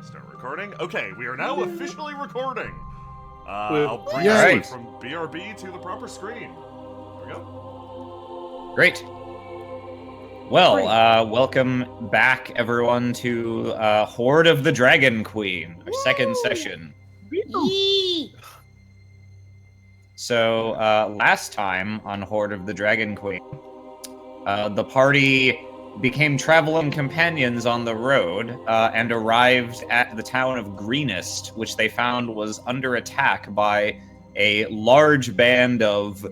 Start recording. Okay, we are now officially recording. I'll bring Right. us from BRB to the proper screen. There we go. Great. Well, welcome back, everyone, to Hoard of the Dragon Queen, our second session. Yee! So, last time on Hoard of the Dragon Queen, the party became traveling companions on the road and arrived at the town of Greenest, which they found was under attack by a large band of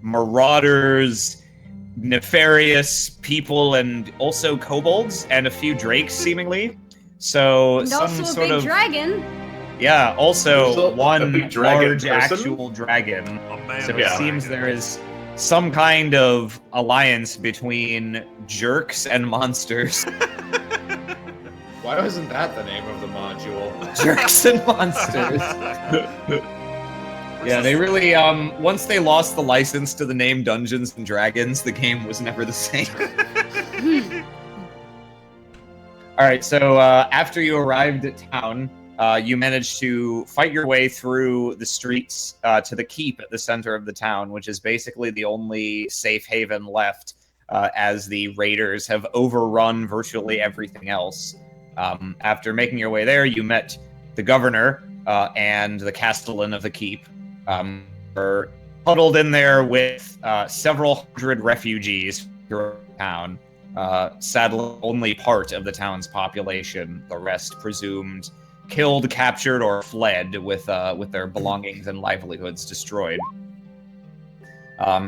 marauders, nefarious people, and also kobolds and a few drakes, seemingly. So And some also a sort big of dragon. yeah, also a one big dragon large person? actual dragon. A man So of it dragon. seems there is some kind of alliance between jerks and monsters. Why wasn't that the name of the module? Jerks and monsters. Yeah, they really, once they lost the license to the name Dungeons and Dragons, the game was never the same. Alright, so after you arrived at town, you managed to fight your way through the streets to the keep at the center of the town, which is basically the only safe haven left, as the raiders have overrun virtually everything else. After making your way there, you met the governor and the castellan of the keep. Were huddled in there with several hundred refugees throughout town. Sadly, only part of the town's population. The rest presumed killed, captured, or fled with their belongings and livelihoods destroyed.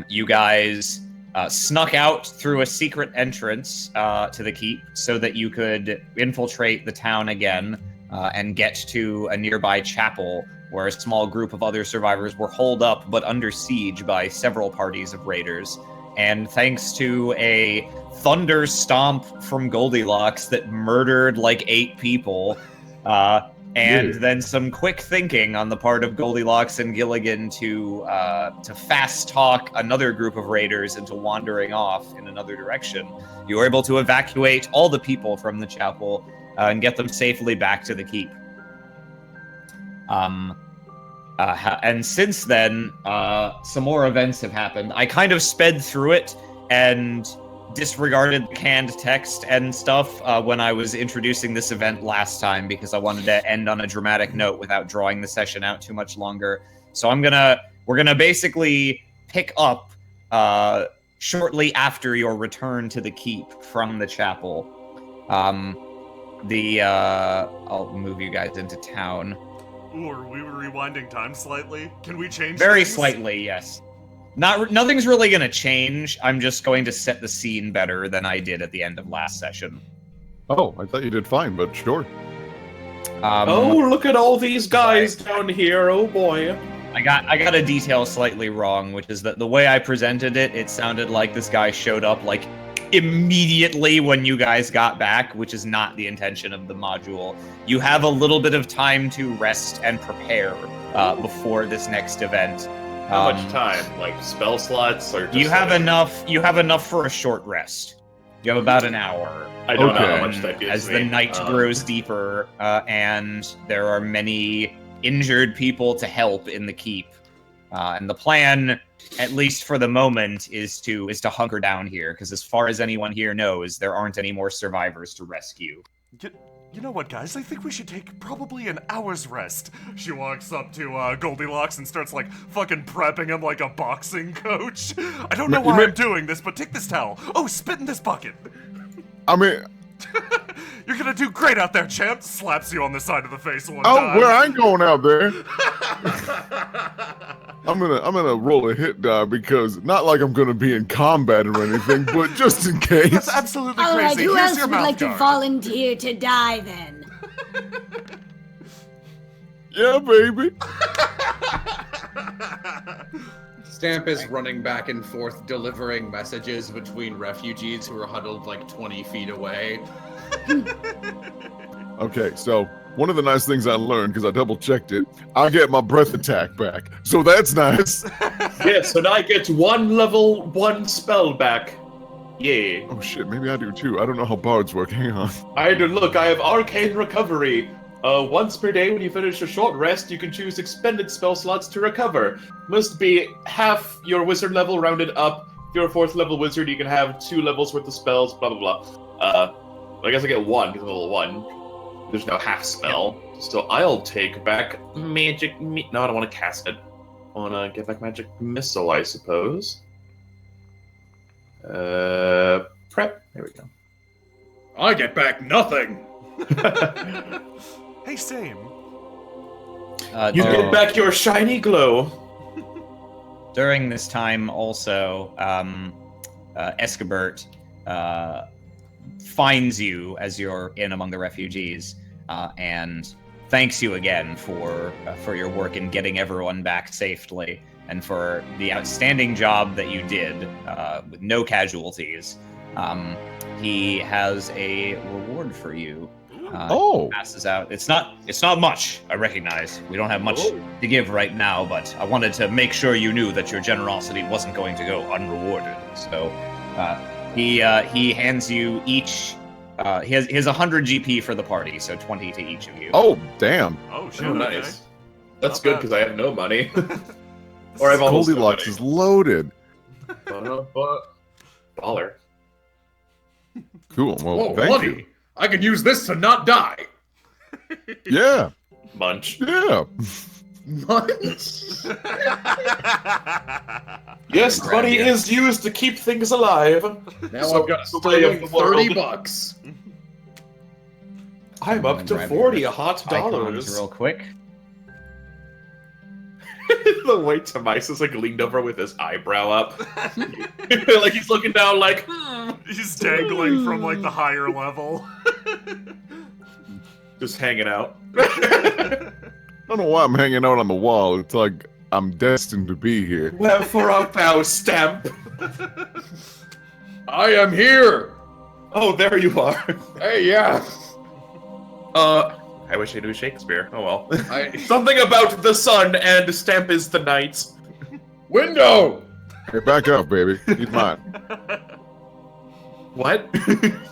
You guys snuck out through a secret entrance to the keep so that you could infiltrate the town again and get to a nearby chapel where a small group of other survivors were holed up but under siege by several parties of raiders. And thanks to a thunder stomp from Goldilocks that murdered like 8 people, and then some quick thinking on the part of Goldilocks and Gilligan to fast talk another group of raiders into wandering off in another direction, you were able to evacuate all the people from the chapel and get them safely back to the keep. And since then, some more events have happened. I kind of sped through it and disregarded the canned text and stuff when I was introducing this event last time because I wanted to end on a dramatic note without drawing the session out too much longer. So we're gonna basically pick up shortly after your return to the keep from the chapel. I'll move you guys into town. Ooh, are we rewinding time slightly? Can we change Very things? slightly, yes. Nothing's really going to change. I'm just going to set the scene better than I did at the end of last session. Oh, I thought you did fine, but sure. Oh, look at all these guys down here, oh boy. I got a detail slightly wrong, which is that the way I presented it, it sounded like this guy showed up like immediately when you guys got back, which is not the intention of the module. You have a little bit of time to rest and prepare before this next event. How much time? Like spell slots or just You have like- enough. You have enough for a short rest. You have about an hour. I don't know Okay. how much that gives As me. the night grows deeper, and there are many injured people to help in the keep, and the plan, at least for the moment, is to hunker down here. Because as far as anyone here knows, there aren't any more survivors to rescue. You know what, guys? I think we should take probably an hour's rest. She walks up to Goldilocks and starts, like, fucking prepping him like a boxing coach. I don't know why I'm doing this, but take this towel. Oh, spit in this bucket. I mean, You're gonna do great out there, champ. Slaps you on the side of the face one oh, time. well, I ain't going out there. I'm gonna roll a hit die because not like I'm gonna be in combat or anything, but just in case. That's absolutely All right, crazy. who Here's else your would mouth like to guard. volunteer to die then? Yeah, baby. Stamp is running back and forth, delivering messages between refugees who are huddled like 20 feet away. Okay, so one of the nice things I learned, because I double checked it, I get my breath attack back. So that's nice. Yeah, so now I get 1 level 1 spell back. Yeah. Oh shit, maybe I do too. I don't know how bards work. Hang on. Look, I have arcane recovery. Once per day when you finish a short rest, you can choose expended spell slots to recover. Must be half your wizard level rounded up. If you're a 4th level wizard, you can have 2 levels worth of spells, blah, blah, blah. I guess I get 1 because I'm level 1. There's no half spell. So I'll take back magic... No, I don't want to cast it. I want to get back magic missile, I suppose. Prep. There we go. I get back nothing. Hey, same. You get back your shiny glow. During this time, also, Escabert finds you as you're in among the refugees, and thanks you again for your work in getting everyone back safely, and for the outstanding job that you did with no casualties. He has a reward for you. Passes out. It's not much, I recognize. We don't have much to give right now, but I wanted to make sure you knew that your generosity wasn't going to go unrewarded. So he hands you each he has 100 GP for the party, so 20 to each of you. Oh, damn. Oh, shit. Oh, okay. nice. That's good Not because I have no money. Or I've almost no Goldilocks money. is loaded. Baller. Cool. Well, Whoa, thank bloody. you. I can use this to not die. Yeah. Munch. Yeah. Munch? Yes, money is used to keep things alive. Now So- I've got so way of sterling the world. $30. I'm up to Grab 40 your hot icons dollars. real quick. The way Tomice is like leaned over with his eyebrow up. Like he's looking down like, He's dangling from, like, the higher level. just hanging out. I don't know why I'm hanging out on the wall. It's like I'm destined to be here. Wherefore art thou, Stamp? I am here. Oh, there you are. Hey, yeah. I wish I knew Shakespeare. Oh well. I... Something about the sun and Stamp is the night. Window. Hey, back up, baby. He's mine. What?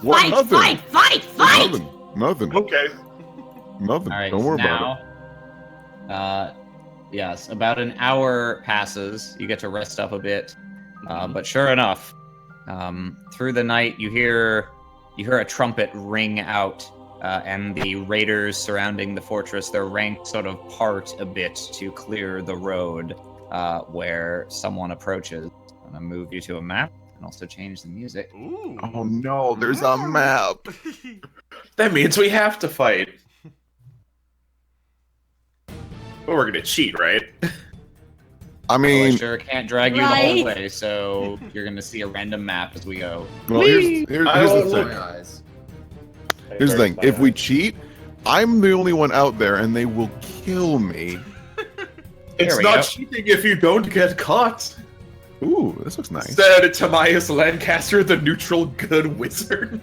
What? Fight, Nothing. fight, fight, fight! Nothing. Nothing. Okay. Nothing. All right, Don't worry now, about yes, about an hour passes. You get to rest up a bit, but sure enough, through the night you hear a trumpet ring out, and the raiders surrounding the fortress, their ranks sort of part a bit to clear the road where someone approaches. I'm gonna move you to a map and also change the music. Ooh. it. Oh no, there's a map. That means we have to fight. But we're gonna cheat, right? I I mean, sure can't drag you the whole Right. way, so you're gonna see a random map as we go. well, here's the thing. My eyes. Here's the thing. If we cheat, I'm the only one out there, and they will kill me. It's There we not go. cheating if you don't get caught. Ooh, this looks nice. Said Tamias Lancaster, the neutral good wizard.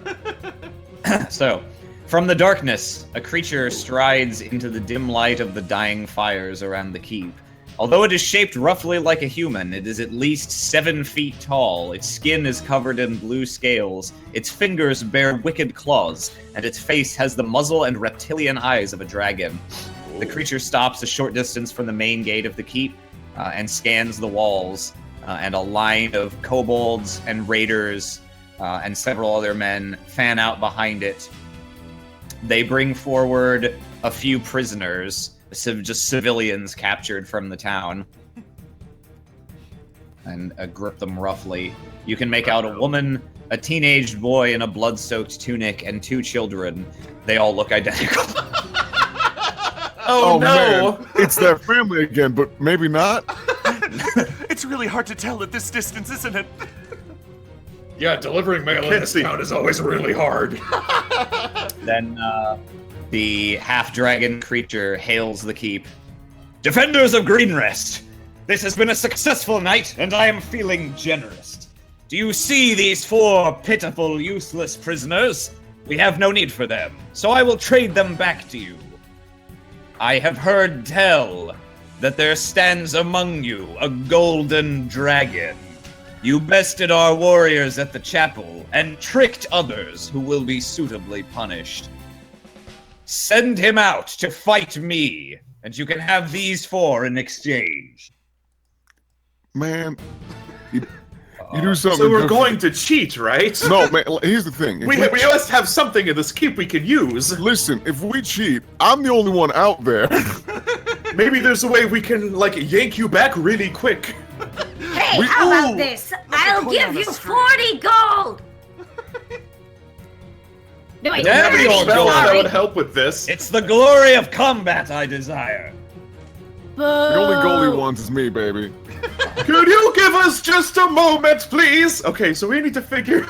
So, from the darkness, a creature strides into the dim light of the dying fires around the keep. Although it is shaped roughly like a human, it is at least 7 feet tall. Its skin is covered in blue scales. Its fingers bear wicked claws, and its face has the muzzle and reptilian eyes of a dragon. The creature stops a short distance from the main gate of the keep and scans the walls, and a line of kobolds and raiders and several other men fan out behind it. They bring forward a few prisoners, just civilians captured from the town, and grip them roughly. You can make out a woman, a teenage boy in a blood-soaked tunic, and 2 children. They all look identical. Oh, no! Man. It's their family again, but maybe not. It's really hard to tell at this distance, isn't it? Yeah, delivering mail in this town is always really hard. Then the half-dragon creature hails the keep. Defenders of Greenrest, this has been a successful night, and I am feeling generous. Do you see these 4 pitiful, useless prisoners? We have no need for them, so I will trade them back to you. I have heard tell that there stands among you a golden dragon. You bested our warriors at the chapel and tricked others who will be suitably punished. send him out to fight me, and you can have these 4 in exchange. Man, you do something. So we're different. going to cheat, right? No, man. Here's the thing. If We must have something in this keep we can use. Listen, if we cheat, I'm the only one out there. Maybe there's a way we can, like, yank you back really quick. Hey, how about this? I'll coin give on the you string. 40 gold! No, wait, Damn Having your a 30, spell that sorry. would help with this. It's the glory of combat I desire. The only goal he Boo. wants is me, baby. Could you give us just a moment, please? Okay, so we need to figure.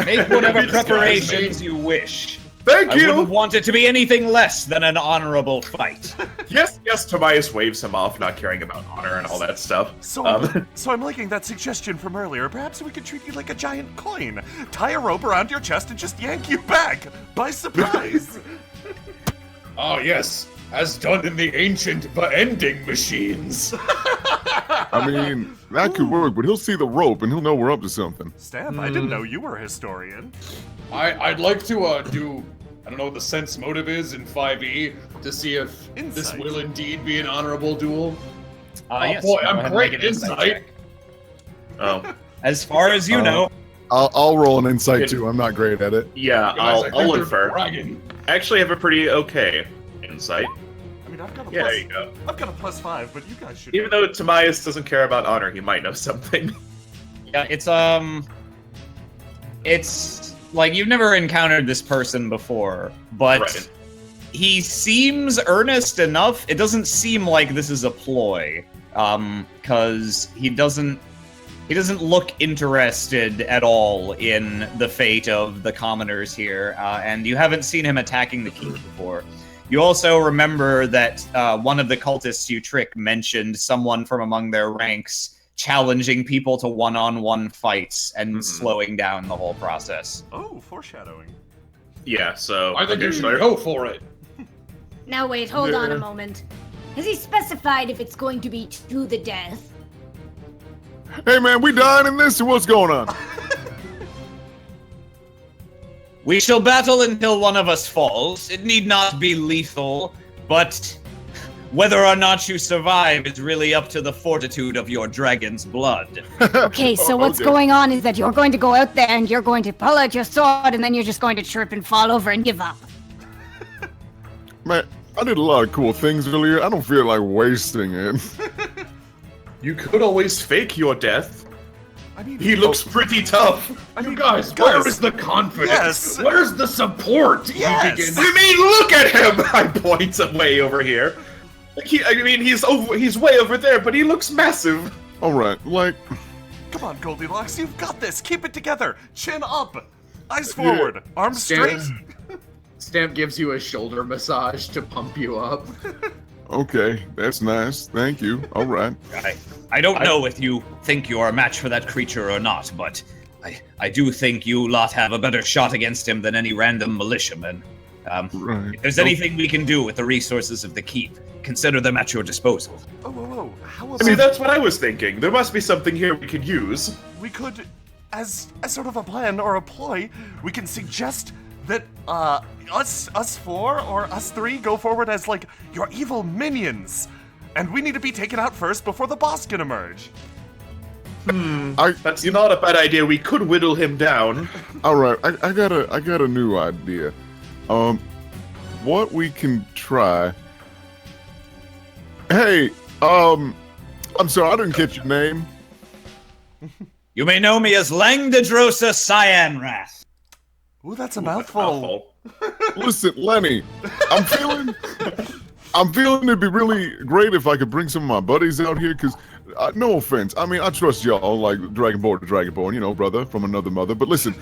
Make whatever Disguise preparations you wish. Thank I you. wouldn't want it to be anything less than an honorable fight. Yes, Tobias waves him off, not caring about honor and all that stuff. So, Um, so I'm liking that suggestion from earlier. Perhaps we could treat you like a giant coin. Tie a rope around your chest and just yank you back by surprise. Oh, yes. As done in the ancient ending machines. I mean, that could work, but he'll see the rope and he'll know we're up to something. Stamp, I didn't know you were a historian. I'd like to do, I don't know what the sense motive is in 5e to see if this Insight. will indeed be an honorable duel. Yes, boy, go I'm ahead and great make an insight insight. check. oh, As far as you know, I'll roll an insight too. I'm not great at it. yeah, Guys, I think I'll they're infer. bragging. I actually have a pretty okay insight. I mean, I've got a Yeah, plus, there you go. I've got a +5, but you guys should. Even though Tobias doesn't care about honor, he might know something. yeah, it's like you've never encountered this person before, but Right. he seems earnest enough. It doesn't seem like this is a ploy, because he doesn't look interested at all in the fate of the commoners here, and you haven't seen him attacking the keep before. You also remember that one of the cultists you trick mentioned someone from among their ranks challenging people to one-on-one fights and slowing down the whole process. Oh, foreshadowing. Yeah, so I think you okay, should so- go for it. Now wait, hold on a Yeah. moment. Has he specified if it's going to be to the death? Hey, man, we dying in this, or what's going on? We shall battle until one of us falls. It need not be lethal, but whether or not you survive is really up to the fortitude of your dragon's blood. Okay, so what's okay. going on is that you're going to go out there and you're going to pull out your sword and then you're just going to trip and fall over and give up. Man, I did a lot of cool things earlier. I don't feel like wasting it. You could always fake your death. I mean, He looks pretty tough. I mean, You guys, where is the confidence? Yes. Where's the support? Yes. He begins- I mean, look at him! I point away over here. Like he's way over there, but he looks massive. All right, like, Come on, Goldilocks, you've got this. Keep it together. Chin up. Eyes forward. Arms straight. Stamp gives you a shoulder massage to pump you up. okay, that's nice. Thank you. All right. I don't know if you think you're a match for that creature or not, but I do think you lot have a better shot against him than any random militiaman. Right. If there's anything we can do with the resources of the keep, consider them at your disposal. Oh, whoa, whoa. How I mean, about that's what I was thinking. There must be something here we could use. we could, as sort of a plan or a ploy, we can suggest that us four or us three go forward as like your evil minions, and we need to be taken out first before the boss can emerge. That's not a bad idea. We could whittle him down. All right, I got a new idea. What we can try. Hey, I'm sorry, I didn't catch your name. You may know me as Langdedrosa Cyanrath. Ooh, that's a mouthful. Listen, Lenny, I'm feeling it'd be really great if I could bring some of my buddies out here, because, no offense, I mean, I trust y'all, like Dragonborn to Dragonborn, you know, brother from another mother, but listen,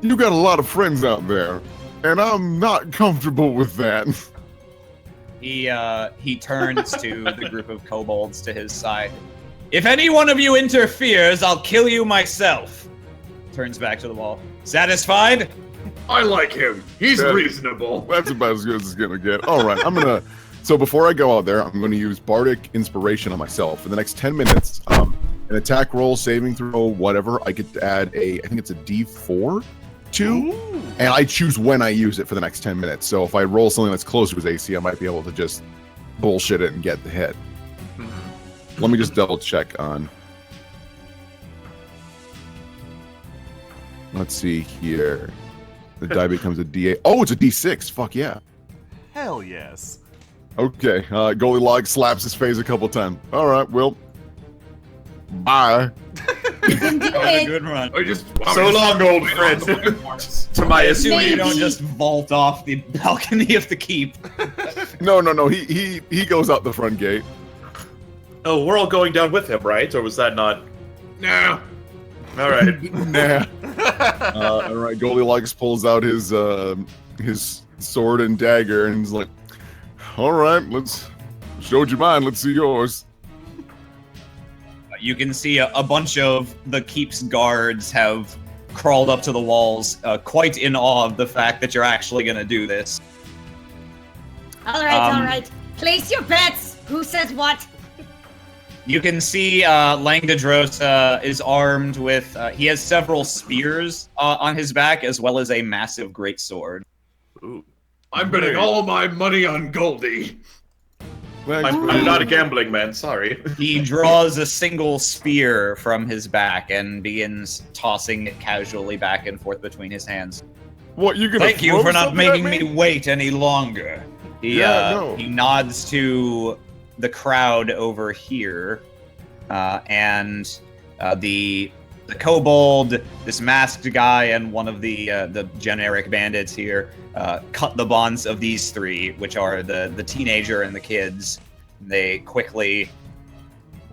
you got a lot of friends out there, and I'm not comfortable with that. He turns to the group of kobolds to his side. If any one of you interferes, I'll kill you myself. Turns back to the wall. Satisfied? I like him. He's Yeah. reasonable. That's about as good as it's gonna get. All right, so before I go out there, I'm gonna use Bardic Inspiration on myself for the next 10 minutes. An attack roll, saving throw, whatever. I get to add I think it's a D4 2, and I choose when I use it for the next 10 minutes. So if I roll something that's close to his AC, I might be able to just bullshit it and get the hit. Let me just double check on. Let's see here. The die becomes a D8. Oh, it's a D6. Fuck yeah. Hell yes. Okay. Goldilocks slaps his face a couple times. All right. Well. Bye. You can do A it. good run. So long, old friend. To my I assume you don't Maybe. just vault off the balcony of the keep. No. He goes out the front gate. Oh, we're all going down with him, right? Or was that not? No. All right. Nah. All right. Goldilocks pulls out his sword and dagger, and he's like, "All right, let's showed you mine. Let's see yours." You can see a bunch of the keep's guards have crawled up to the walls, quite in awe of the fact that you're actually going to do this. All right. Place your bets. Who says what? You can see Langdadrosa is armed with, he has several spears on his back, as well as a massive greatsword. Ooh. I'm betting all my money on Goldie. I'm not a gambling man. Sorry. He draws a single spear from his back and begins tossing it casually back and forth between his hands. What, you gonna Thank you throw for not something at making me wait any longer. He No. he nods to the crowd over here, and the kobold, this masked guy, and one of the generic bandits here cut the bonds of these three, which are the teenager and the kids. They quickly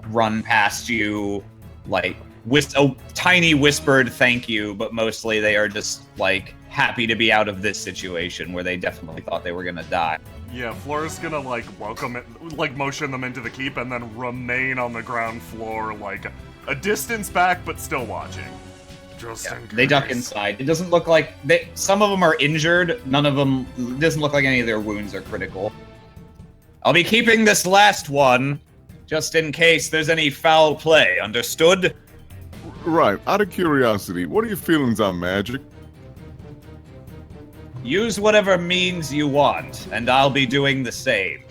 run past you, like with a tiny whispered thank you, but mostly they are just like happy to be out of this situation where they definitely thought they were gonna die. Yeah, Flora's gonna like welcome it, like motion them into the keep, and then remain on the ground floor, like a distance back, but still watching. Just in They duck case. inside. It doesn't look like some of them are injured. None of them. It doesn't look like any of their wounds are critical. I'll be keeping this last one, just in case there's any foul play. Understood? Right. Out of curiosity, what are your feelings on magic? Use whatever means you want, and I'll be doing the same.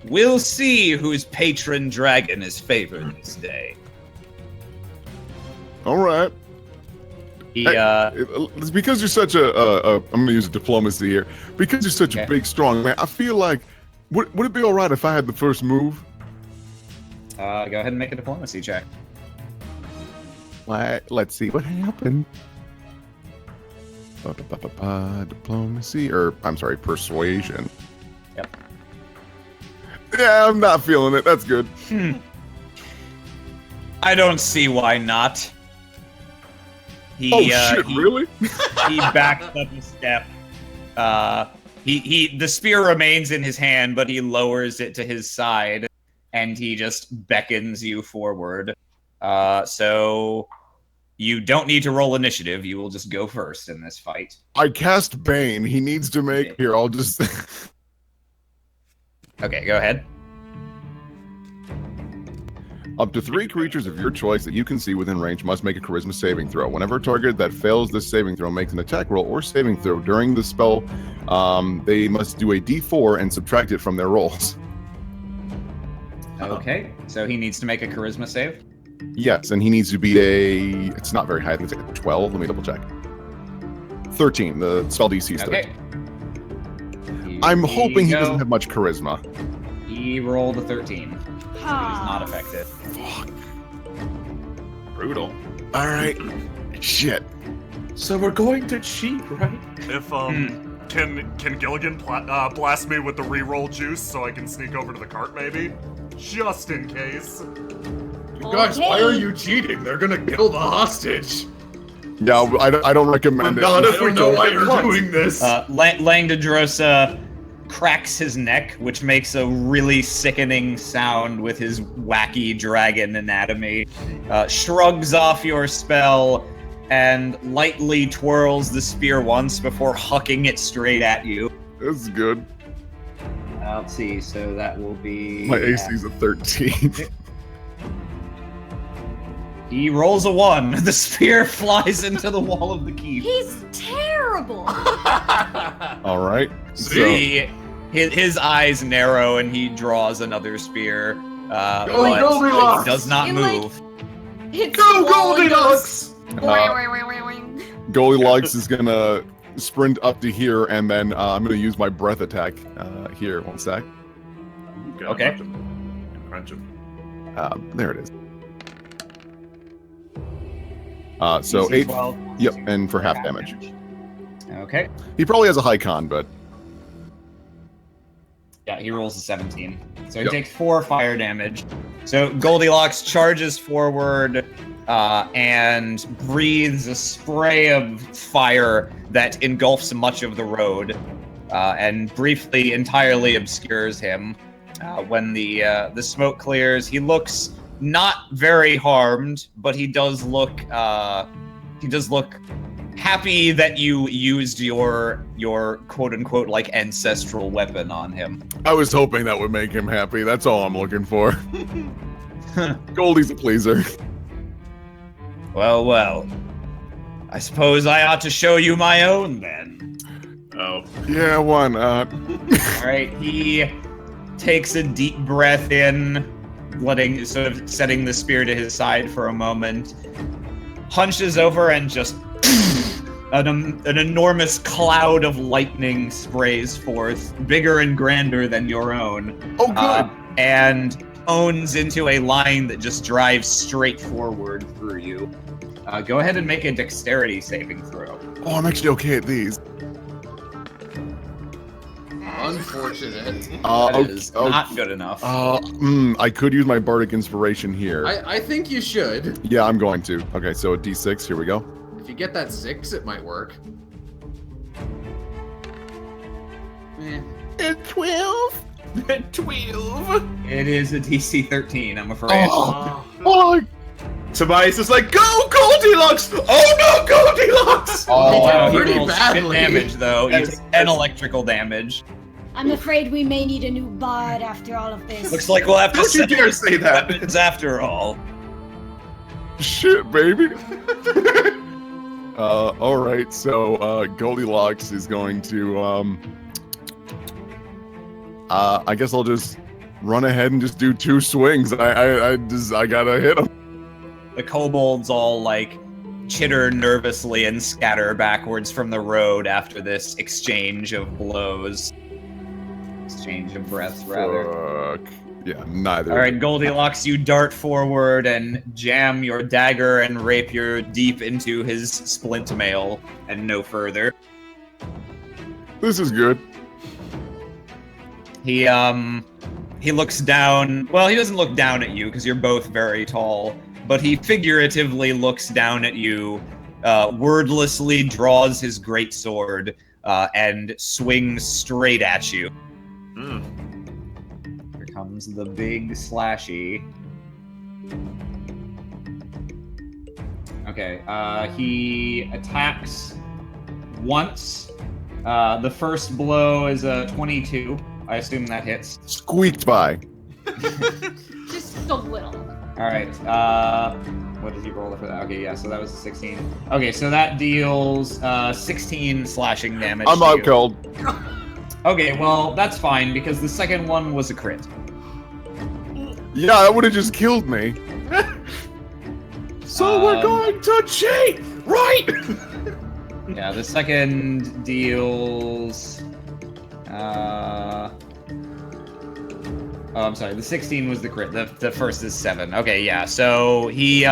We'll see whose patron dragon is favored this day. All right. It's because you're such I'm gonna use diplomacy here. Because you're such a big, strong man, I feel like would it be all right if I had the first move? Go ahead and make a diplomacy check. Let's see what happened. Diplomacy, or I'm sorry, persuasion. Yep. Yeah, I'm not feeling it. That's good. I don't see why not. He, shit! Really? He backs up a step. The spear remains in his hand, but he lowers it to his side, and he just beckons you forward. So you don't need to roll initiative. You will just go first in this fight. I cast Bane. He needs to make here. I'll just. Okay, go ahead. Up to 3 creatures of your choice that you can see within range must make a charisma saving throw. Whenever a target that fails this saving throw makes an attack roll or saving throw during the spell, they must do a d4 and subtract it from their rolls. Okay, so he needs to make a charisma save. Yes, and he needs to be it's not very high, I think it's like a 12. Let me double check. 13, the spell DC is 13. Okay. I'm hoping he go. doesn't have much charisma. He rolled a 13. He's not effective. Fuck. Brutal. Alright. Shit. So we're going to cheat, right? If can Gilligan blast me with the reroll juice so I can sneak over to the cart, maybe, just in case. You guys, why are you cheating? They're gonna kill the hostage. Yeah, I don't recommend it. I don't know why you're doing this. Langdadrosa cracks his neck, which makes a really sickening sound with his wacky dragon anatomy, shrugs off your spell, and lightly twirls the spear once before hucking it straight at you. This is good. Let's see, so that will be... My AC's a 13. He rolls a 1. The spear flies into the wall of the keep. He's terrible. horrible. All right. See, his eyes narrow and he draws another spear. But Goldilocks! it does not It, like, move. It's Go small and Goldilocks! goes- Goldilocks is gonna sprint up to here, and then I'm gonna use my breath attack here. One sec. Okay. Crunch him. There it is. So DC 8. 12. Yep, and for half damage. Okay. He probably has a high con, but Yeah, he rolls a 17. So he Yep. takes 4 fire damage. So Goldilocks charges forward and breathes a spray of fire that engulfs much of the road and briefly entirely obscures him. When the smoke clears, he looks not very harmed, but he does look happy that you used your quote unquote like ancestral weapon on him. I was hoping that would make him happy. That's all I'm looking for. Goldie's a pleaser. Well. I suppose I ought to show you my own then. Oh. Yeah, why not? Alright, he takes a deep breath in, sort of setting the spear to his side for a moment, hunches over and just an enormous cloud of lightning sprays forth, bigger and grander than your own. Oh, good. And owns into a line that just drives straight forward through you. Go ahead and make a dexterity saving throw. Oh, I'm actually okay at these. Unfortunate. That is not good enough. I could use my bardic inspiration here. I think you should. Yeah, I'm going to. Okay, so a d6. Here we go. If you get that 6, it might work. Eh. 12. 12. It is a DC 13, I'm afraid. Oh, Tobias is like, go Goldilocks! Oh no, Goldilocks! Oh, wow, he Pretty rolls shit badly. damage, though. You Yes, take 10 electrical damage. I'm afraid we may need a new bard after all of this. Looks like we'll have to Don't you sell dare say that. weapons after all. shit, baby. All right. So Goldilocks is going to. I guess I'll just run ahead and just do 2 swings. I gotta hit him. The kobolds all, like, chitter nervously and scatter backwards from the road after this exchange of blows. Exchange of breaths, rather. Fuck. Yeah, neither. All right, Goldilocks, you dart forward and jam your dagger and rapier deep into his splint mail and no further. This is good. He looks down. Well, he doesn't look down at you because you're both very tall, but he figuratively looks down at you, wordlessly draws his greatsword, and swings straight at you. Here comes the big slashy. Okay, he attacks once. The first blow is a 22. I assume that hits. Squeaked by. Just a little. Alright, what did he roll for that? Okay, yeah, so that was a 16. Okay, so that deals 16 slashing damage. I'm to out you. cold. Okay, well, that's fine, because the second one was a crit. Yeah, that would have just killed me. So we're going to cheat, right? Yeah, the second deals... Oh, I'm sorry. The 16 was the crit. The first is 7. Okay, yeah. So he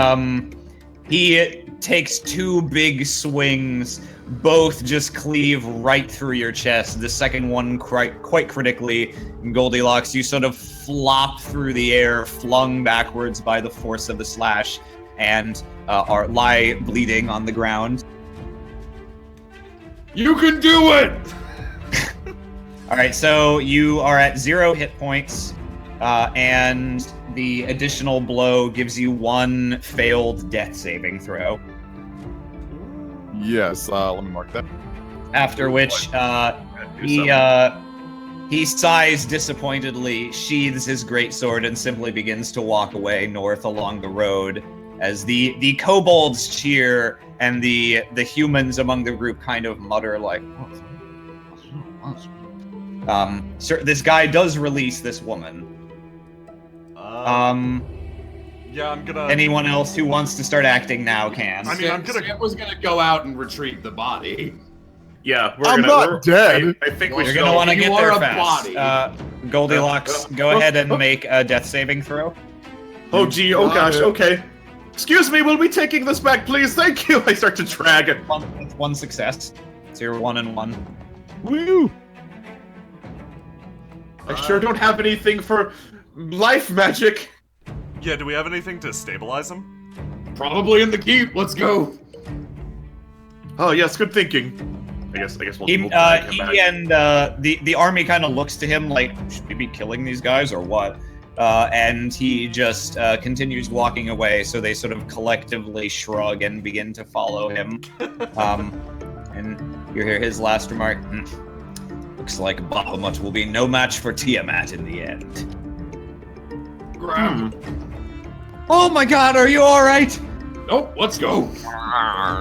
takes 2 big swings, both just cleave right through your chest. The second one quite critically. Goldilocks, you sort of flop through the air, flung backwards by the force of the slash, and lie bleeding on the ground. You can do it! All right, so you are at 0 hit points. And the additional blow gives you 1 failed death saving throw. Yes, let me mark that. After which, he sighs disappointedly, sheathes his greatsword, and simply begins to walk away north along the road. as the kobolds cheer and the humans among the group kind of mutter like, sir, this guy does release this woman. Yeah, I'm gonna. Anyone else who wants to start acting now can. I mean, I'm gonna. Sam was gonna go out and retrieve the body. Yeah, I'm not dead. I think we You're should. gonna want to You get are there a fast. body. Goldilocks, go ahead and make a death saving throw. Oh gee, oh gosh, okay. Excuse me, we'll be taking this back, please. Thank you. I start to drag it. One success. So you're 1 and 1. Woo! I sure don't have anything for life magic. Yeah, do we have anything to stabilize him? Probably in the keep. Let's go. Oh yes, good thinking. I guess we'll He, drag him he back. and the army kind of looks to him like, should we be killing these guys or what? And he just continues walking away, so they sort of collectively shrug and begin to follow him. And you hear his last remark. Looks like Bahamut will be no match for Tiamat in the end. Grab. Oh my god, are you alright? Oh, let's go.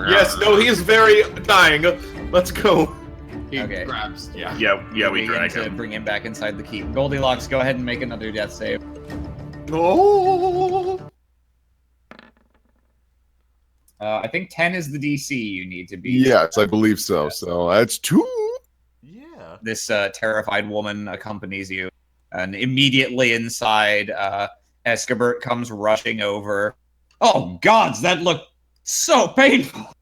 Yes, no, he is very dying. Let's go. He Okay. grabs. Yeah. Yeah, we Begin drag to him. bring him back inside the keep. Goldilocks, go ahead and make another death save. Oh. I think 10 is the DC you need to beat. Yes, I believe so. So that's 2. Yeah. This terrified woman accompanies you, and immediately inside, Escabert comes rushing over. Oh gods, that looked so painful.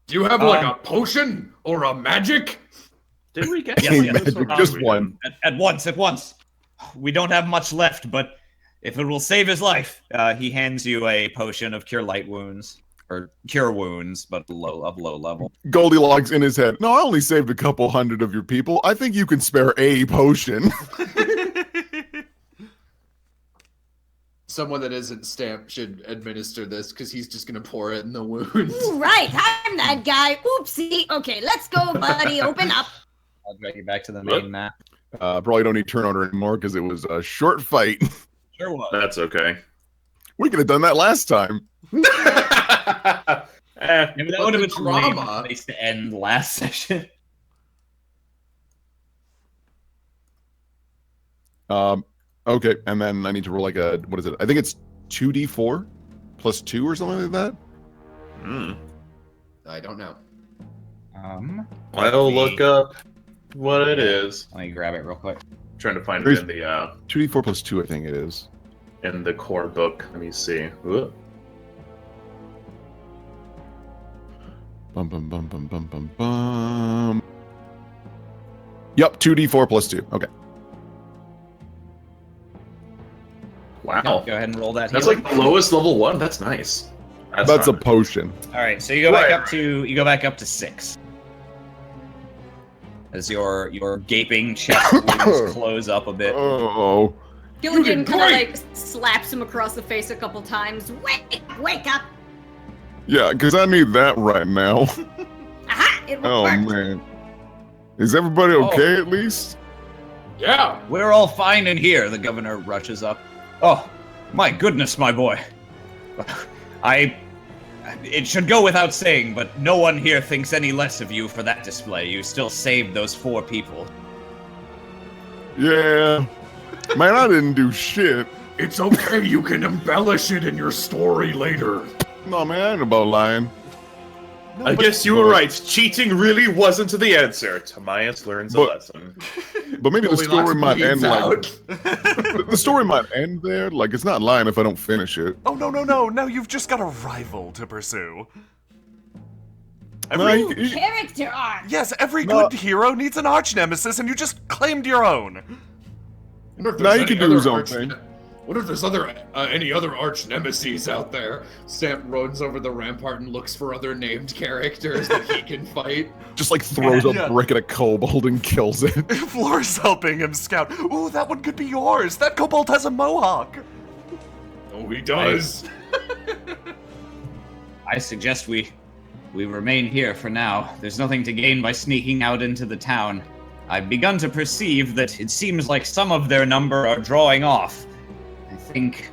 Do you have like a potion or a magic? Did we get? Yes, Magic, just one. At once. We don't have much left, but if it will save his life, he hands you a potion of cure light wounds. Or cure wounds, but low level. Goldilocks in his head. No, I only saved a couple hundred of your people. I think you can spare a potion. Someone that isn't Stamp should administer this because he's just gonna pour it in the wound. Right, I'm that guy. Oopsie. Okay, let's go, buddy. Open up. I'll drag you back to the main map. Probably don't need turn order anymore because it was a short fight. Sure was. That's okay. We could have done that last time. Maybe that would have been drama. a place to end last session. Okay, and then I need to roll like a, what is it? I think it's 2d4 plus 2 or something like that. I don't know. I'll look up what it is. Let me grab it real quick. Trying to find it in the 2d4 plus 2, I think it is. in the core book. Let me see. Ooh. Bum bum bum bum bum bum bum. Yep, 2d4 plus 2. Okay. Wow. Go ahead and roll that. That's healing. like the lowest level one. That's nice. That's a potion. All right, so you go back Right. up to 6. As your gaping chest wounds close up a bit. Oh. Gilligan did kind of great. like slaps him across the face a couple times. Wake up! Yeah, because I need that right now. Aha! It Oh, worked. man. Is everybody okay at least? Yeah. We're all fine in here, the governor rushes up. Oh, my goodness, my boy. It should go without saying, but no one here thinks any less of you for that display. You still saved those 4 people. Yeah. Man, I didn't do shit. It's okay. You can embellish it in your story later. No, man, I ain't about lying. I guess you were right. Cheating really wasn't the answer. Timaeus learns a But- lesson. But maybe the story might end like... out. The story might end there. Like, it's not lying if I don't finish it. Oh, no. Now you've just got a rival to pursue. No, Ooh, character arc. Yes, every No. good hero needs an arch nemesis, and you just claimed your own. Now he can do his own thing. What if there's any other arch nemesis out there? Stamp runs over the rampart and looks for other named characters that he can fight. Just like throws Yeah. a brick at a kobold and kills it. Floor's helping him scout. Ooh, that one could be yours. That kobold has a mohawk. Oh, he does. I suggest we remain here for now. There's nothing to gain by sneaking out into the town. I've begun to perceive that it seems like some of their number are drawing off. I think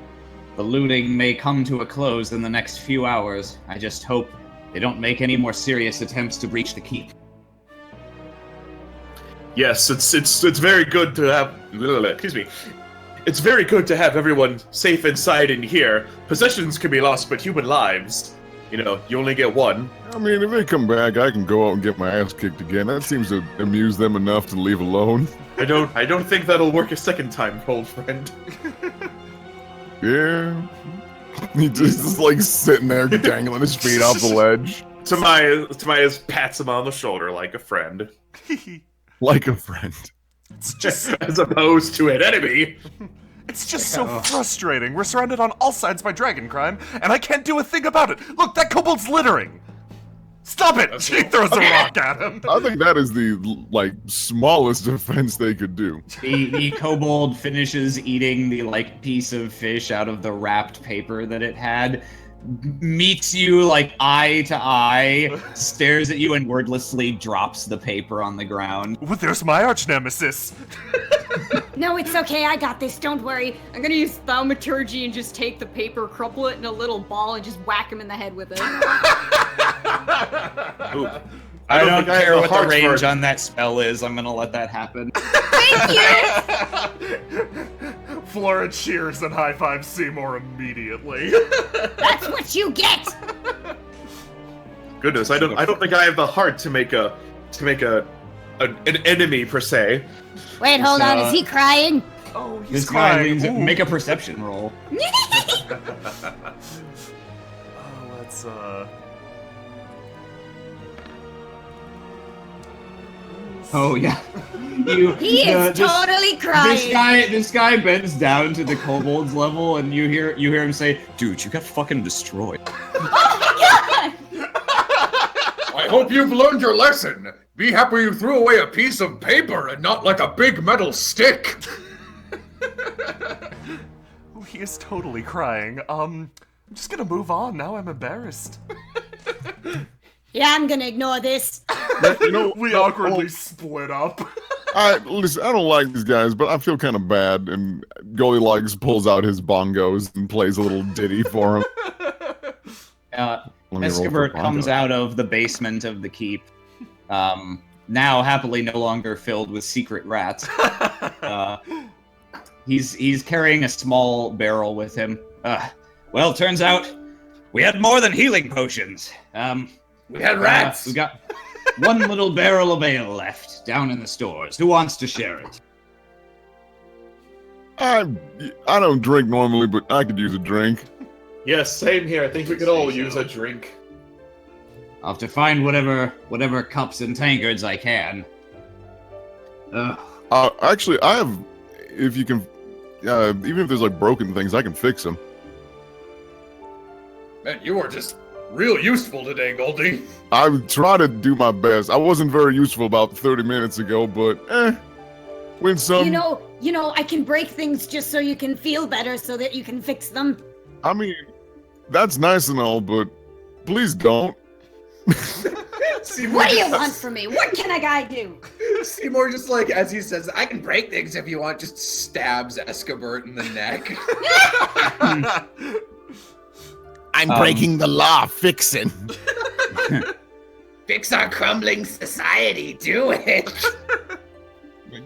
the looting may come to a close in the next few hours. I just hope they don't make any more serious attempts to breach the keep. Yes, it's very good to have. Excuse me. It's very good to have everyone safe inside in here. Possessions can be lost, but human lives, you only get one. I mean, if they come back, I can go out and get my ass kicked again. That seems to amuse them enough to leave alone. I don't think that'll work a second time, old friend. Yeah. He just is like sitting there dangling his feet off the ledge. Tobias pats him on the shoulder like a friend. Like a friend. It's just As opposed to an enemy. It's just so frustrating. We're surrounded on all sides by dragon crime, and I can't do a thing about it. Look, that kobold's littering. Stop it! She throws a rock at him. I think that is the, smallest offense they could do. The kobold finishes eating the, piece of fish out of the wrapped paper that it had, meets you, eye to eye, stares at you, and wordlessly drops the paper on the ground. Well, there's my arch nemesis. No, it's okay. I got this. Don't worry. I'm gonna use thaumaturgy and just take the paper, crumple it in a little ball, and just whack him in the head with it. Ooh. I don't think I care have what the the range heart for it. on that spell is. I'm gonna let that happen. Flora cheers and high fives Seymour immediately. That's what you get. Goodness, I don't think I have the heart to make an enemy per se. Wait, hold on. Is he crying? Oh, he's This guy crying. means Ooh. make a perception roll. Let's Oh yeah. He is totally crying. This guy bends down to the kobold's level, and you hear him say, "Dude, you got fucking destroyed." I hope you've learned your lesson. Be happy you threw away a piece of paper and not like a big metal stick. Oh, he is totally crying. I'm just gonna move on now. I'm embarrassed. Yeah, I'm gonna ignore this. We awkwardly split up. Listen, I don't like these guys, but I feel kind of bad. And Goldilocks pulls out his bongos and plays a little ditty for him. Escabert comes out of the basement of the keep, now happily no longer filled with secret rats. He's carrying a small barrel with him. Well, turns out we had more than healing potions. We had rats. We got one little barrel of ale left down in the stores. Who wants to share it? I don't drink normally, but I could use a drink. Yes, same here. I think we could all use a drink. I'll have to find whatever cups and tankards I can. Actually, I have. If you can, even if there's broken things, I can fix them. Man, you are just real useful today, Goldie. I try to do my best. I wasn't very useful about 30 minutes ago, but win some. You know, I can break things just so you can feel better, so that you can fix them. I mean, that's nice and all, but please don't. Seymour What do you just- want from me? What can a guy do? Seymour just as he says, I can break things if you want, just stabs Escabert in the neck. I'm breaking the law, fixing. Fix our crumbling society, do it.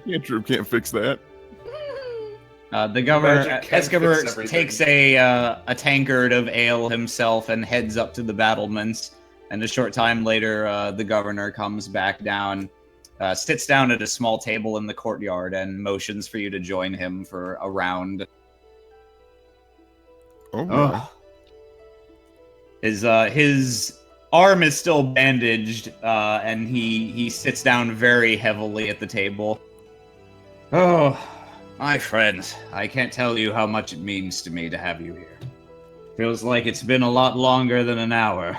Cantrip can't fix that. The governor, Magic can fix Escabert, everything. takes a tankard of ale himself and heads up to the battlements. And a short time later, the governor comes back down, sits down at a small table in the courtyard, and motions for you to join him for a round. Oh, my. His arm is still bandaged, and he sits down very heavily at the table. Oh, my friends, I can't tell you how much it means to me to have you here. Feels like it's been a lot longer than an hour.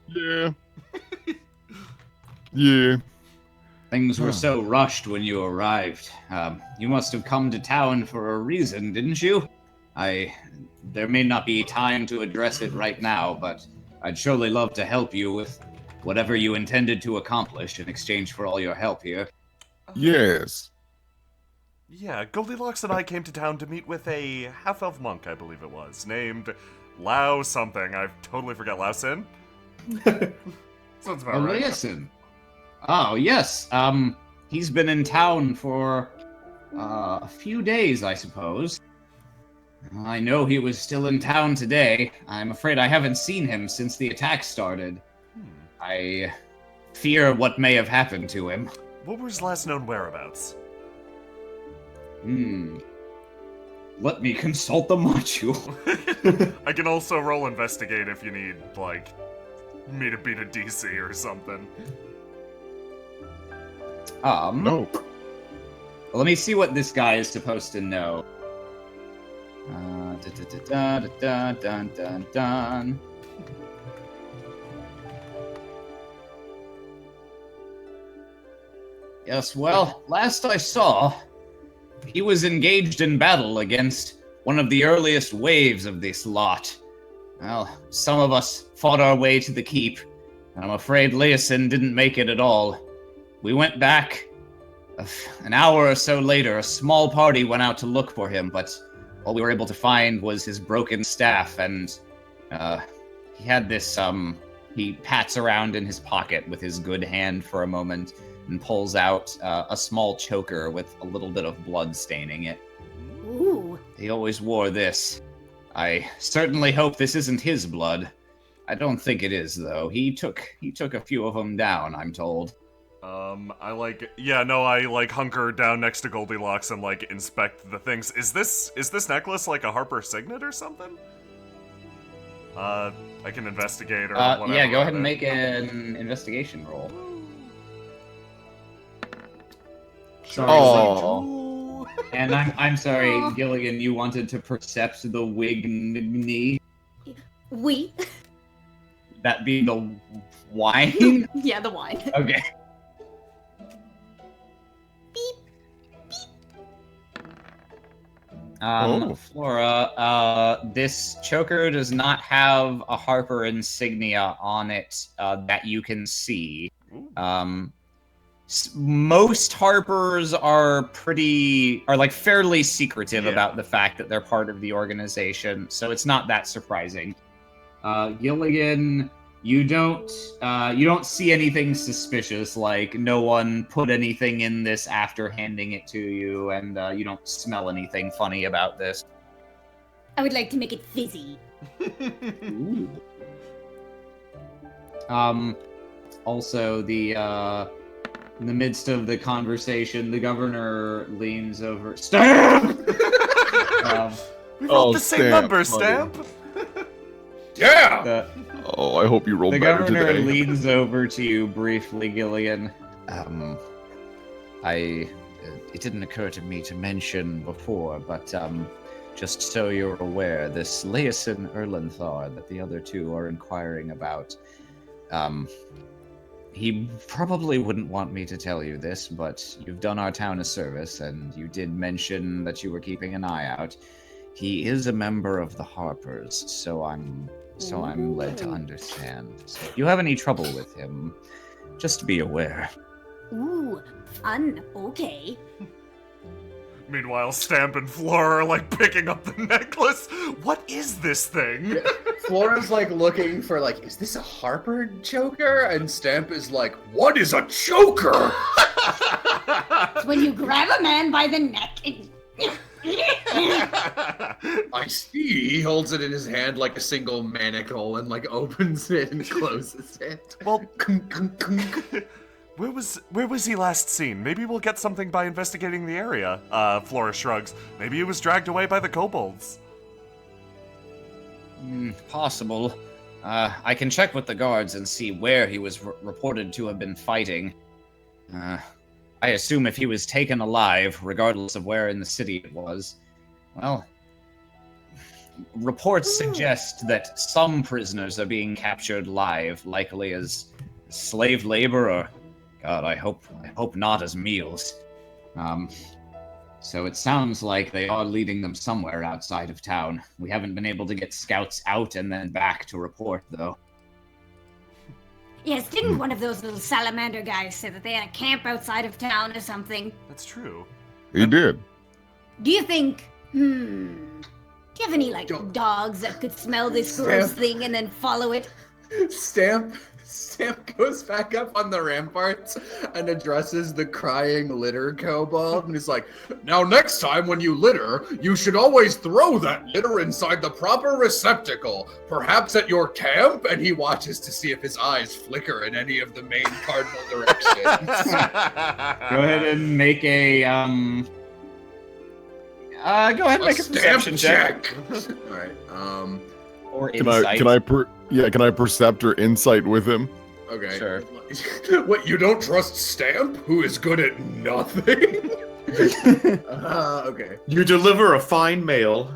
Yeah. Yeah. Things were so rushed when you arrived. You must have come to town for a reason, didn't you? There may not be time to address it right now, but I'd surely love to help you with whatever you intended to accomplish in exchange for all your help here. Yes. Yeah, Goldilocks and I came to town to meet with a half-elf monk, I believe it was, named Lao something. I totally forget. Lao Sin? Sounds about right. Listen. Oh, yes. He's been in town for a few days, I suppose. I know he was still in town today. I'm afraid I haven't seen him since the attack started. I fear what may have happened to him. What were his last known whereabouts? Let me consult the module. I can also roll investigate if you need, like, me to beat a DC or something. No. Let me see what this guy is supposed to know. Dun. Yes, well, last I saw, he was engaged in battle against one of the earliest waves of this lot. Well, some of us fought our way to the keep, and I'm afraid Leosin didn't make it at all. We went back. An hour or so later, a small party went out to look for him, but all we were able to find was his broken staff, and he had this, he pats around in his pocket with his good hand for a moment, and pulls out a small choker with a little bit of blood staining it. Ooh. He always wore this. I certainly hope this isn't his blood. I don't think it is, though. He took a few of them down, I'm told. I hunker down next to Goldilocks and inspect the things. Is this necklace like a Harper signet or something? I can investigate or whatever. Yeah, go ahead and make an investigation roll. Sorry. Oh. And I'm sorry, Gilligan, you wanted to percept the wig. We? That be the wine? Yeah, the wine. Okay. Flora, this choker does not have a Harper insignia on it that you can see. Most Harpers are fairly secretive about the fact that they're part of the organization, so it's not that surprising. Gilligan, you don't see anything suspicious, like no one put anything in this after handing it to you, and you don't smell anything funny about this. I would like to make it fizzy. Ooh. Also, in the midst of the conversation, the governor leans over. Stamp! We rolled the same Stamp, number, buddy. Stamp! Yeah! I hope you roll The better governor today. leans over to you briefly, Gilligan. It didn't occur to me to mention before, but just so you're aware, this Leosin Erlenthar that the other two are inquiring about, he probably wouldn't want me to tell you this, but you've done our town a service, and you did mention that you were keeping an eye out. He is a member of the Harpers, so I'm led to understand. So if you have any trouble with him, just be aware. Ooh, fun. Okay. Meanwhile, Stamp and Flora are picking up the necklace. What is this thing? Flora's looking for is this a Harper choker? And Stamp is like, what is a choker? It's when you grab a man by the neck and... I see. He holds it in his hand like a single manacle and opens it and closes it. Well, where was he last seen? Maybe we'll get something by investigating the area. Flora shrugs. Maybe he was dragged away by the kobolds. Possible. I can check with the guards and see where he was reported to have been fighting. I assume if he was taken alive, regardless of where in the city it was, well, reports suggest that some prisoners are being captured live, likely as slave labor, or, God, I hope not as meals. So it sounds like they are leading them somewhere outside of town. We haven't been able to get scouts out and then back to report, though. Yes, didn't one of those little salamander guys say that they had a camp outside of town or something? That's true. He did. do you think, do you have any, like, dogs that could smell this gross thing and then follow it? Stamp goes back up on the ramparts and addresses the crying litter kobold, and he's like, "Now next time when you litter, you should always throw that litter inside the proper receptacle, perhaps at your camp." And he watches to see if his eyes flicker in any of the main cardinal directions. Go ahead and make a go ahead and make a perception check. All right. Or Can insight. can I percept or insight with him? Okay. Sure. What, you don't trust Stamp, who is good at nothing? Okay. You deliver a fine mail.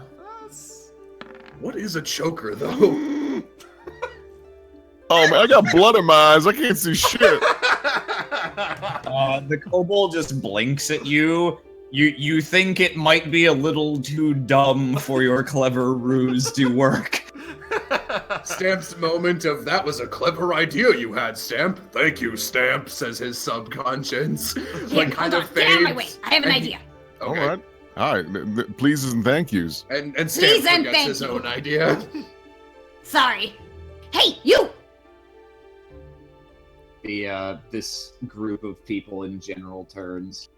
What is a choker, though? Oh man, I got blood in my eyes. I can't see shit. The kobold just blinks at you. You think it might be a little too dumb for your clever ruse to work. Stamp's moment of, "That was a clever idea you had, Stamp. Thank you, Stamp," says his subconscious. Here, hold on, get out of my way. I have an idea. Okay. All right. Pleases and thank yous. And Stamp Please and forgets thank his you. own idea. Sorry. Hey, you! This group of people in general turns.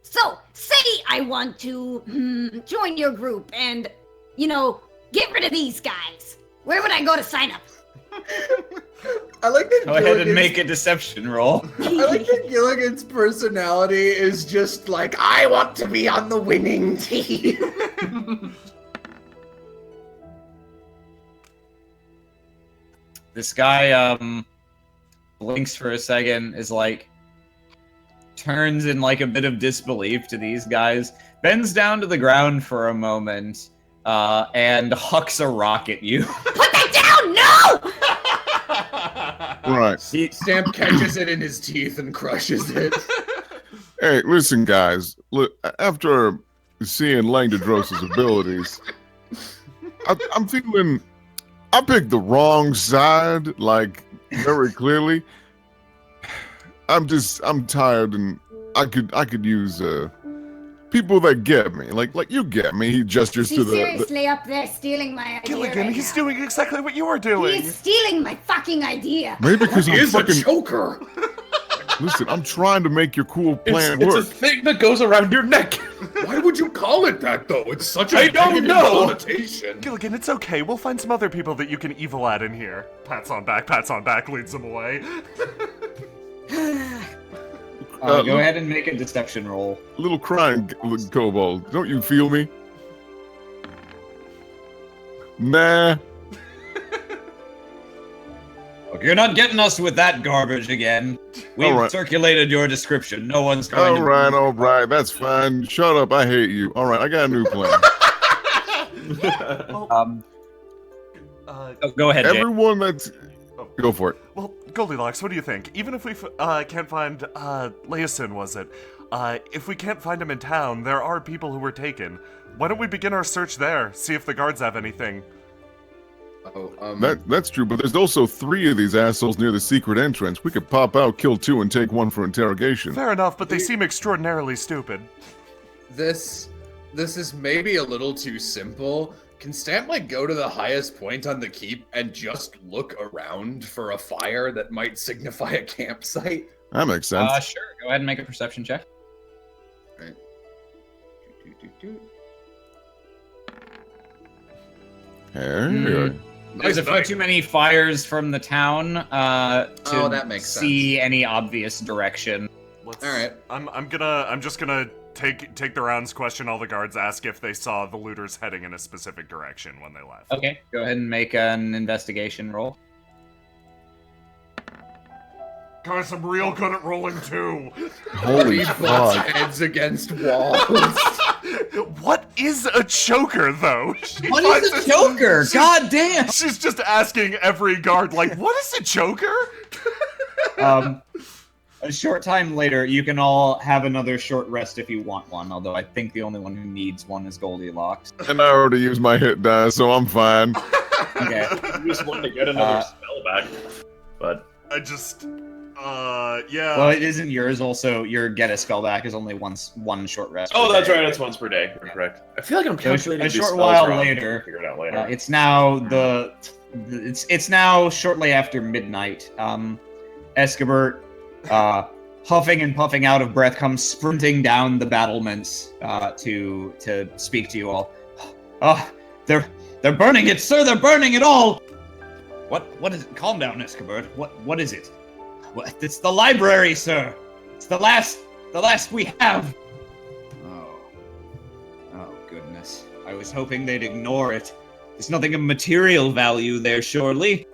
So, say I want to join your group and, get rid of these guys. Where would I go to sign up? I like that. Go ahead and make a deception roll. I like that Gilligan's personality is just like, "I want to be on the winning team." This guy blinks for a second, is like, turns in like a bit of disbelief to these guys, bends down to the ground for a moment, and hucks a rock at you. Put that down! No! Right. Stamp catches it in his teeth and crushes it. Hey, listen, guys. Look, after seeing Langdodros's abilities, I'm feeling I picked the wrong side, like very clearly. I'm tired, and I could use people that get me, like you get me. He gestures to He's the seriously up there stealing my idea. Gilligan, right he's now. doing exactly what you were doing. He's stealing my fucking idea. maybe because He I'm is a fucking. choker. Listen, I'm trying to make your cool plan It's a work. thing that goes around your neck. Why would you call it that, though? It's such a I don't negative know. connotation. Gilligan, it's okay. We'll find some other people that you can evil at in here. Pats on back, leads him away. Go ahead and make a deception roll. Little crying kobold, don't you feel me? Nah. Look, you're not getting us with that garbage again. We've All right. circulated your description. No one's going to... All right, that's fine. Shut up, I hate you. All right, I got a new plan. Go ahead, Jay. Everyone that's... Go for it. Well, Goldilocks, what do you think? Even if we can't find Leosin, was it? If we can't find him in town, there are people who were taken. Why don't we begin our search there? See if the guards have anything. That's true, but there's also 3 of these assholes near the secret entrance. We could pop out, kill 2, and take 1 for interrogation. Fair enough, but they seem extraordinarily stupid. This is maybe a little too simple. Can Stamp go to the highest point on the keep and just look around for a fire that might signify a campsite? That makes sense. Sure. Go ahead and make a perception check. Right. Hey. There's a few too many fires from the town to that makes see any obvious direction. All right. I'm just gonna take the rounds, question all the guards, ask if they saw the looters heading in a specific direction when they left. Okay, go ahead and make an investigation roll. Guys, I'm real good at rolling too. Holy He butts fuck. heads against walls. What is a choker, though? What is a choker? God damn! She's just asking every guard, like, what is a choker? A short time later, you can all have another short rest if you want one, although I think the only one who needs one is Goldilocks. And I already used my hit die, so I'm fine. Okay. I just wanted to get another spell back, but Yeah. Well, it isn't yours. Also, your get a spell back is only one short rest. Oh, per that's day. right. That's once per day. You're correct. I feel like I'm So calculating a these short spells while wrong. later, Figure it out later. it's now it's now shortly after midnight. Escobert, huffing and puffing out of breath, comes sprinting down the battlements to speak to you all. They're burning it, sir. They're burning it all. What is it? Calm down, Escobert. What is it? It's the library, sir. It's the last we have. Oh goodness. I was hoping they'd ignore it. There's nothing of material value there, surely.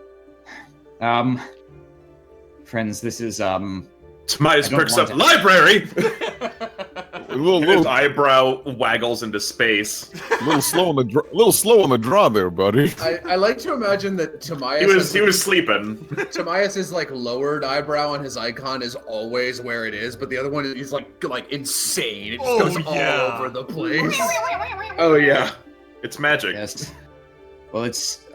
Friends, this is Tobias perks up. Library. His eyebrow waggles into space. A little slow on the draw there, buddy. I like to imagine that Tobias. He was sleeping. Tobias's like lowered eyebrow on his icon is always where it is, but the other one is like insane. It just goes all over the place. Oh yeah, it's magic. Yes. Well, it's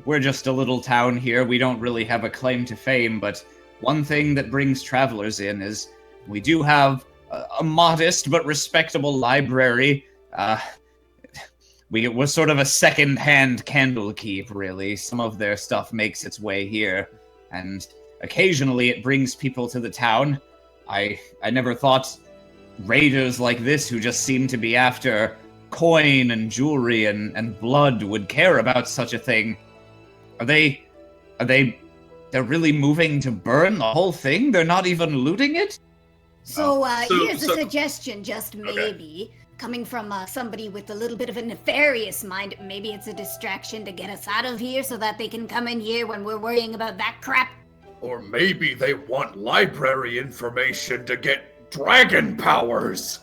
we're just a little town here. We don't really have a claim to fame, but one thing that brings travelers in is we do have a modest but respectable library. We're sort of a second-hand Candlekeep, really. Some of their stuff makes its way here, and occasionally it brings people to the town. I never thought raiders like this, who just seem to be after coin and jewelry and blood, would care about such a thing. They're really moving to burn the whole thing? They're not even looting it? So here's a suggestion, just maybe, coming from somebody with a little bit of a nefarious mind. Maybe it's a distraction to get us out of here so that they can come in here when we're worrying about that crap. Or maybe they want library information to get dragon powers.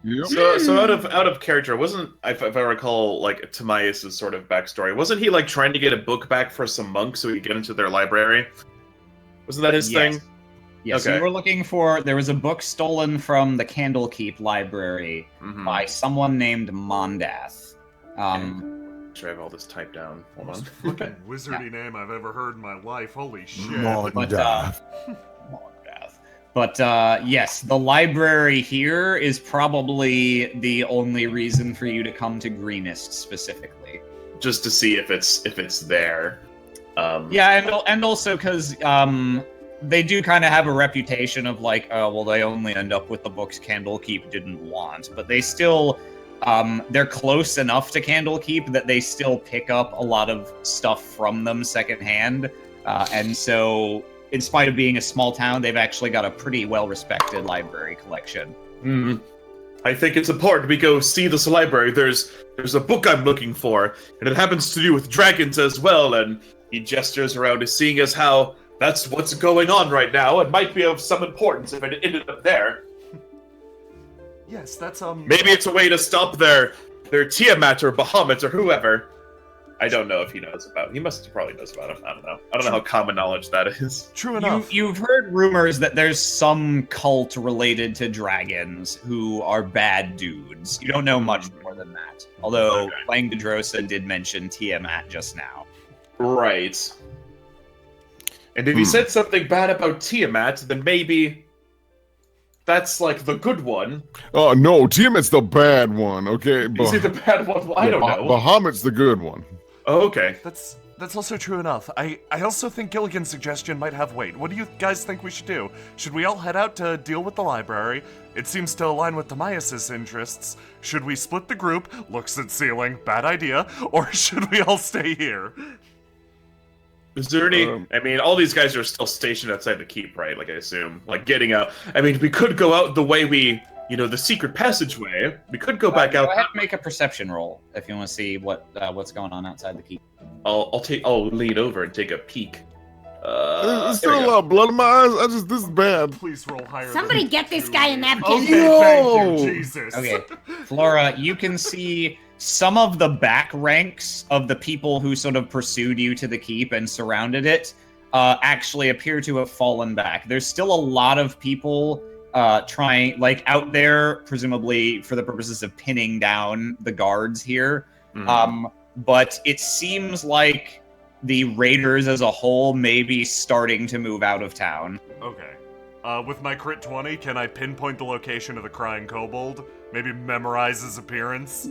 Yep. So out of character, wasn't, if I recall, like Timaeus' sort of backstory, wasn't he like trying to get a book back for some monks so he could get into their library? Wasn't that his thing? Yes, Okay. we were looking there was a book stolen from the Candlekeep library by someone named Mondath. Should I have all this typed down? Hold on. Most fucking wizardy name I've ever heard in my life. Holy shit. But yes, the library here is probably the only reason for you to come to Greenest specifically. Just to see if it's there. Yeah, and also because they do kind of have a reputation of like, oh, well, they only end up with the books Candlekeep didn't want, but they still, they're close enough to Candlekeep that they still pick up a lot of stuff from them secondhand, and so, in spite of being a small town, they've actually got a pretty well-respected library collection. I think it's important we go see this library. There's a book I'm looking for, and it happens to do with dragons as well, and he gestures around, seeing as how that's what's going on right now. It might be of some importance if it ended up there. Yes, that's Maybe it's a way to stop their Tiamat or Bahamut or whoever. I don't know if he knows about. He probably knows about him. I don't know. I don't know how common knowledge that is. True enough. You've heard rumors that there's some cult related to dragons who are bad dudes. You don't know much more than that. Although Langdedrosa did mention Tiamat just now. Right. And if he said something bad about Tiamat, then maybe that's like the good one. Oh no, Tiamat's the bad one. Okay, Is he the bad one? Well, I don't know. Bahamut's the good one. Oh, okay. That's also true enough. I also think Gilligan's suggestion might have weight. What do you guys think we should do? Should we all head out to deal with the library? It seems to align with Timaeus' interests. Should we split the group? Looks at ceiling, bad idea. Or should we all stay here? Is there any... I mean, all these guys are still stationed outside the keep, right? Like, I assume. Like, getting out... I mean, we could go out the way we... You know, the secret passageway. We could go back out... Go ahead and make a perception roll if you want to see what's going on outside the keep. I'll lean over and take a peek. There's still a lot of blood in my eyes. This is bad. Please roll higher. Somebody get this guy a napkin. Okay, thank you, Jesus. Okay, Flora, you can see some of the back ranks of the people who sort of pursued you to the keep and surrounded it actually appear to have fallen back. There's still a lot of people trying, like, out there, presumably for the purposes of pinning down the guards here. But it seems like the raiders as a whole may be starting to move out of town. Okay. With my crit 20, can I pinpoint the location of the crying kobold? Maybe memorize his appearance?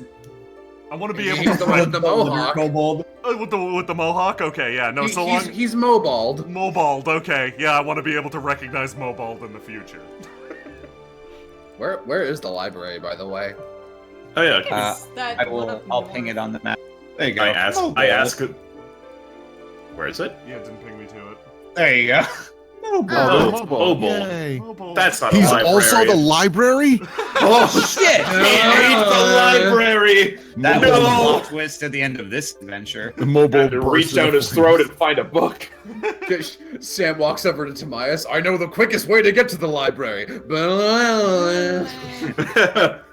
I want to be able He's to the one with the mohawk. Kobold. with the mohawk? Okay, yeah, no, so long. He's Mobald. Mobald, okay. Yeah, I want to be able to recognize Mobald in the future. Where is the library, by the way? Oh yeah. I'll ping it on the map. There you go. I ask it. Where is it? Yeah, it didn't ping me to it. There you go. Mobile. Yay. Mobald. That's not He's a library. also the library? Oh shit! It's the library. That was a plot twist at the end of this adventure. The mobile To reach down his throat and find a book. Sam walks over to Timaeus. I know the quickest way to get to the library. The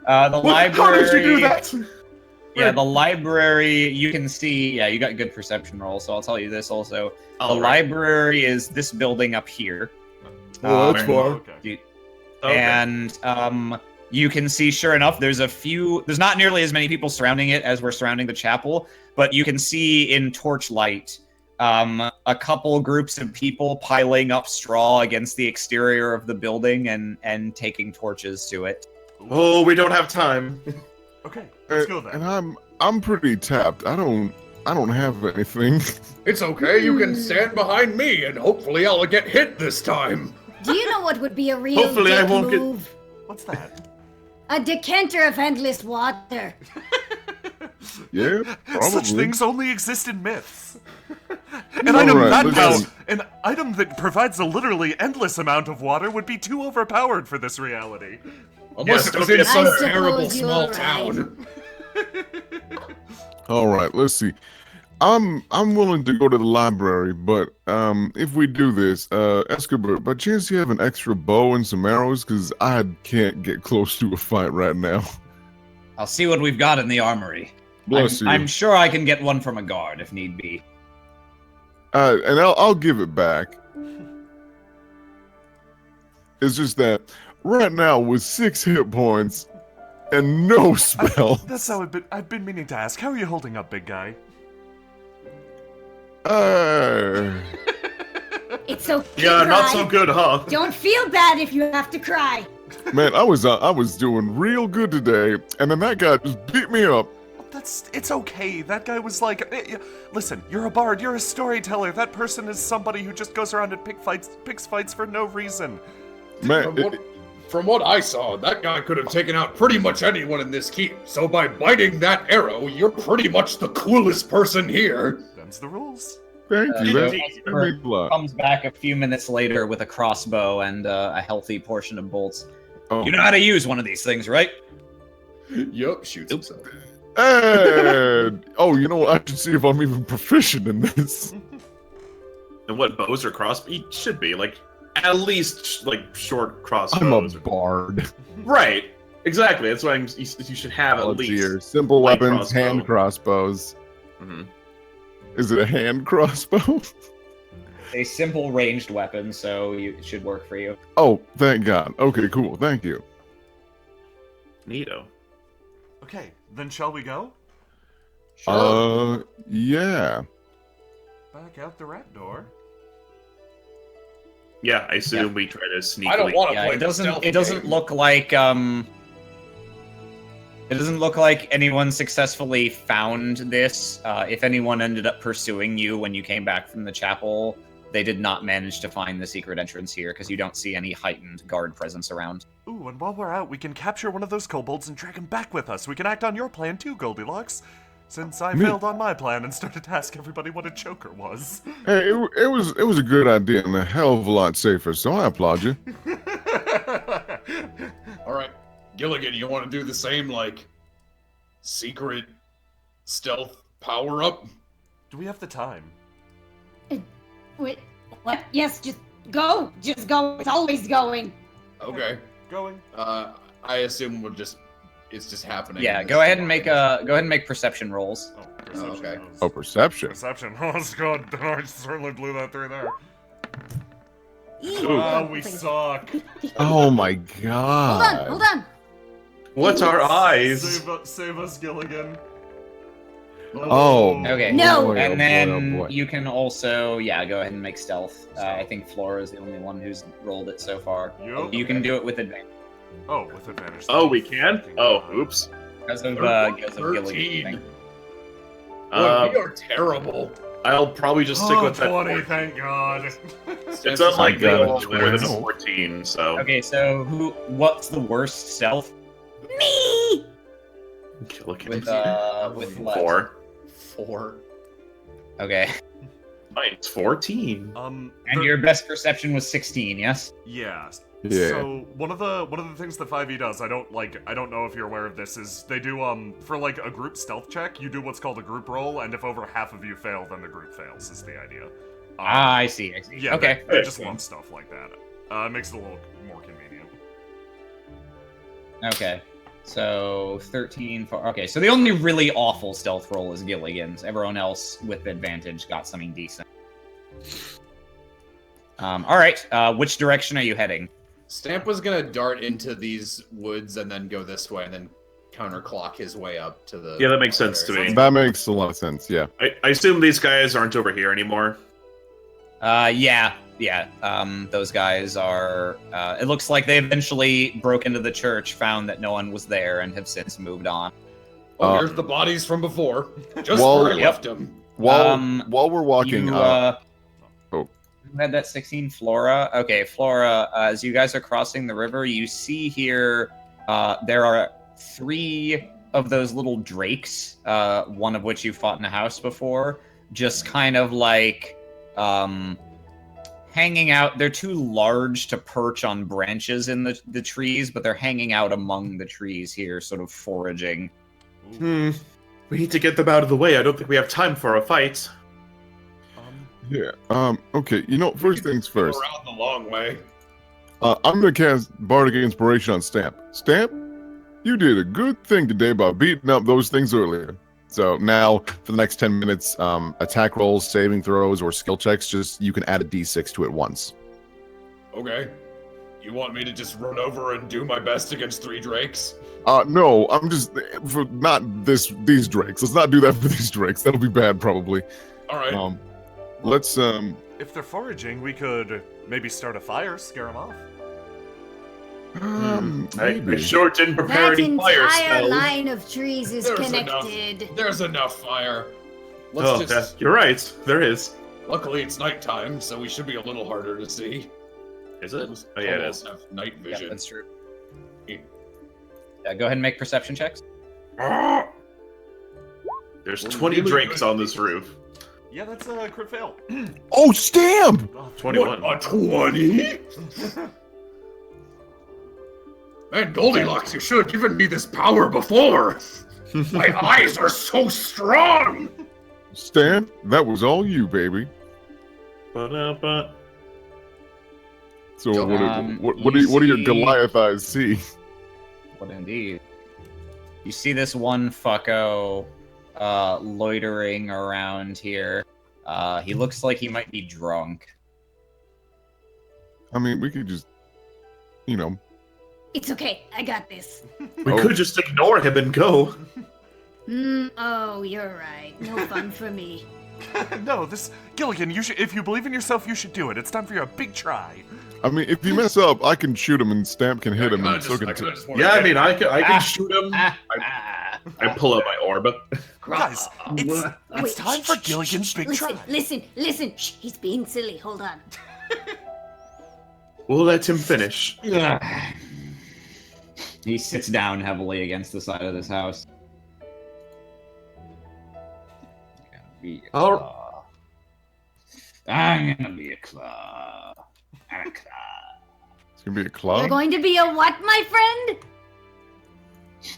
How library. did you do that? Yeah, the library. You can see. Yeah, you got good perception roll. So I'll tell you this also. The library is this building up here. Oh, that's far. Okay. And you can see, sure enough, there's not nearly as many people surrounding it as we're surrounding the chapel, but you can see in torchlight a couple groups of people piling up straw against the exterior of the building and taking torches to it. Oh, we don't have time. Okay, let's go then. And I'm pretty tapped. I don't have anything. It's okay, you can stand behind me, and hopefully I'll get hit this time. Do you know what would be a real Hopefully I dick won't get- move? What's that? A decanter of endless water. Yeah, probably. Such things only exist in myths. An All item right, that listen. an item that provides a literally endless amount of water would be too overpowered for this reality. Unless Yes, it was don't in be some I terrible suppose small you're town. All right, let's see. I'm willing to go to the library, but if we do this, Escobar, by chance you have an extra bow and some arrows? Because I can't get close to a fight right now. I'll see what we've got in the armory. Bless you. I'm sure I can get one from a guard if need be. And I'll give it back. It's just that right now with 6 hit points and no spell. That's how I've been meaning to ask. How are you holding up, big guy? It's okay. Yeah, not cry. so good, huh? Don't feel bad if you have to cry. Man, I was doing real good today, and then that guy just beat me up. It's okay. That guy was like, listen, you're a bard, you're a storyteller. That person is somebody who just goes around and picks fights for no reason. Man, From what I saw, that guy could have taken out pretty much anyone in this keep. So by biting that arrow, you're pretty much the coolest person here. Them's the rules. thank you. That Escobar means a lot. comes back a few minutes later with a crossbow and a healthy portion of bolts. Oh. You know how to use one of these things, right? Yup, shoots himself. Oh, you know what? I should see if I'm even proficient in this. And what, bows or crossbows? You should be, like, at least, like, short crossbows. I'm a bard. Right. Exactly. That's why you should have at Technology least. or simple light weapons, crossbow. hand crossbows. Mhm. Is it a hand crossbow? A simple ranged weapon, so it should work for you. Oh, thank God. Okay, cool. Thank you. Neato. Okay, then shall we go? Yeah. Back out the rat door. Yeah, I assume we try to sneakily. I don't want to Yeah, play it the doesn't. stealth It doesn't game. look like. It doesn't look like anyone successfully found this. If anyone ended up pursuing you when you came back from the chapel, they did not manage to find the secret entrance here because you don't see any heightened guard presence around. Ooh, and while we're out, we can capture one of those kobolds and drag him back with us. We can act on your plan too, Goldilocks. Since I failed on my plan and started to ask everybody what a choker was. Hey, it was a good idea and a hell of a lot safer, so I applaud you. All right, Gilligan, you want to do the same, like, secret stealth power-up? Do we have the time? Wait, what? Yes, just go. Just go. It's always going. Okay. Going? I assume it's just happening. Yeah, in go this ahead and make perception rolls. Oh, perception. okay. Oh, perception. Perception. Oh, it's good. I certainly blew that through there. Eee. Oh, we suck. Oh my God. Hold on. What's our eyes? Save us, Gilligan. Oh. Okay. No. boy, And oh then boy. you can also, go ahead and make stealth. I think Flora is the only one who's rolled it so far. Yup. You can do it with advantage Oh, with advantage. Oh, we can? Oh, oops. because of 13. Gilligan. Boy, we are terrible. I'll probably just stick with that. 20, 14. thank God. It's unlikely I got a I'll do more than 12. 14, so. Okay, so what's the worst stealth Me! Gilligan. with Lex? 4. 4. Okay. Mine's 14. And your best perception was 16, yes? Yeah. Yeah. So one of the things that 5e does, I don't know if you're aware of this, is they do for like a group stealth check, you do what's called a group roll, and if over half of you fail, then the group fails, is the idea. I see. Yeah, Okay. they just lump stuff like that. It makes it a little more convenient. Okay. So 13 for okay, so the only really awful stealth roll is Gilligan's. Everyone else with advantage got something decent. Alright, which direction are you heading? Stamp was gonna dart into these woods and then go this way and then counterclock his way up to the. Yeah, that makes sense to me. That makes a lot of sense, yeah. I assume these guys aren't over here anymore. Yeah. Those guys are it looks like they eventually broke into the church, found that no one was there, and have since moved on. Oh, here's the bodies from before. Just Well, where I left them. While we're walking, Who had that 16? Flora? Okay, Flora, as you guys are crossing the river, you see here there are 3 of those little drakes, one of which you fought in a house before, just kind of like hanging out. They're too large to perch on branches in the trees, but they're hanging out among the trees here, sort of foraging. We need to get them out of the way. I don't think we have time for a fight. yeah. Okay, first things first. Around the long way. I'm gonna cast Bardic Inspiration on Stamp. Stamp, you did a good thing today by beating up those things earlier. So now, for the next 10 minutes, attack rolls, saving throws, or skill checks, you can add a d6 to it once. Okay. You want me to just run over and do my best against 3 drakes? No, I'm just for not these drakes. Let's not do that for these drakes. That'll be bad, probably. All right. Let's If they're foraging, we could maybe start a fire, scare them off. I maybe. sure didn't prepare That any fire entire spells. line of trees is There's connected. There's enough fire. Oh, you're right. There is. Luckily, it's nighttime, so we should be a little harder to see. Is it? Almost Oh, yeah, it is. have night Yeah, vision. that's true. Go ahead and make perception checks. There's We're 20 really drakes good. on this roof. Yeah, that's a crit fail. Oh, Stamp! 21. What, a 20? Man, Goldilocks, you should have given me this power before. My eyes are so strong. Stamp, that was all you, baby. Ba-da-ba. So So, what do your see- Goliath eyes see? What indeed? You see this one fucko loitering around here. He looks like he might be drunk. I mean, we could just, It's okay, I got this. We could just ignore him and go. Oh, you're right. No fun for me. No, Gilligan, if you believe in yourself, you should do it. It's time for your big try. I mean, if you mess up, I can shoot him and Stamp can hit him, and so can Yeah, I mean, I can shoot him. Ah. I pull out my orb. Guys, it's Wait, time for Gilligan's big listen, try. Listen. Shh, he's being silly. Hold on. We'll let him finish. He sits down heavily against the side of this house. Oh. I'm gonna be a claw. I'm a claw. It's gonna be a You're club. going to be a what, my friend?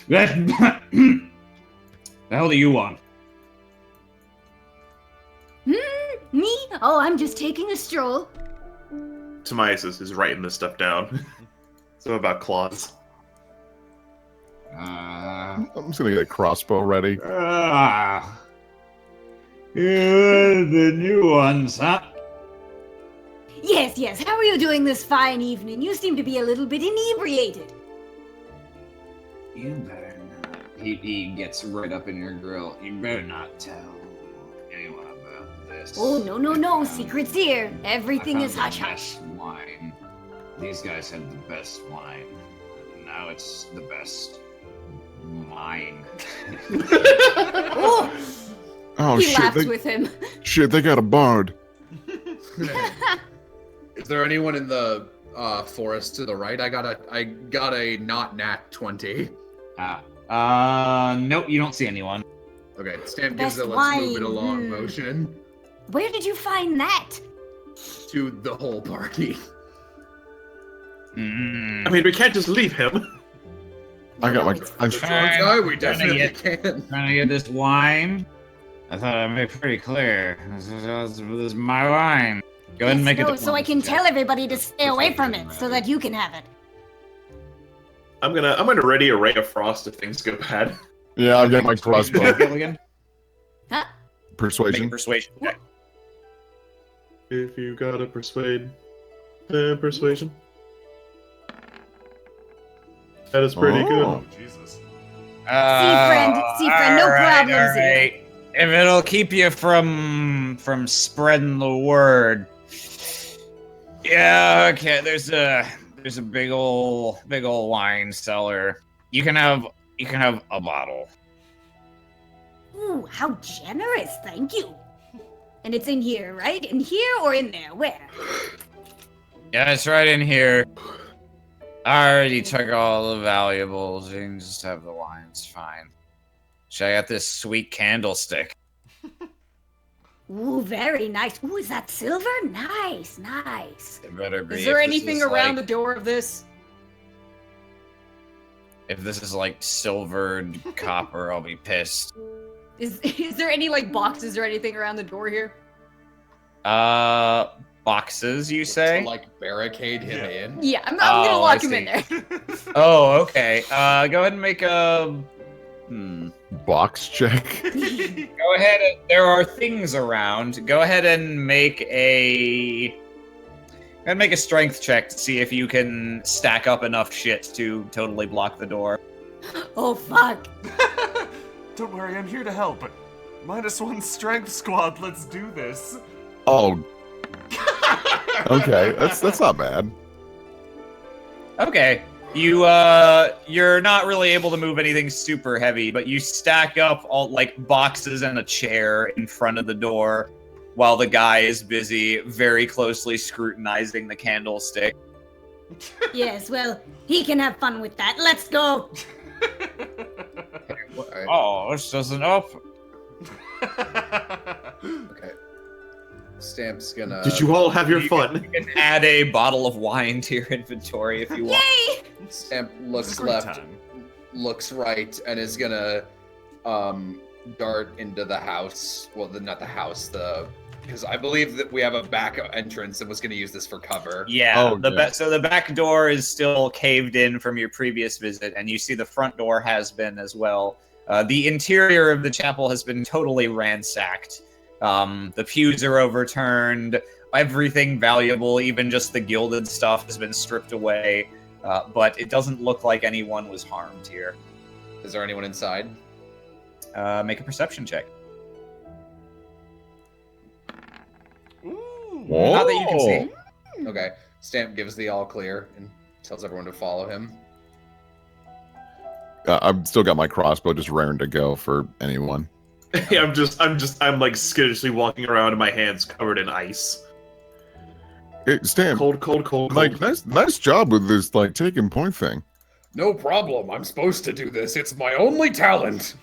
The hell do you want? Me? Oh, I'm just taking a stroll. Tomias is writing this stuff down. So about claws. I'm just gonna get a crossbow ready. You're the new ones, huh? Yes. How are you doing this fine evening? You seem to be a little bit inebriated. You better not. He gets right up in your grill. You better not tell anyone about this. Oh, no. Secrets here. Everything is hush the hush. best wine. These guys had the best wine. Now it's the best mine. Oh, Oh he shit! laughs with him. Shit, they got a bard. Is there anyone in the forest to the right? I got a not nat 20. Nope, you don't see anyone. Okay, Stamp Best gives it. Let's move it wine, along motion where did you find that? to the whole party. Mm. I mean, we can't just leave him. I got my. it's I, The drunk guy, we definitely can. Trying to get this wine. I thought I made pretty clear. This is my wine. Go ahead and make it. No, so I can tell everybody to stay away from it, so that you can have it. I'm gonna ready a ray of frost if things go bad. yeah, I got my crossbow. Again. Huh? Make a Persuasion. persuasion check. If you gotta persuade, then persuasion. That is pretty Oh. good. Jesus. friend, no problems here. Alright. If it'll keep you from spreading the word. Yeah, okay. There's a big old wine cellar. You can have a bottle. Ooh, how generous, thank you. And it's in here, right? In here or in there? Where? Yeah, it's right in here. I already took all the valuables. You can just have the wine. It's fine. I got this sweet candlestick. Ooh, very nice. Ooh, is that silver? Nice. It better be. Is there if this anything is around like- the door of this? If this is like silvered copper, I'll be pissed. Is there any like boxes or anything around the door here? Boxes, you say? To, like, barricade him in. Yeah, I'm gonna Oh, lock I him in see. there. Oh, okay. Go ahead and make a. Box check. Go ahead. There are things around. Go ahead and make a. Strength check to see if you can stack up enough shit to totally block the door. Oh, fuck. Don't worry, I'm here to help. -1 strength, squad. Let's do this. Oh. Okay, that's not bad. Okay. You're not really able to move anything super heavy, but you stack up all like boxes and a chair in front of the door while the guy is busy very closely scrutinizing the candlestick. Yes, well, he can have fun with that. Let's go. Alright, Oh, this doesn't open. okay. Stamp's gonna. Did you all have your fun? You can add a bottle of wine to your inventory if you want. Yay! Stamp It's looks a great left, time. looks right, and is gonna dart into the house. Well, not the house. Because I believe that we have a back entrance and was gonna use this for cover. Yeah, Oh, yeah. So the back door is still caved in from your previous visit, and you see the front door has been as well. The interior of the chapel has been totally ransacked. The pews are overturned. Everything valuable, even just the gilded stuff, has been stripped away. But it doesn't look like anyone was harmed here. Is there anyone inside? Make a perception check. Ooh. Not that you can see. Okay. Stamp gives the all clear and tells everyone to follow him. I've still got my crossbow just raring to go for anyone. Yeah, I'm like skittishly walking around and my hands covered in ice. Hey, Stan, Cold. like nice job with this like taking point thing. No problem. I'm supposed to do this. It's my only talent.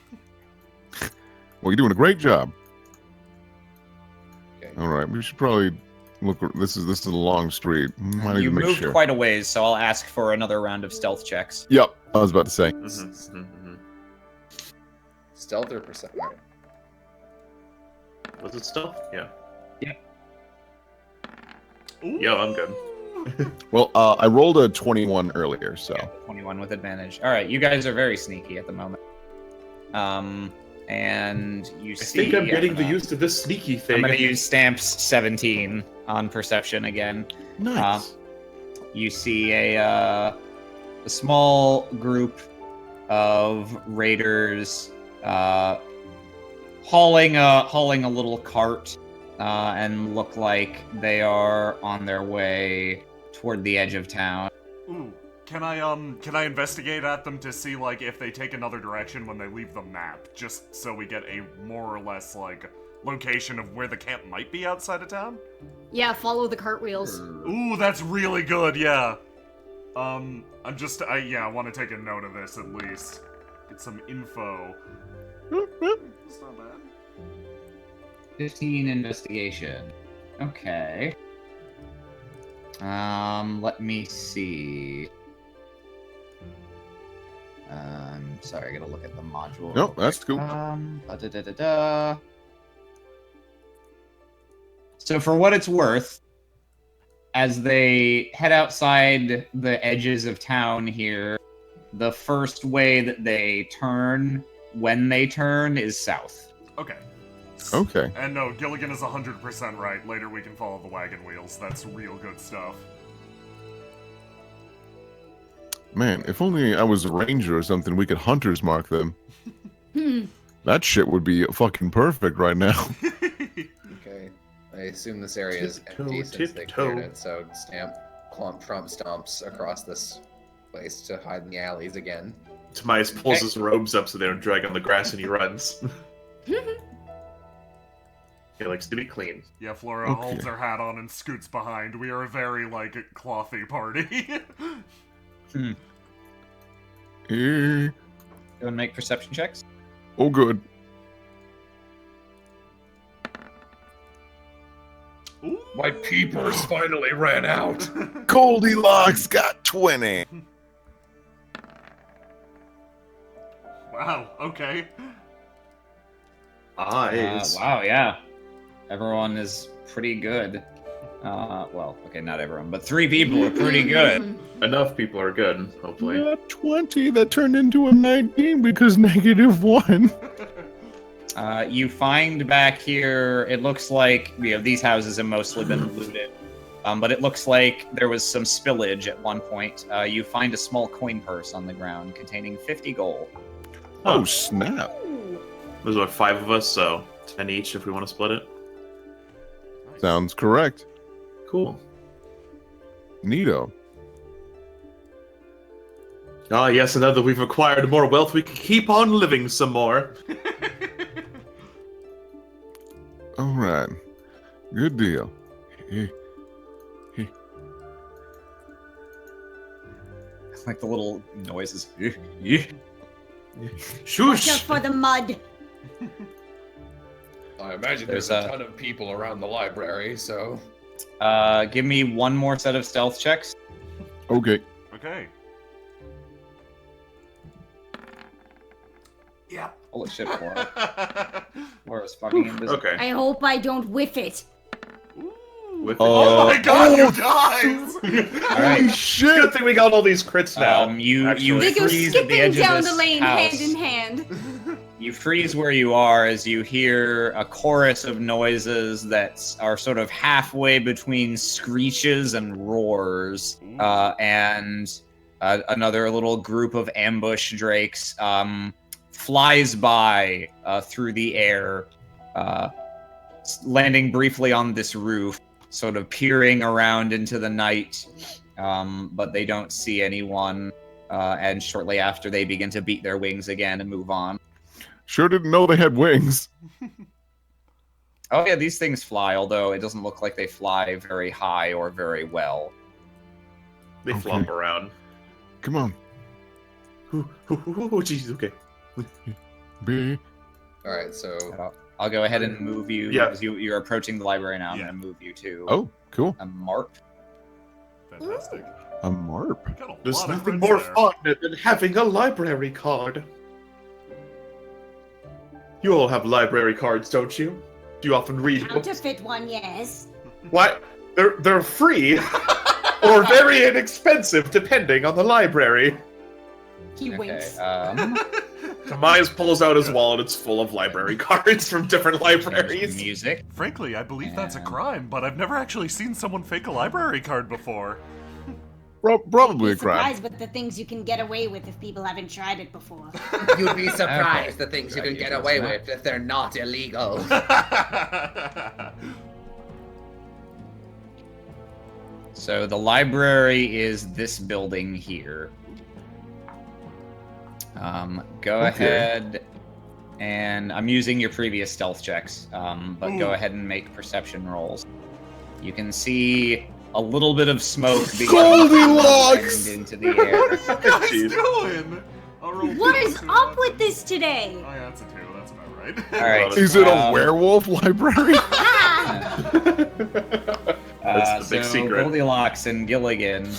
Well, you're doing a great job. Okay. All right, we should probably look. This is a long street. Might need You to make moved sure. quite a ways, so I'll ask for another round of stealth checks. Yep, I was about to say. Stealth or perception? Was it stealth? Yeah. Ooh. Yeah, I'm good. Well, I rolled a 21 earlier, so. Yeah, 21 with advantage. All right, you guys are very sneaky at the moment. And you I see. think I'm getting the use of this sneaky thing. I'm going to use Stamp's 17 on perception again. Nice. You see a small group of raiders hauling a little cart and look like they are on their way toward the edge of town. Ooh, can I investigate at them to see, like, if they take another direction when they leave the map, just so we get a more or less, like, location of where the camp might be outside of town? Yeah, follow the cartwheels. Ooh, that's really good, yeah. I want to take a note of this at least. Get some info. It's not bad. 15 investigation. Okay. Let me see. Sorry, I gotta look at the module. Nope, that's cool. So for what it's worth, as they head outside the edges of town here, the first way that they turn, when they turn, is south. Okay. Okay. And no, Gilligan is 100% right. Later we can follow the wagon wheels. That's real good stuff. Man, if only I was a ranger or something, we could hunter's mark them. That shit would be fucking perfect right now. Okay. I assume this area is empty since they cleared it, so Stamp Trump stomps across this place to hide in the alleys again. Tobias pulls his robes up so they don't drag on the grass and he runs. He likes to be clean. Yeah, Flora holds her hat on and scoots behind. We are a very, like, clothy party. Eh. Go and make perception checks. Oh, good. Ooh. My peepers finally ran out. Goldilocks got 20. Wow, okay. Eyes. Wow, yeah. Everyone is pretty good. Well, okay, not everyone, but 3 people are pretty good. Enough people are good, hopefully. Yeah, 20 that turned into a 19 because -1. You find back here, it looks like, these houses have mostly been looted. But it looks like there was some spillage at one point. You find a small coin purse on the ground containing 50 gold. Oh, snap. There's what, 5 of us, so 10 each if we want to split it. Sounds correct. Cool. Neato. Ah, yes, and now that we've acquired more wealth, we can keep on living some more. All right. Good deal. Like the little noises. Shush! Just for the mud. I imagine There's there's a ton of people around the library, so... Give me one more set of stealth checks. Okay. Okay. Yeah. Holy shit, Laura. Laura's fucking invisible. Okay. I hope I don't whiff it. With Oh my god, you guys! Alright. Shit! Good thing we got all these crits now. You They go freeze at the skipping edge of down this the lane house. hand in hand. You freeze where you are as you hear a chorus of noises that are sort of halfway between screeches and roars, and another little group of ambush drakes flies by through the air, landing briefly on this roof, sort of peering around into the night, but they don't see anyone, and shortly after they begin to beat their wings again and move on. Sure didn't know they had wings. Oh yeah, these things fly, although it doesn't look like they fly very high or very well. They flop around. Come on. Oh, jeez, okay. B. Alright, so... I'll go ahead and move you, Yeah. because you're approaching the library now. I'm Yeah. going to move you to Oh, cool. a marp. Fantastic. A marp. Got a There's lot of nothing friends more there. fun than having a library card. You all have library cards, don't you? Do you often read books? Counterfeit one, yes. What? They're free or very inexpensive, depending on the library. He winks. Tobias pulls out his wallet. It's full of library cards from different libraries. Music. Frankly, I believe that's a crime, but I've never actually seen someone fake a library card before. Probably a You'd be crime. surprised with the things you can get away with if people haven't tried it before. You'd be surprised Okay. the things you Right, can get you away can with if they're not illegal. So the library is this building here. Go ahead, and I'm using your previous stealth checks, but go ahead and make perception rolls. You can see a little bit of smoke beginning to ascend into the air. What are you guys doing? I'll roll What two, is two, up five. with this today? Oh yeah, that's a 2. That's about right. All right. Is it a werewolf library? That's the big so secret. Goldilocks and Gilligan,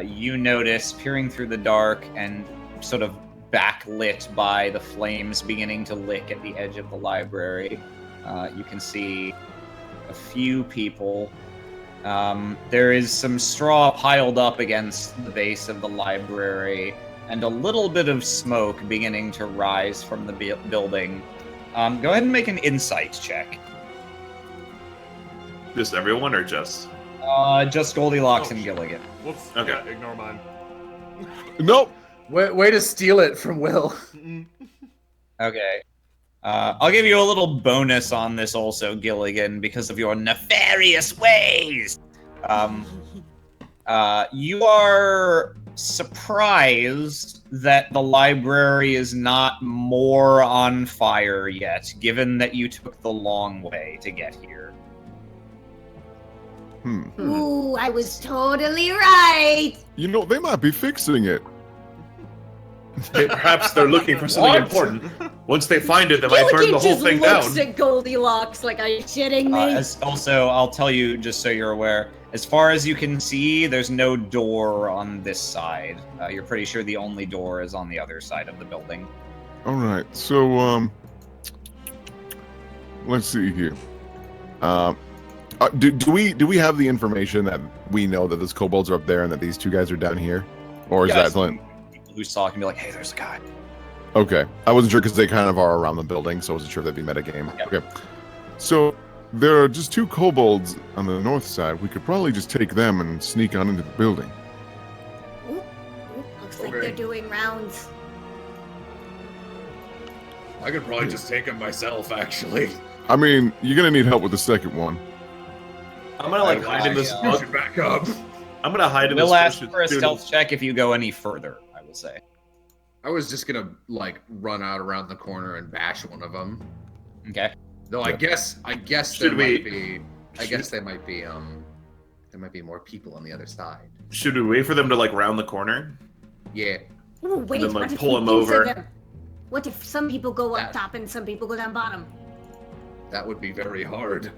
you notice peering through the dark and sort of backlit by the flames beginning to lick at the edge of the library. You can see a few people. There is some straw piled up against the base of the library, and a little bit of smoke beginning to rise from the building. Go ahead and make an insight check. Just everyone or just? Just Goldilocks Oh, and shit. Gilligan. Whoops. Okay. Yeah, ignore mine. Nope. Way to steal it from Will. Okay. I'll give you a little bonus on this also, Gilligan, because of your nefarious ways. You are surprised that the library is not more on fire yet, given that you took the long way to get here. Ooh, I was totally right. You know, they might be fixing it. Perhaps they're looking for something What? important. Once they find it, they might burn Gilligan the whole just thing looks down. at Goldilocks like, are you Shitting me. Also, I'll tell you, just so you're aware, as far as you can see, there's no door on this side. You're pretty sure the only door is on the other side of the building. All right. So, let's see here. Do we have the information that we know that those kobolds are up there and that these two guys are down here, or is that something? People who saw it can be like, hey, there's a guy. Okay, I wasn't sure because they kind of are around the building, so I wasn't sure if that'd be metagame. Yeah. Okay, so there are just 2 kobolds on the north side. We could probably just take them and sneak on into the building. Ooh, looks like Okay. they're doing rounds. I could probably just take him myself, actually. I mean, you're gonna need help with the second one. I'm gonna like hide in this You book. should back up. I'm gonna hide in this We'll ask bush for a and- stealth check if you go any further, I will say. I was just gonna like run out around the corner and bash one of them. Okay. Though I guess Should there we- might be. I guess they might be. There might be more people on the other side. Should we wait for them to like round the corner? Yeah. Ooh, wait, then, like, what if pull we him insert over. them? What if some people go up That- top and some people go down bottom? That would be very hard.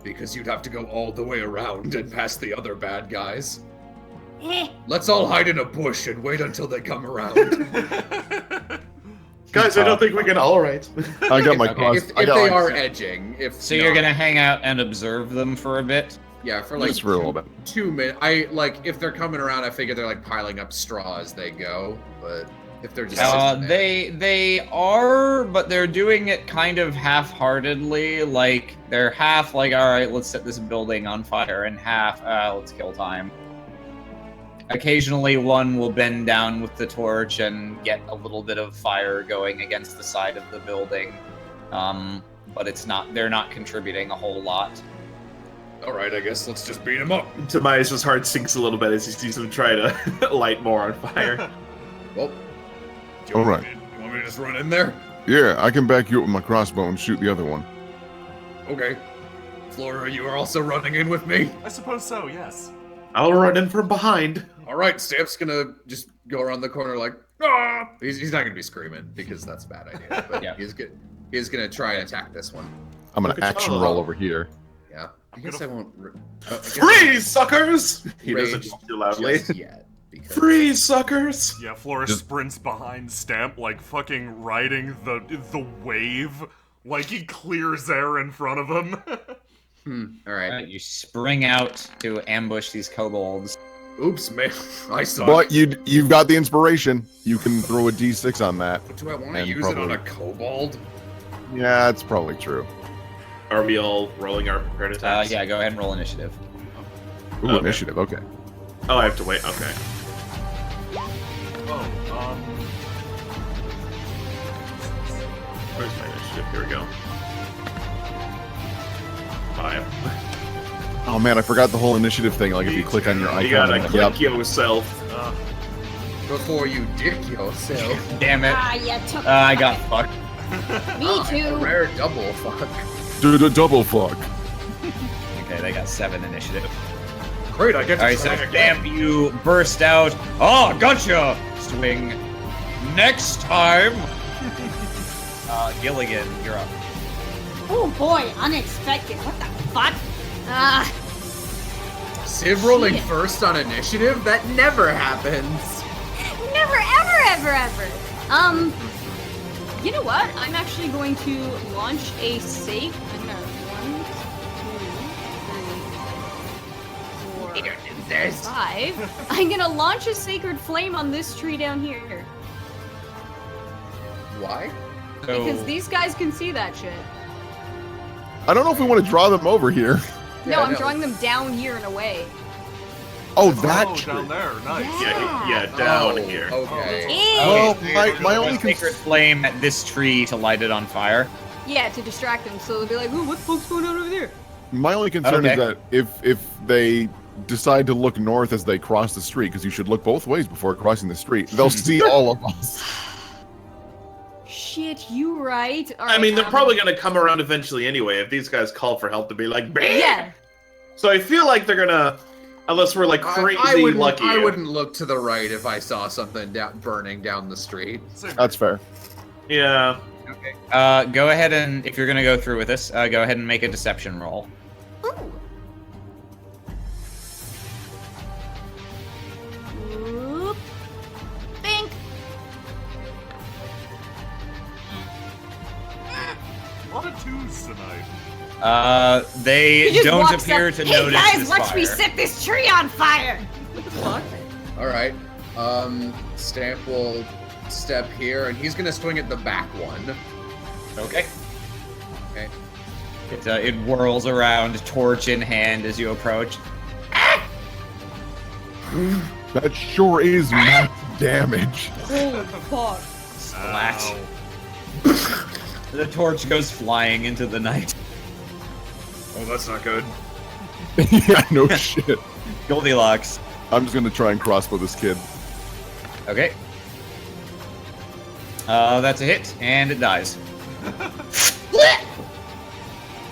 Because you'd have to go all the way around and past the other bad guys. Eh, Let's all hide in a bush and wait until they come around. Guys, I don't think we can. All right. I got my Okay. cross. if I got they my- are edging, if So you're gonna hang out and observe them for a bit? yeah, for like just for a little bit. 2 minutes. I like if they're coming around, I figure they're like piling up straw as they go. But if they're just sitting there- They are, but they're doing it kind of half-heartedly. Like they're half like, all right, let's set this building on fire, and half, let's kill time. Occasionally, one will bend down with the torch and get a little bit of fire going against the side of the building, but it's not. They're not contributing a whole lot. all right, I guess let's just beat them up. Tobias' heart sinks a little bit as he sees them try to light more on fire. Well, do All want right. me to- you want me to just run in there? Yeah, I can back you up with my crossbow and shoot the other one. Okay. Flora, you are also running in with me. I suppose so, yes. I'll run in from behind. All right, Stamp's gonna just go around the corner like, ah! He's not gonna be screaming because that's a bad idea. But Yeah. he's gonna try and attack this one. I'm gonna Look at action y'all. roll over here. Yeah. I guess gonna- I won't. I guess I Freeze, suckers! He won't doesn't rage talk too loudly. just yet because Freeze, suckers! Yeah, Flora Just- sprints behind Stamp, like fucking riding the wave, like he clears air in front of him. All right. You spring out to ambush these kobolds. Oops, man. I suck. But you've got the inspiration. You can throw a d6 on that. Do I want to And use it on probably- a kobold? Yeah, that's probably true. Are we all rolling our prepared attacks? Yeah, go ahead and roll initiative. Ooh, Okay. initiative. Okay. Oh, I have to wait. Okay. Oh, Where's my initiative? Here we go. 5. Oh man, I forgot the whole initiative thing. Like if you click on your icon. You gotta and- click yourself. Before you dick yourself. Damn it. Ah, you took. I got fucked. Me A too. rare double fuck. Do the double fuck. Okay, they got 7 initiative. Great, I get to Alright, try so again. Stamp, you burst out. Oh, gotcha! Swing. Next time. Gilligan, you're up. Oh boy, unexpected. What the fuck? Ah, Civ rolling Shit. first on initiative? That never happens. never, ever. You know what? I'm actually going to launch a safe. I'm gonna 1, 2, 3, 4, There's 5. I'm gonna launch a sacred flame on this tree down here. why? Because these guys can see that shit. I don't know if we want to draw them over here. No, Yeah, I'm no. drawing them down here and away. Oh, that oh, tree. down there. Nice. Yeah, down Oh, here. Okay. ew. Well, There's my a only sacred flame at this tree to light it on fire. Yeah, to distract them, so they'll be like, "Ooh, what the fuck's going on over there?" My only concern is Okay. that if they decide to look north as they cross the street, because you should look both ways before crossing the street, they'll see all of us. Shit, you right. All I right, mean, they're probably gonna come around eventually anyway if these guys call for help to be like, bam! Yeah. So I feel like they're gonna, unless we're like crazy I wouldn't, lucky. I wouldn't look to the right if I saw something burning down the street. That's fair. Yeah. Okay. Go ahead and, if you're gonna go through with this, go ahead and make a deception roll. Ooh. Oop. Bink. A lot of 2s tonight. They He just don't walks appear up, to hey notice guys, this watch me fire. set this tree on fire. All right. Stamp will step here, and he's gonna swing at the back one. Okay. Okay. It whirls around, torch in hand, as you approach. That sure is max damage. Oh, fuck. Splat. Ow. The torch goes flying into the night. Oh, that's not good. Yeah, no shit. Goldilocks. I'm just gonna try and crossbow this kid. Okay. That's a hit, and it dies.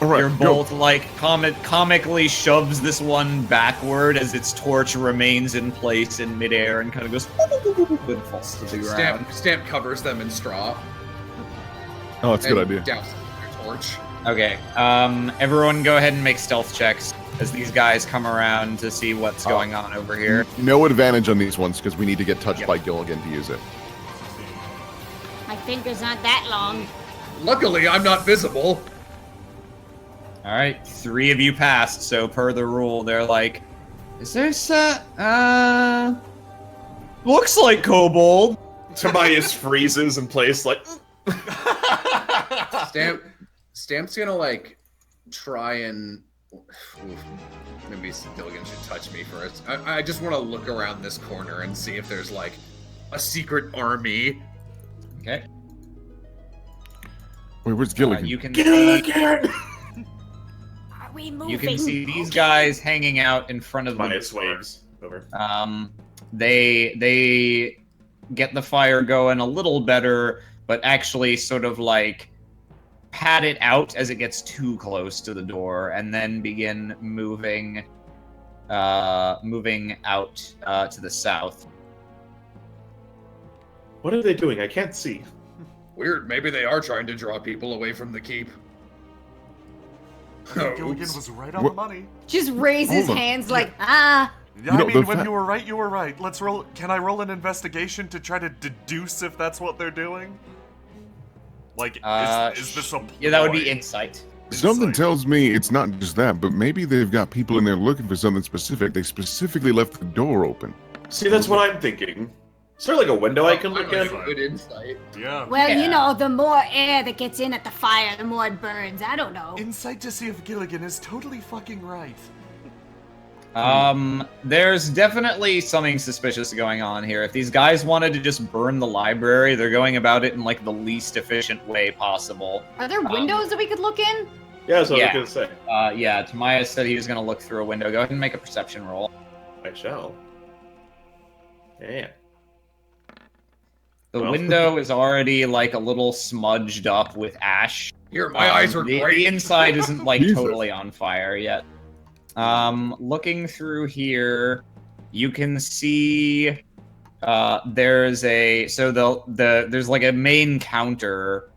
All right, Your go. bolt, like, comically shoves this one backward as its torch remains in place in midair and kind of goes and falls to the ground. Stamp covers them in straw. Oh, that's a good and idea. Douses their torch. Okay, everyone go ahead and make stealth checks as these guys come around to see what's going on over here. No advantage on these ones because we need to get touched Yep. by Gilligan to use it. My fingers aren't that long. Luckily, I'm not visible. Alright, 3 of you passed, so per the rule, they're like, is there looks like kobold. Tobias freezes in place like, Stamp's gonna like try and. Oof, maybe Gilligan should touch me first. I just want to look around this corner and see if there's like a secret army. Okay. Wait, where's Gilligan? You can see, Are we moving? you can see these guys hanging out in front of Tobias the waves. Over. They get the fire going a little better, but actually sort of like pat it out as it gets too close to the door, and then begin moving out to the south. What are they doing? I can't see. Weird. Maybe they are trying to draw people away from the keep. Gilligan Oops. was right on What- the money. Just raise his Hold on. hands like, Yeah, You I know, mean, the when fa- you were right, you were right. Let's roll. Can I roll an investigation to try to deduce if that's what they're doing? Like, is this a ploy? Yeah, that would be insight. Something Insight. tells me it's not just that, but maybe they've got people in there looking for something specific. They specifically left the door open. See, that's what I'm thinking. Is there like a window I can look I'm at? a good insight. Yeah. Well, Yeah. you know, the more air that gets in at the fire, the more it burns. I don't know. Insight to see if Gilligan is totally fucking right. There's definitely something suspicious going on here. If these guys wanted to just burn the library, they're going about it in like the least efficient way possible. Are there windows that we could look in? Yeah, that's what I was gonna say. Yeah, Tamias said he was gonna look through a window. Go ahead and make a perception roll. I shall. Yeah. The window is already like a little smudged up with ash. Here, my eyes are great. The inside isn't like Jesus. totally on fire yet. Looking through here, you can see there's there's like a main counter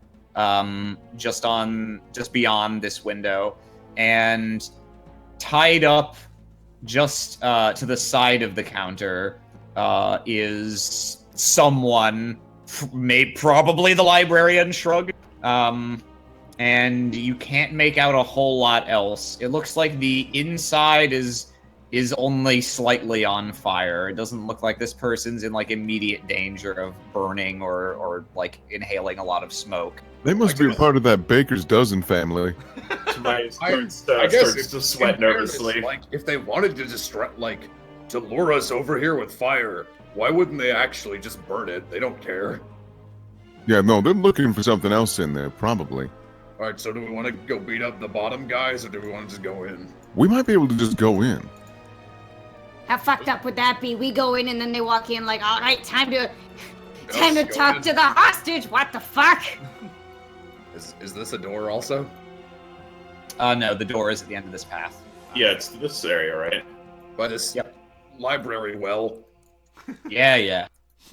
just beyond this window, and tied up just to the side of the counter is someone, probably the librarian. Shrug. And you can't make out a whole lot else. It looks like the inside is only slightly on fire. It doesn't look like this person's in like immediate danger of burning or like inhaling a lot of smoke. They must be a part of that baker's dozen family. I guess starts to sweat nervously. Like, if they wanted to to lure us over here with fire, why wouldn't they actually just burn it? They don't care. Yeah, no, they're looking for something else in there, probably. All right, so do we want to go beat up the bottom guys, or do we want to just go in? We might be able to just go in. How fucked up would that be? We go in and then they walk in like, all right, time to Go talk in. to the hostage. What the fuck? Is this a door also? No, the door is at the end of this path. Yeah, it's this area, right? By this Yep. library well? Yeah.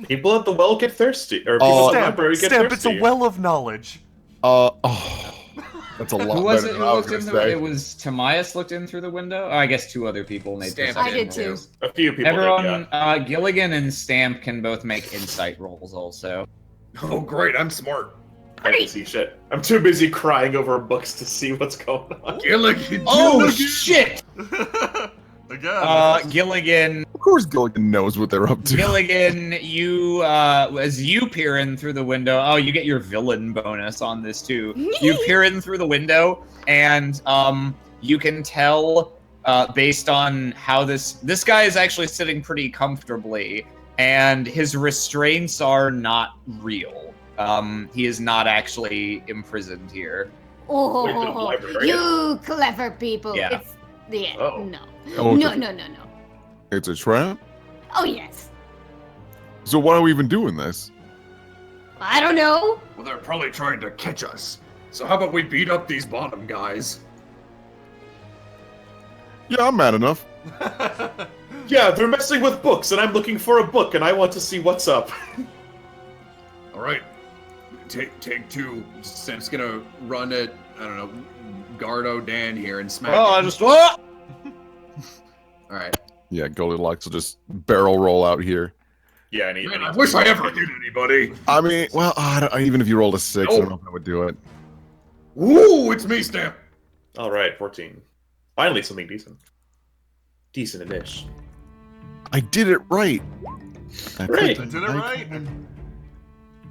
People at the well get thirsty, or people at the Stamp, library get Stamp, it's thirsty. a well of knowledge. That's a lot Who was better it than who I was looked in gonna say. It was Tamias looked in through the window? Oh, I guess two other people made Stamp perception I did too. rolls. A few people Everyone, did, yeah. Gilligan and Stamp can both make insight rolls also. Oh, great, I'm smart. I can see shit. I'm too busy crying over books to see what's going on. Gilligan, Oh shit! Again. Gilligan, Of course Gilligan knows what they're up to. Gilligan, you, as you peer in through the window, oh, you get your villain bonus on this too. You peer in through the window, and, you can tell, based on how this guy is actually sitting pretty comfortably, and his restraints are not real. He is not actually imprisoned here. Oh, Wait, the librarian? you clever people. Yeah. Oh. No. Oh, No, okay. no. It's a trap? Oh, yes. So why are we even doing this? I don't know. Well, they're probably trying to catch us. So how about we beat up these bottom guys? Yeah, I'm mad enough. Yeah, they're messing with books, and I'm looking for a book, and I want to see what's up. All right, take two. Sam's gonna run at, I don't know, Gardo Dan here and smack. Oh, I him. just what? All right. Yeah, Goldilocks will just barrel roll out here. Yeah, I need. Man, I wish I ever hit anybody. I mean, well, even if you rolled a 6, I don't know if I would do it. Ooh, it's me, Stamp. All right, 14. Finally, something decent. Decent-ish. I did it right. Right. I did it right.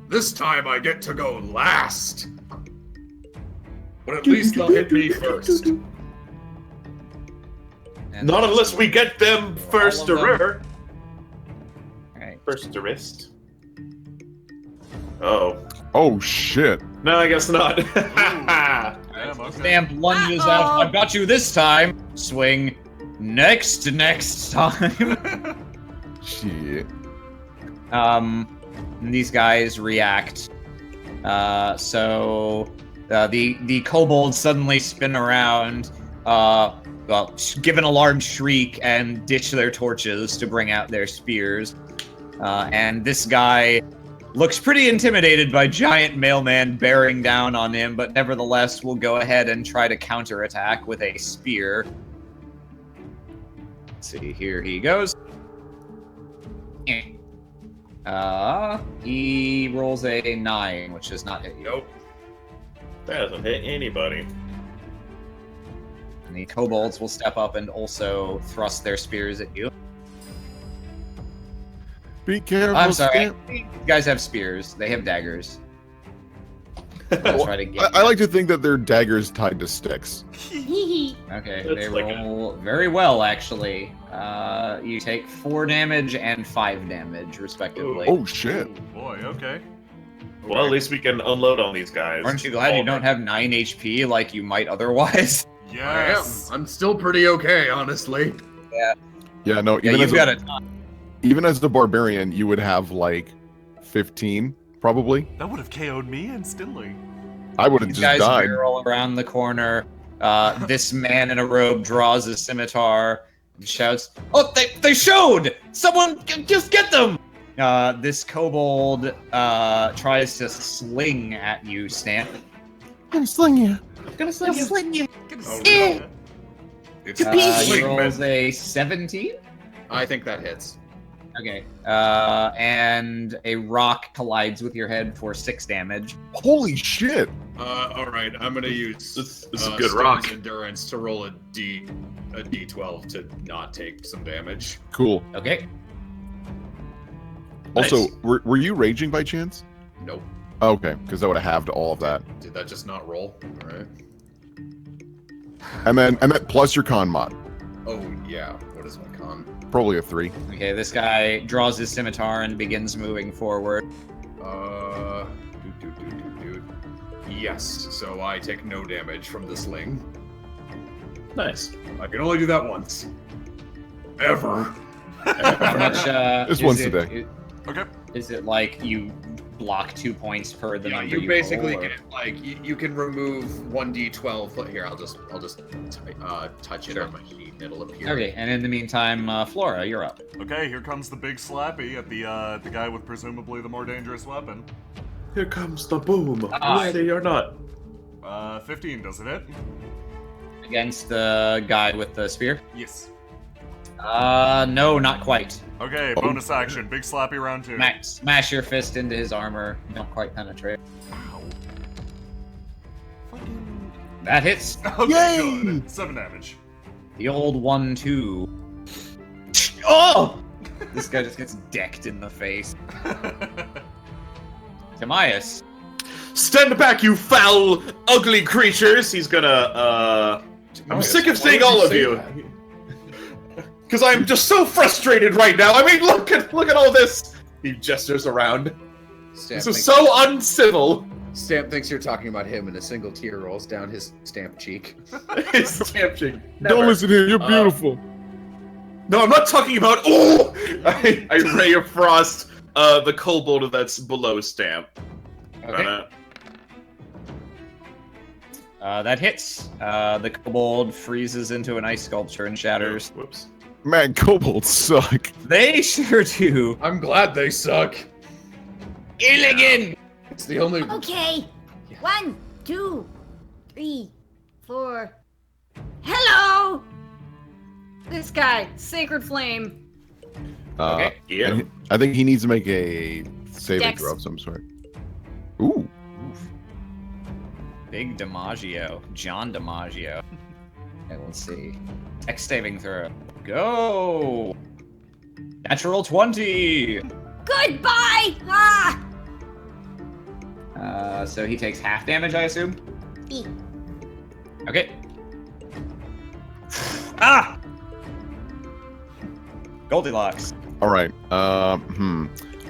This time I get to go last. But at least they'll hit me first. And Not unless we get them first to All of them. river. Alright. First to wrist. Oh. Oh, shit. No, I guess not. Damn, okay. Stamp lunges out. I've got you this time. Swing. Next time. Shit. These guys react. The kobolds suddenly spin around, given a large shriek, and ditch their torches to bring out their spears. And this guy looks pretty intimidated by giant mailman bearing down on him, but nevertheless will go ahead and try to counterattack with a spear. Let's see, here he goes. He rolls a 9, which does not hit you. Nope. That doesn't hit anybody. And the kobolds will step up and also thrust their spears at you. Be careful, I'm sorry. Stamp. You guys have spears. They have daggers. I'll try to get I like to think that they're daggers tied to sticks. Okay, That's they like roll very well, actually. You take 4 damage and 5 damage, respectively. Oh shit! Oh, boy, okay. Well, at least we can unload on these guys. Aren't you glad you don't have 9 HP like you might otherwise? Yes. I'm still pretty okay, honestly. Yeah, no. Yeah, Even you've as got a, a ton. even as the barbarian, you would have like 15, probably. That would have KO'd me instantly. I would have These just guys died. barrel around the corner. This man in a robe draws his scimitar and shouts, "Oh, they showed! Someone just get them!" This kobold tries to sling at you, Stamp. I'm sling you. Gonna sling you. It's He rolls a 17. I think that hits. Okay. And a rock collides with your head for 6 damage. Holy shit! All right, I'm gonna use This is a good rock. endurance to roll a D12 to not take some damage. Cool. Okay. Also, Nice. were you raging by chance? Nope. Okay, because that would have halved all of that. Did that just not roll? All right. And then plus your con mod, Oh yeah. What is my con? probably a 3. Okay, this guy draws his scimitar and begins moving forward. Yes. So I take no damage from the sling. Nice. I can only do that once. Ever. How much, Just is once it, a day. Okay. Is it like you block 2 points per the Yeah, number you basically roll, or- get like you can remove 1d12. But here, I'll just touch it Sure. on my sheet and it'll appear. Okay, and in the meantime, Flora, you're up. Okay, here comes the big slappy at the guy with presumably the more dangerous weapon. Here comes the boom. Ah. Ready or not. 15, does it hit? Against the guy with the spear? Yes. No, not quite. Okay, Oh. bonus action, big slappy round 2. Smash your fist into his armor. Don't quite penetrate. Ow. Fucking... That hits. Okay, Yay! good. 7 damage. The old 1-2. Oh! This guy just gets decked in the face. Timaeus. Stand back, you foul, ugly creatures! He's gonna, I'm sick of seeing all of you. Because I'm just so frustrated right now. I mean, look at all this. He gestures around. This is so uncivil. Stamp thinks you're talking about him, and a single tear rolls down his Stamp cheek. His stamping. Don't listen to him. You're beautiful. No, I'm not talking about. Oh! I ray of frost. The kobold that's below Stamp. Okay. That hits. The kobold freezes into an ice sculpture and shatters. Whoops. Man, kobolds suck. They sure do. I'm glad they suck. Illigan! It's the only. Okay. 1, 2, 3, 4. Hello. This guy, Sacred Flame. Okay. Yeah. and I think he needs to make a saving Dex. throw of some sort. Ooh. Big DiMaggio. John DiMaggio. Okay, let's see. Dex saving throw. Go! Natural 20! Goodbye. Ah. So he takes half damage, I assume? E. Okay. Ah! Goldilocks. All right. I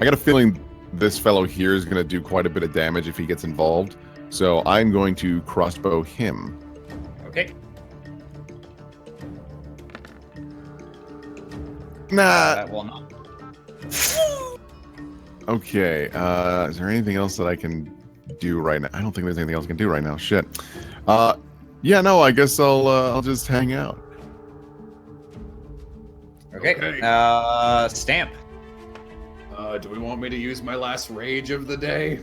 got a feeling this fellow here is going to do quite a bit of damage if he gets involved. So I'm going to crossbow him. Okay. Nah. That will not. Okay. Is there anything else that I can do right now? I don't think there's anything else I can do right now. Shit. Yeah. No. I guess I'll just hang out. Okay. Okay. Stamp. Do we want me to use my last rage of the day?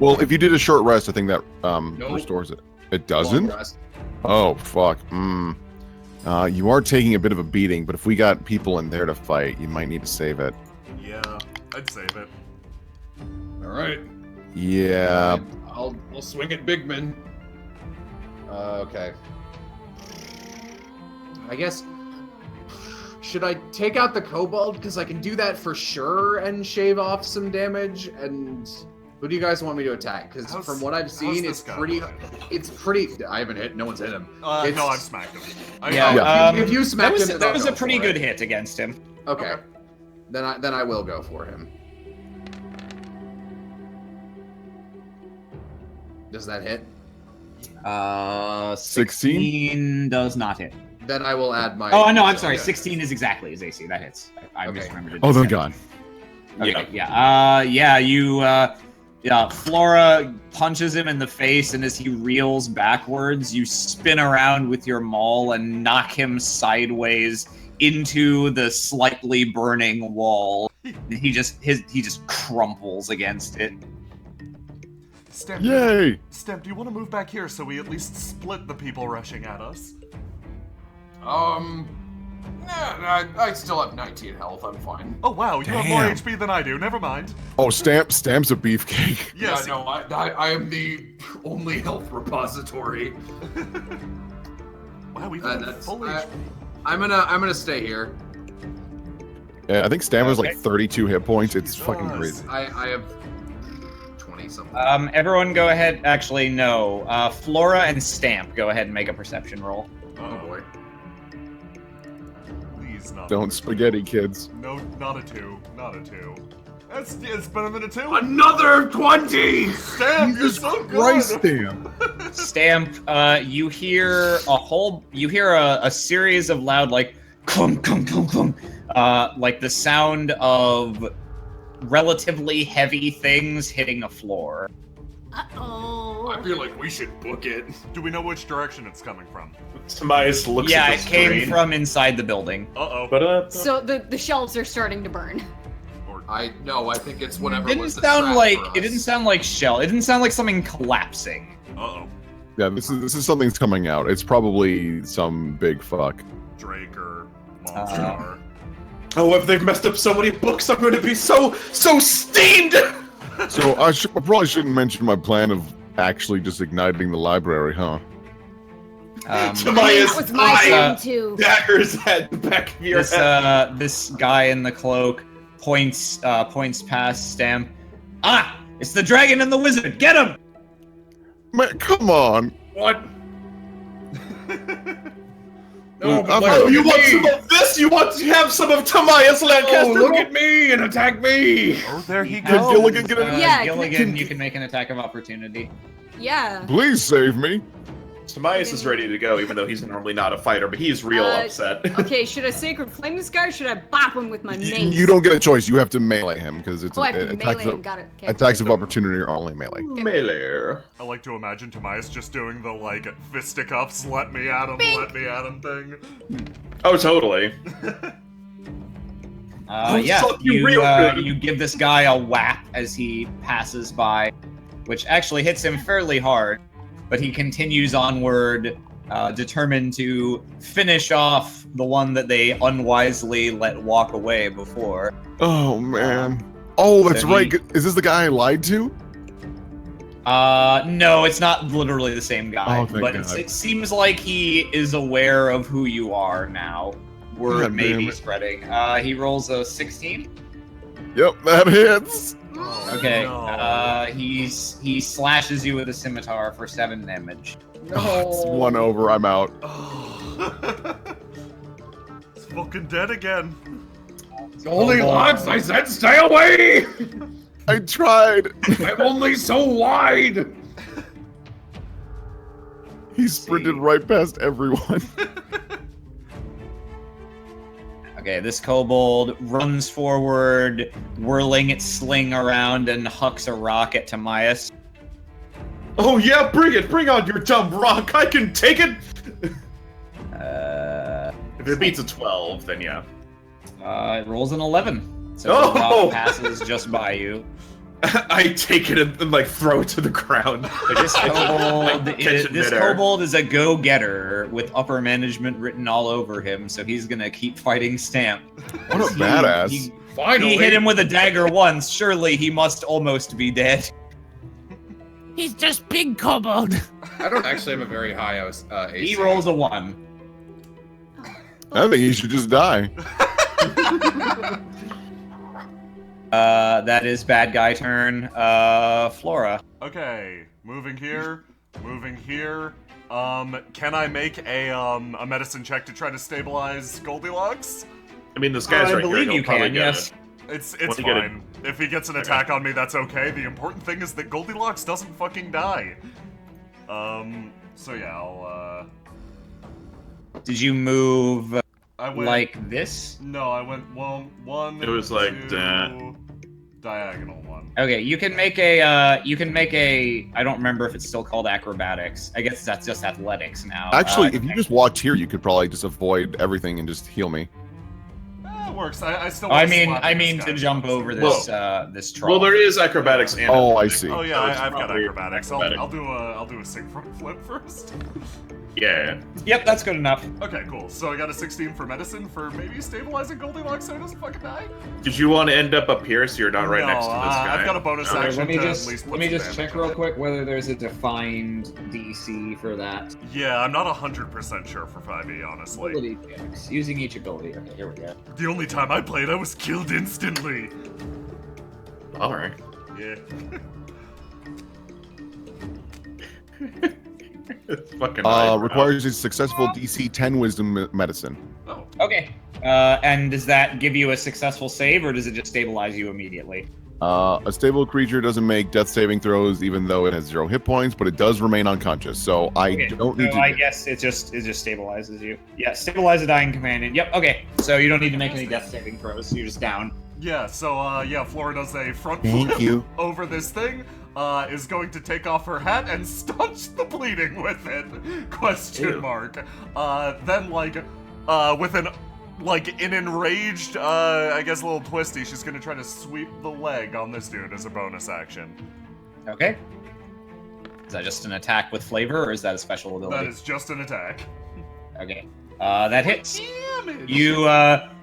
Well, if you did a short rest, I think that Nope. restores it. It Long doesn't? rest. Oh, fuck. You are taking a bit of a beating, but if we got people in there to fight, you might need to save it. Yeah, I'd save it. All right. Yeah. I'll swing at Bigman. Okay. I guess. Should I take out the kobold because I can do that for sure and shave off some damage and Who do you guys want me to attack? Because from what I've seen, it's pretty. I haven't hit. No one's hit him. No, I've smacked him. If you smacked him, that was a pretty good hit against him. Okay. Then I will go for him. Does that hit? 16 does not hit. Then I will add my. Oh no, I'm sorry. 16 is exactly his AC. That hits. I misremembered it. Oh, thank God. Okay, Flora punches him in the face, and as he reels backwards, you spin around with your maul and knock him sideways into the slightly burning wall. He just crumples against it. Stemp, Yay! Stemp, do you want to move back here so we at least split the people rushing at us? I still have 19 health. I'm fine. Oh wow, you have more HP than I do. Never mind. Oh, Stamp's a beefcake. Yes. Yeah, no, I am the only health repository. Wow, we've got full HP. I'm gonna stay here. Yeah, I think Stamp has like 32 hit points. It's fucking crazy. I have 20 something. Everyone go ahead. Actually, no. Flora and Stamp, go ahead and make a perception roll. Oh boy. Please not. Don't spaghetti, kids. No, not a 2. Not a 2. It's better than a 2. Another 20! Stamp, you're so good! Christ, Stamp. Stamp, you hear a series of loud, like, clunk, clunk, clunk, clunk, like the sound of relatively heavy things hitting a floor. Uh-oh. I feel like we should book it. Do we know which direction it's coming from? Tobias looks Yeah, at it the came screen. from inside the building. Uh-oh. So the shelves are starting to burn. I think it's whatever It didn't was the sound trap like for us. it didn't sound like shell. It didn't sound like something collapsing. Uh-oh. Yeah, this is something's coming out. It's probably some big fuck. Drake or Monster. Oh, if they've messed up so many books, I'm going to be so steamed! So I probably shouldn't mention my plan of actually just igniting the library, huh? Tobias, That was my plan too. daggers at the back of your head. This guy in the cloak points past Stamp. Ah! It's the dragon and the wizard! Get him! Man, come on. What? Well, but I've- look You at want me. some of this? You want to have some of Tobias Lancaster? Oh, look at me and attack me! Oh, there he Can goes. Gilligan get in? Yeah, Gilligan, you can make an attack of opportunity. Yeah. Please save me. Tobias is ready to go, even though he's normally not a fighter, but he's real upset. Okay, should I sacred flame this guy or should I bop him with my mace? You don't get a choice. You have to melee him because it's Oh, I have to attacks melee him. of, Got it. Okay. attacks of opportunity are only melee. Melee. I like to imagine Tobias just doing the, like, fisticuffs, let me at him thing. Oh, totally. Suck you real good. You give this guy a whack as he passes by, which actually hits him fairly hard, but he continues onward, determined to finish off the one that they unwisely let walk away before. Oh man. Oh, that's So right. he- Is this the guy I lied to? No, it's not literally the same guy, Oh, thank but God. it seems like he is aware of who you are now. Word God may damn be it. spreading. He rolls a 16. Yep, that hits. Okay. No. He slashes you with a scimitar for 7 damage. It's 1 over. I'm out. It's fucking dead again. Only lots, I said stay away! I tried. I'm only so wide! He sprinted right past everyone. Okay, this kobold runs forward, whirling its sling around and hucks a rock at Timaeus. Oh yeah, bring it! Bring on your dumb rock! I can take it! If it beats a 12, then yeah. It rolls an 11. So Oh! the rock passes just by you. I take it and like throw it to the ground. This kobold, Catch is, it this midair. kobold is a go-getter with upper management written all over him, so he's gonna keep fighting Stamp. What a badass. He Finally! hit him with a dagger once. Surely he must almost be dead. He's just big kobold. I don't actually have a very high AC. He rolls a 1. I think he should just die. That is bad guy turn. Flora. Okay, moving here. Can I make a medicine check to try to stabilize Goldilocks? I mean, this guy's I right believe here. you He'll probably can, get yes. it. It's Once you get fine. If he gets an attack on me, that's okay. The important thing is that Goldilocks doesn't fucking die. So yeah, I'll, Did you move I went... like this? No, I went one, It was like two, that. diagonal one. Okay, you can make a, I don't remember if it's still called acrobatics. I guess that's just athletics now. Actually, if you just walked here, you could probably just avoid everything and just heal me. It works. I still. I wanna slap mean this to guy. jump over this, this trough. Well, there is acrobatics and. Oh, I athletics. see. Oh yeah, So it's I've got probably acrobatics. acrobatic. I'll do a sig front flip first. Yeah. Yep, that's good enough. Okay, cool. So I got a 16 for medicine for maybe stabilizing Goldilocks so he doesn't fucking die. Did you want to end up here so you're not right No, next to this guy? I've got a bonus Okay. action. Let me to just at least let put me some just damage check on real it. quick whether there's a defined DC for that. Yeah, I'm not 100% sure for 5e, honestly. Ability checks. Using each ability. Okay, here we go. The only time I played, I was killed instantly. All right. Yeah. It's fucking right, bro. Requires a successful DC 10 Wisdom medicine. Oh. Okay. And does that give you a successful save, or does it just stabilize you immediately? A stable creature doesn't make death saving throws, even though it has 0 hit points, but it does remain unconscious. So I Okay, don't need so to. I guess it just stabilizes you. Yeah, stabilize a dying companion. Yep. Okay. So you don't need to make any death saving throws. You're just down. Yeah, so, yeah, Flora does a front Thank flip you. over this thing, is going to take off her hat and staunch the bleeding with it, question Ew. mark. Then, like, with an, like, an enraged, I guess a little twisty, she's gonna try to sweep the leg on this dude as a bonus action. Okay. Is that just an attack with flavor, or is that a special ability? That is just an attack. Okay. That hits. Damage!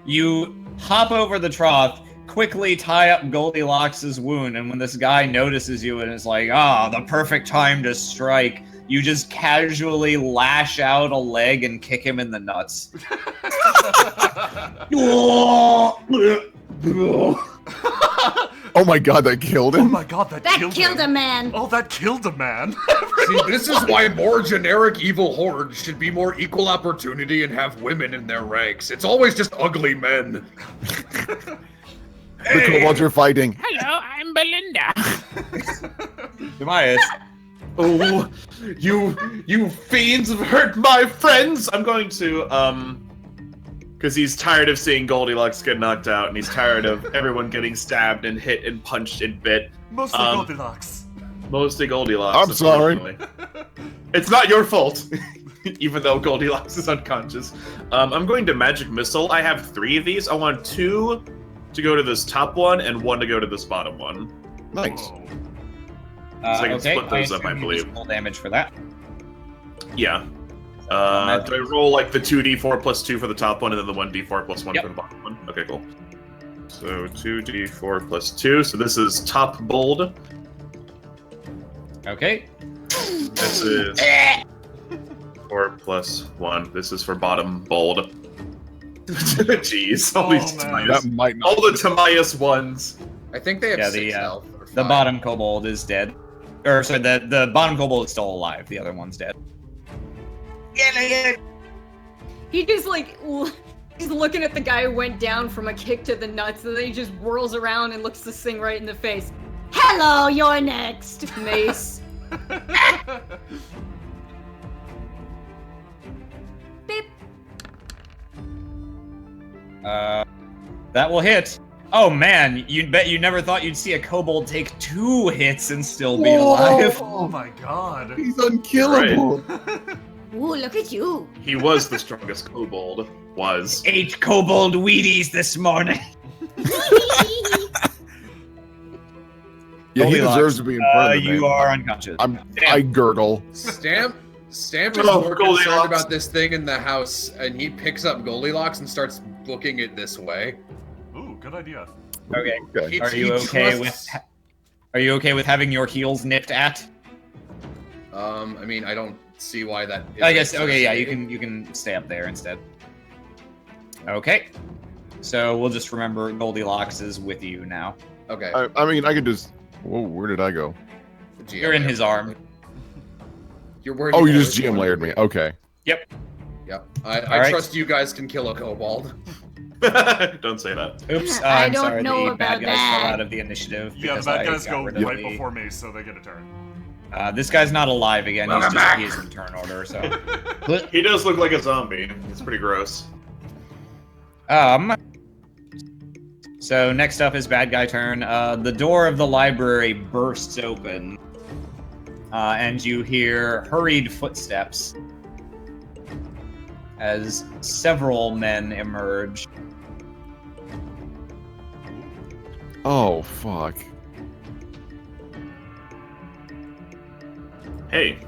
You hop over the trough, quickly tie up Goldilocks' wound, and when this guy notices you and is like, the perfect time to strike, you just casually lash out a leg and kick him in the nuts. Oh my god, that killed Oh him. my god, that That killed a man. Oh, that killed a man. See, this is why more generic evil hordes should be more equal opportunity and have women in their ranks. It's always just ugly men. The kobolds you're fighting. Hello, I'm Belinda. Demias. Oh, you fiends have hurt my friends! I'm going to, because he's tired of seeing Goldilocks get knocked out, and he's tired of everyone getting stabbed and hit and punched and bit. Mostly Goldilocks. Mostly Goldilocks. I'm sorry. unfortunately. It's not your fault, even though Goldilocks is unconscious. I'm going to Magic Missile. I have 3 of these. I want 2 to go to this top one and 1 to go to this bottom one. Nice. Whoa. So I can Okay, split those up, I assume you believe. just roll damage for that. Yeah. Do I roll like the 2d4 plus 2 for the top one and then the 1d4 plus 1 Yep. for the bottom one? Okay, cool. So 2d4 plus 2. So this is top bold. Okay. This is 4 plus 1. This is for bottom bold. Jeez, all Oh, these man. That Tamias. might not. All the Tamias ones. I think they have Yeah, 6 the, health. Or The 5. bottom kobold is dead. Or, sorry, the bottom kobold is still alive. The other one's dead. He just like he's looking at the guy who went down from a kick to the nuts, and then he just whirls around and looks this thing right in the face. Hello, you're next. Mace. Beep. That will hit. Oh man, you bet you never thought you'd see a kobold take 2 hits and still be alive. Oh my god. He's unkillable. Ooh, look at you. He was the strongest kobold. Was. 8 kobold Wheaties this morning. Yeah, he Goldilocks, deserves to be in front of me. you are unconscious. I gurgle. Stamp is Oh, more Goldilocks. concerned about this thing in the house, and he picks up Goldilocks and starts booking it this way. Ooh, good idea. Okay. Okay. Are you okay with? Are you okay with having your heels nipped at? I mean, I don't see why that. I guess. Okay, yeah, you can stay up there instead. Okay. So we'll just remember Goldilocks is with you now. Okay. I mean, I could just. Whoa, where did I go? You're in his arm. You're where Oh, you he just always GM wanted layered to me. be. Okay. Yep. I right. trust you guys can kill a kobold. Don't say that. Oops, I I'm don't sorry, know the bad about guys that. fell out of the initiative. Yeah, the because bad I guys got go rid of right the- before me, so they get a turn. This guy's not alive again. Welcome He's just back. he is in turn order. So, He does look like a zombie. It's pretty gross. So next up is bad guy turn. The door of the library bursts open, and you hear hurried footsteps as several men emerge. Oh fuck. Hey,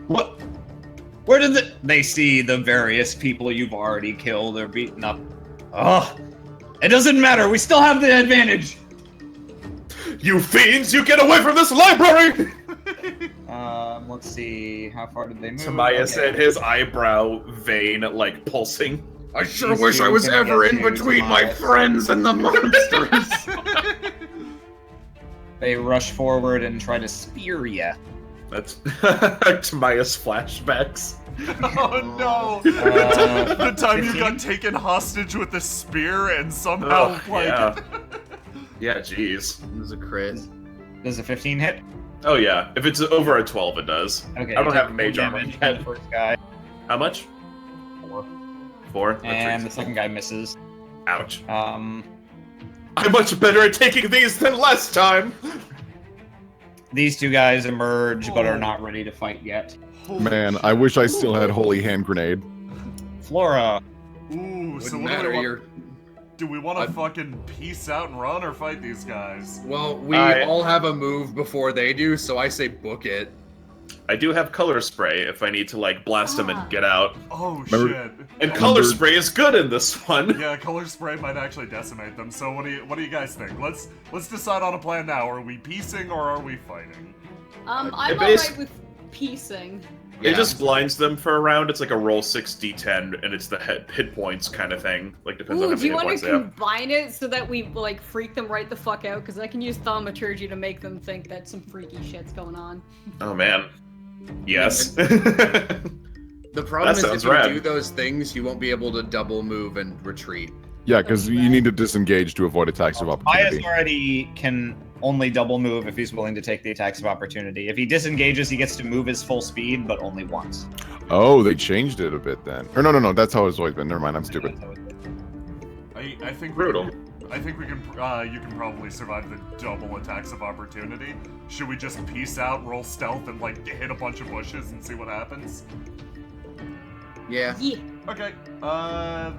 What? Where did they see the various people you've already killed or beaten up? Ugh. It doesn't matter. We still have the advantage. you fiends! You get away from this library! Let's see. How far did they move? Tamaya Okay. said, his eyebrow vein like pulsing. I sure These wish I two was can ever get in you between my tomorrow. friends and the monsters. They rush forward and try to spear you. That's Tamaya's flashbacks. Oh no! The time you got taken hostage with a spear and somehow, yeah. Yeah, jeez. It was a crit. Does a 15 hit? Oh yeah, if it's over a 12, it does. Okay. I don't take have mage full armor damage yet. from the first guy. How much? 4. 4? That's And the reasonable. second guy misses. Ouch. Um, I'm much better at taking these than last time! these two guys emerge but are not ready to fight yet. Man, I wish I still had holy hand grenade. Flora, Ooh, so Wouldn't what matter. do we You're want? Do we want to fucking peace out and run or fight these guys? well. We I- all have a move before they do, so I say book it. I do have color spray if I need to like blast them and get out. Oh Remember- shit. And color spray is good in this one. Yeah, color spray might actually decimate them. So what do you guys think? Let's decide on a plan now. Are we piecing or are we fighting? I'm It alright basi- with piecing. It just blinds them for a round. It's like a roll 6d10, and it's the hit points kind of thing. Like depends on Ooh, how do many you hit want points to they have. combine it so that we like freak them right the fuck out? Because I can use thaumaturgy to make them think that some freaky shit's going on. Oh man. Yes. The problem That is if sounds you rad. do those things, you won't be able to double move and retreat. Yeah, because you need to disengage to avoid attacks of Bias opportunity. already can only double move if he's willing to take the attacks of opportunity. If he disengages, he gets to move his full speed, but only once. Oh, they changed it a bit then. Or no, that's how it's always been. Never mind, I'm stupid. I think Brutal. I think we can. You can probably survive the double attacks of opportunity. Should we just peace out, roll stealth, and like hit a bunch of bushes and see what happens? Yeah. Yeah. Okay.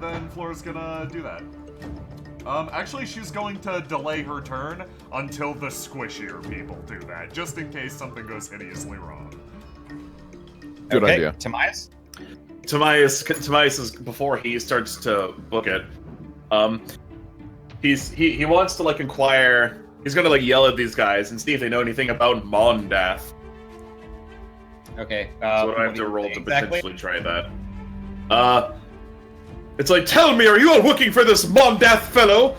Then Flora's gonna do that. Actually, she's going to delay her turn until the squishier people do that, just in case something goes hideously wrong. Good Okay, idea. Tamias? Tamias is before he starts to book it. He wants to like inquire. He's gonna like yell at these guys and see if they know anything about Mondath. Okay. So what I have do to you roll say to exactly? potentially try that. It's like, tell me, are you all looking for this Mondath fellow?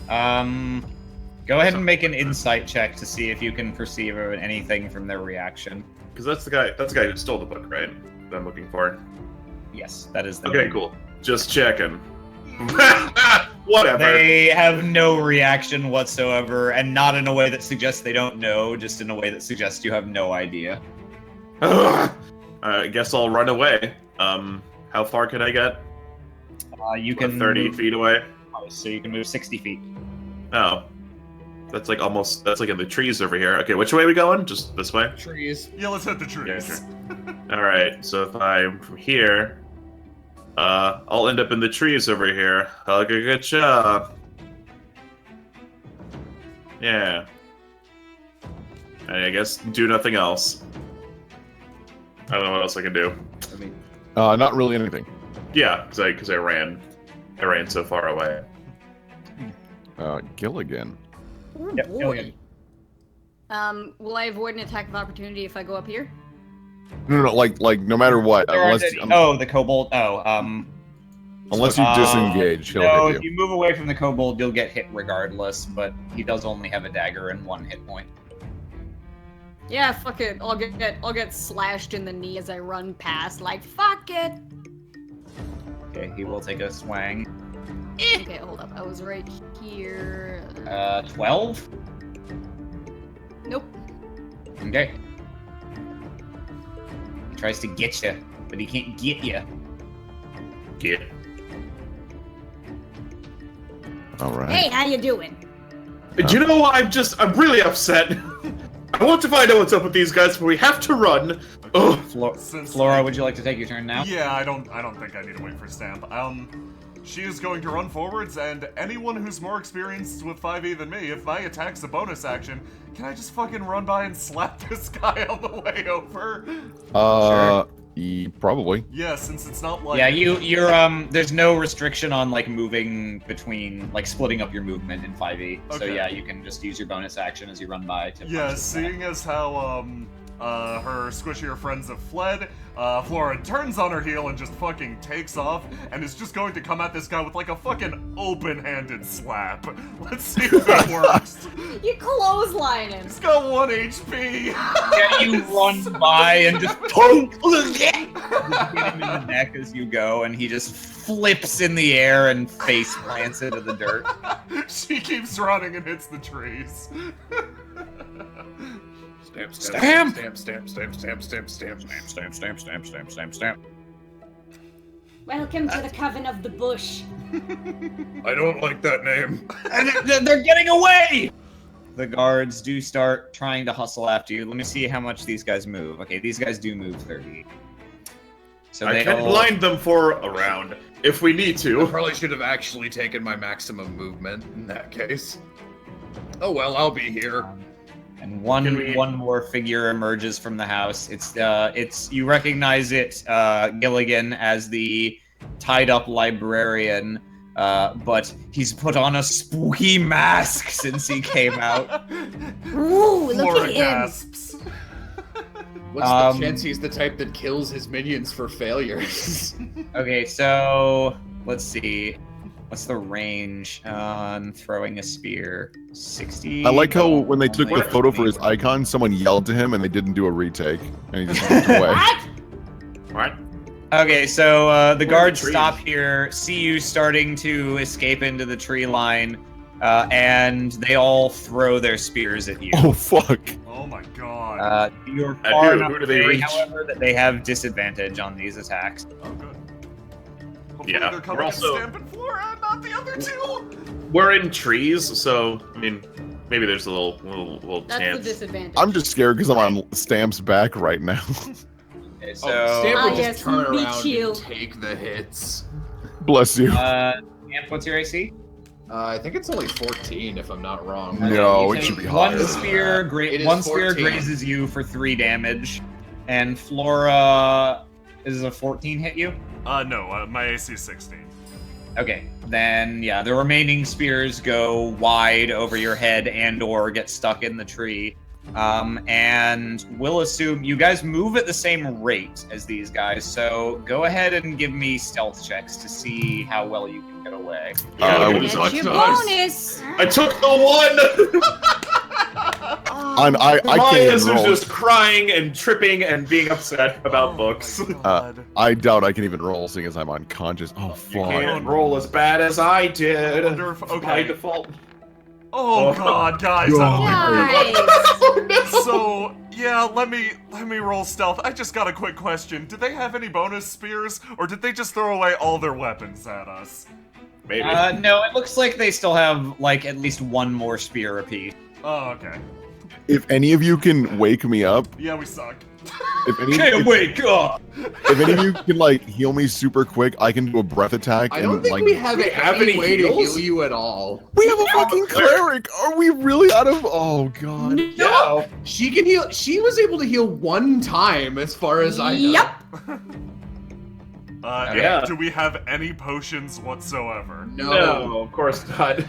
Go ahead and make an insight check to see if you can perceive anything from their reaction. Because that's the guy who stole the book, right? That I'm looking for. Yes, that is the Okay, cool. Just checking. Whatever. They have no reaction whatsoever, and not in a way that suggests they don't know, just in a way that suggests you have no idea. I guess I'll run away. How far can I get? You What, can 30 move, feet away? so you can move 60 feet. Oh. That's like almost, that's like in the trees over here. Okay, which way are we going? Just this way? Trees. Yeah, let's hit the trees. Yeah, sure. Alright, so if I'm from here, I'll end up in the trees over here. I'll get a good job. Yeah. I guess do nothing else. I don't know what else I can do. Not really anything. Yeah, because I ran so far away. Gilligan. Oh, Yep, boy. Gilligan. Will I avoid an attack of opportunity if I go up here? No, like no matter what. There aren't Unless, any- oh, the kobold. Oh, Unless you disengage, he'll No, hit if you. you move away from the kobold, you'll get hit regardless, but he does only have a dagger and 1 hit point. Yeah, fuck it. I'll get slashed in the knee as I run past. Like, fuck it. Okay, he will take a swing. Okay, hold up. I was right here. 12? Nope. Okay. He tries to get you, but he can't get you. Get. All right. Hey, how you doing? Do you know, I'm really upset. I want to find out what's up with these guys, but we have to run. Ugh. Flora, would you like to take your turn now? Yeah, I don't think I need to wait for Stamp. She is going to run forwards, and anyone who's more experienced with 5e than me, if my attack's a bonus action, can I just fucking run by and slap this guy on the way over? Probably. Yeah, since it's not like... Yeah, you're there's no restriction on like moving between, like splitting up your movement in 5e. So Okay. yeah, you can just use your bonus action as you run by to Yeah, punch this guy. seeing as how, her squishier friends have fled, Flora turns on her heel and just fucking takes off, and is just going to come at this guy with like a fucking open-handed slap. Let's see if it works. You clothesline him. He's got 1 HP! Yeah, you run by and just poke, just hit him in the neck as you go, and he just flips in the air and face plants into the dirt. She keeps running and hits the trees. Stamp! Stamp. Welcome to the Coven of the Bush. I don't like that name. And they're getting away! The guards do start trying to hustle after you. Let me see how much these guys move. Okay, these guys do move 30. So I they can all... blind them for a round, if we need I to. probably should have actually taken my maximum movement in that case. Oh well, I'll be here. And Can we- one more figure emerges from the house. It's you recognize it, Gilligan, as the tied-up librarian, but he's put on a spooky mask since he came out. Ooh, look Flora at him. gasps. What's the chance he's the type that kills his minions for failures? Okay, so let's see. What's the range on throwing a spear? 60? I like how when they took the What? photo for his icon, someone yelled to him and they didn't do a retake, and he just moved away. What? Okay, so the guards trees. stop here, see you starting to escape into the tree line, and they all throw their spears at you. Oh fuck! Oh my god. You're At far who? enough Who do they away, reach? however, that they have disadvantage on these attacks. Oh, good. Hopefully Yeah, they're coming we're also- at Stamp and Flora, not the other two! We're in trees, so I mean, maybe there's a little That's the chance. disadvantage. I'm just scared because I'm on Stamp's back right now. Okay, so, Stamp Ah, would just yes, turn meat around shield. and take the hits. Bless you. Amp, what's your AC? I think it's only 14 if I'm not wrong. No, You it take should be one higher. spear. It is One spear 14. grazes you for 3 damage, and Flora is a 14 hit you. No, my AC is 16. Okay, then yeah, the remaining spears go wide over your head and/or get stuck in the tree. And we'll assume you guys move at the same rate as these guys, so go ahead and give me stealth checks to see how well you can get away. Yeah, would- That's Such your nice. bonus. I took the one. I can't Maya's even is roll. just crying and tripping and being upset about Oh books. my god. I doubt I can even roll, seeing as I'm unconscious. Oh You fuck! can't roll as bad as I did. I wonder if- okay. By default. Oh god, guys, Guys. So, yeah, let me roll stealth. I just got a quick question. Did they have any bonus spears, or did they just throw away all their weapons at us? Maybe. No, it looks like they still have like at least one more spear apiece. Oh, okay. If any of you can wake me up, Yeah, we suck. if any, Can't wake up! if any of you can like heal me super quick, I can do a breath attack. I and don't think like we have, we have any any way to heals? heal you at all. we have a fucking cleric. Are we really out of? Oh god. No, she can heal. She was able to heal one time, as far as I know. Yep. Yeah. Do we have any potions whatsoever? No. of course not.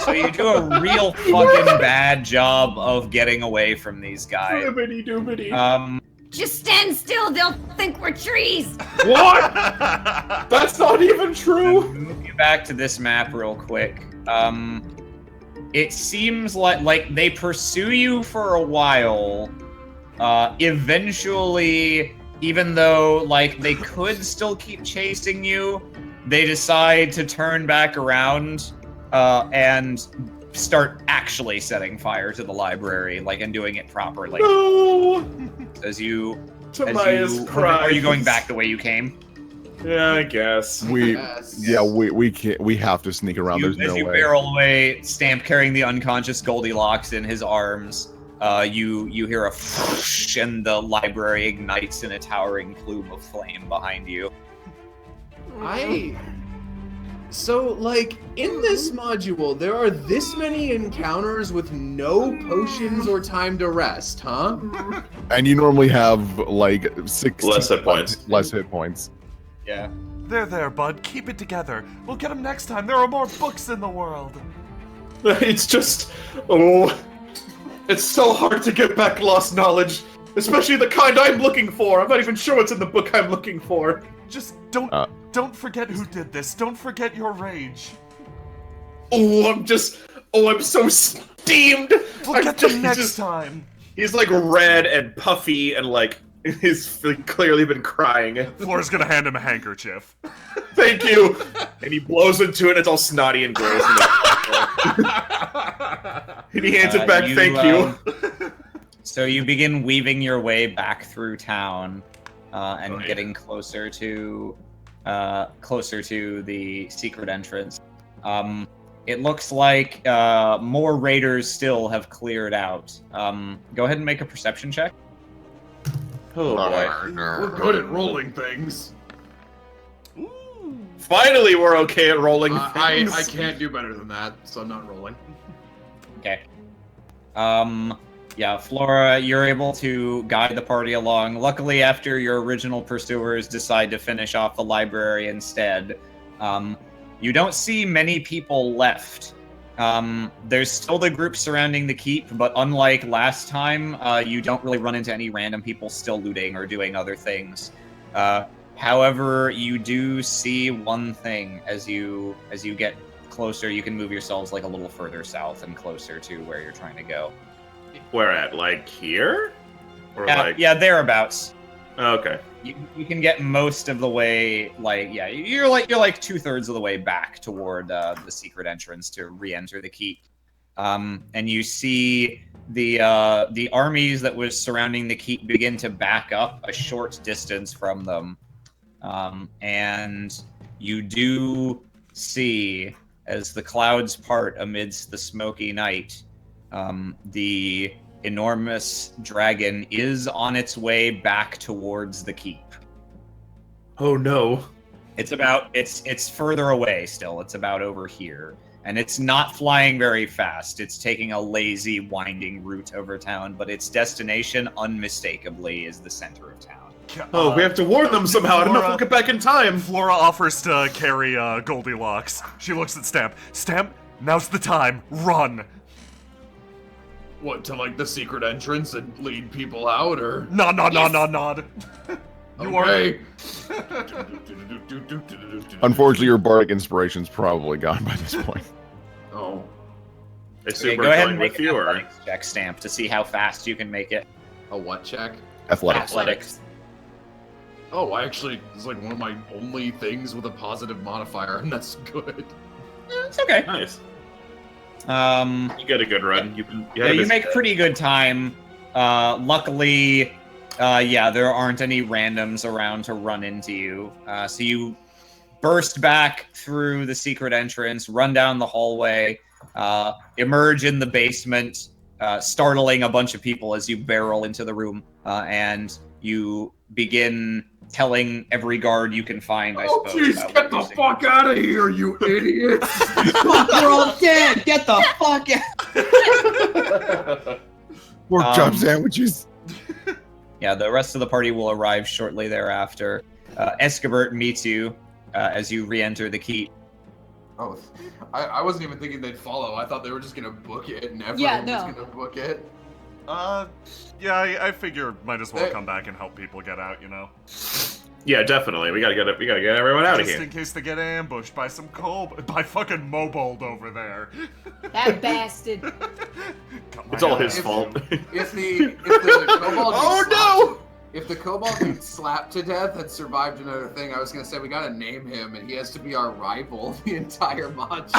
So you do a real fucking bad job of getting away from these guys. Doobity doobity. Just stand still, they'll think we're trees. What? That's not even true. Move you back to this map real quick. It seems like they pursue you for a while. Eventually, even though like they could still keep chasing you, they decide to turn back around and start actually setting fire to the library, like, and doing it properly. No. Timaeus cries. Are you going back the way you came? Yeah, I guess. We can't. We have to sneak around. There's no way. As you barrel away, Stamp carrying the unconscious Goldilocks in his arms, you hear a whoosh, and the library ignites in a towering plume of flame behind you. So, like, in this module, there are this many encounters with no potions or time to rest, huh? And you normally have, like, 16 less hit points. Less hit points. Yeah. There, bud. Keep it together. We'll get them next time. There are more books in the world. It's just... It's so hard to get back lost knowledge. Especially the kind I'm looking for. I'm not even sure what's in the book I'm looking for. Just don't forget who did this. Don't forget your rage. I'm so steamed. We'll get them next time. He's like red and puffy and like he's clearly been crying. Flora's gonna hand him a handkerchief. Thank you. And he blows into it and it's all snotty and gross. And he hands it back. Thank you. So you begin weaving your way back through town and getting closer to the secret entrance. It looks like more raiders still have cleared out. Go ahead and make a perception check. Oh boy. We're good at rolling things. Finally, we're okay at rolling things. I can't do better than that, so I'm not rolling. Okay. Yeah, Flora, you're able to guide the party along. Luckily, after your original pursuers decide to finish off the library instead, you don't see many people left. There's still the group surrounding the keep, but unlike last time, you don't really run into any random people still looting or doing other things. However, you do see one thing as you get closer. You can move yourselves like a little further south and closer to where you're trying to go. Where at? Like here? Or Yeah, thereabouts. Okay. You can get most of the way, you're like 2/3 of the way back toward the secret entrance to re-enter the keep, and you see the armies that was surrounding the keep begin to back up a short distance from them, and you do see as the clouds part amidst the smoky night, the enormous dragon is on its way back towards the keep. Oh no. It's further away still. It's about over here. And it's not flying very fast. It's taking a lazy, winding route over town, but its destination unmistakably is the center of town. Oh, we have to warn them somehow. I don't know if we'll get back in time. Flora offers to carry Goldilocks. She looks at Stamp. Stamp, now's the time. Run. What, to like the secret entrance and lead people out, or? Nod. Okay. Unfortunately, your bardic inspiration's probably gone by this point. Oh. Okay, go ahead and make an athletics check, Stamp, to see how fast you can make it. A what check? Athletics. Oh, it's like one of my only things with a positive modifier, and that's good. It's okay. Nice. You get a good run. You make pretty good time. Luckily, there aren't any randoms around to run into you. So you burst back through the secret entrance, run down the hallway, emerge in the basement, startling a bunch of people as you barrel into the room, and you begin telling every guard you can find, I suppose. Oh, jeez, get the fuck out of here, you idiots! We're all dead! Get the fuck out! Pork chop sandwiches. Yeah, the rest of the party will arrive shortly thereafter. Escabert meets you as you re-enter the keep. Oh, I wasn't even thinking they'd follow. I thought they were just gonna book it and everyone was gonna book it. Yeah, I figure might as well come back and help people get out, you know? Yeah, definitely. We gotta get everyone out of Just here. in case they get ambushed by some by fucking Mobold over there. That bastard. It's all his fault. If the kobold Oh no! If the kobold gets slapped to death and survived another thing, I was gonna say we gotta name him, and he has to be our rival the entire module.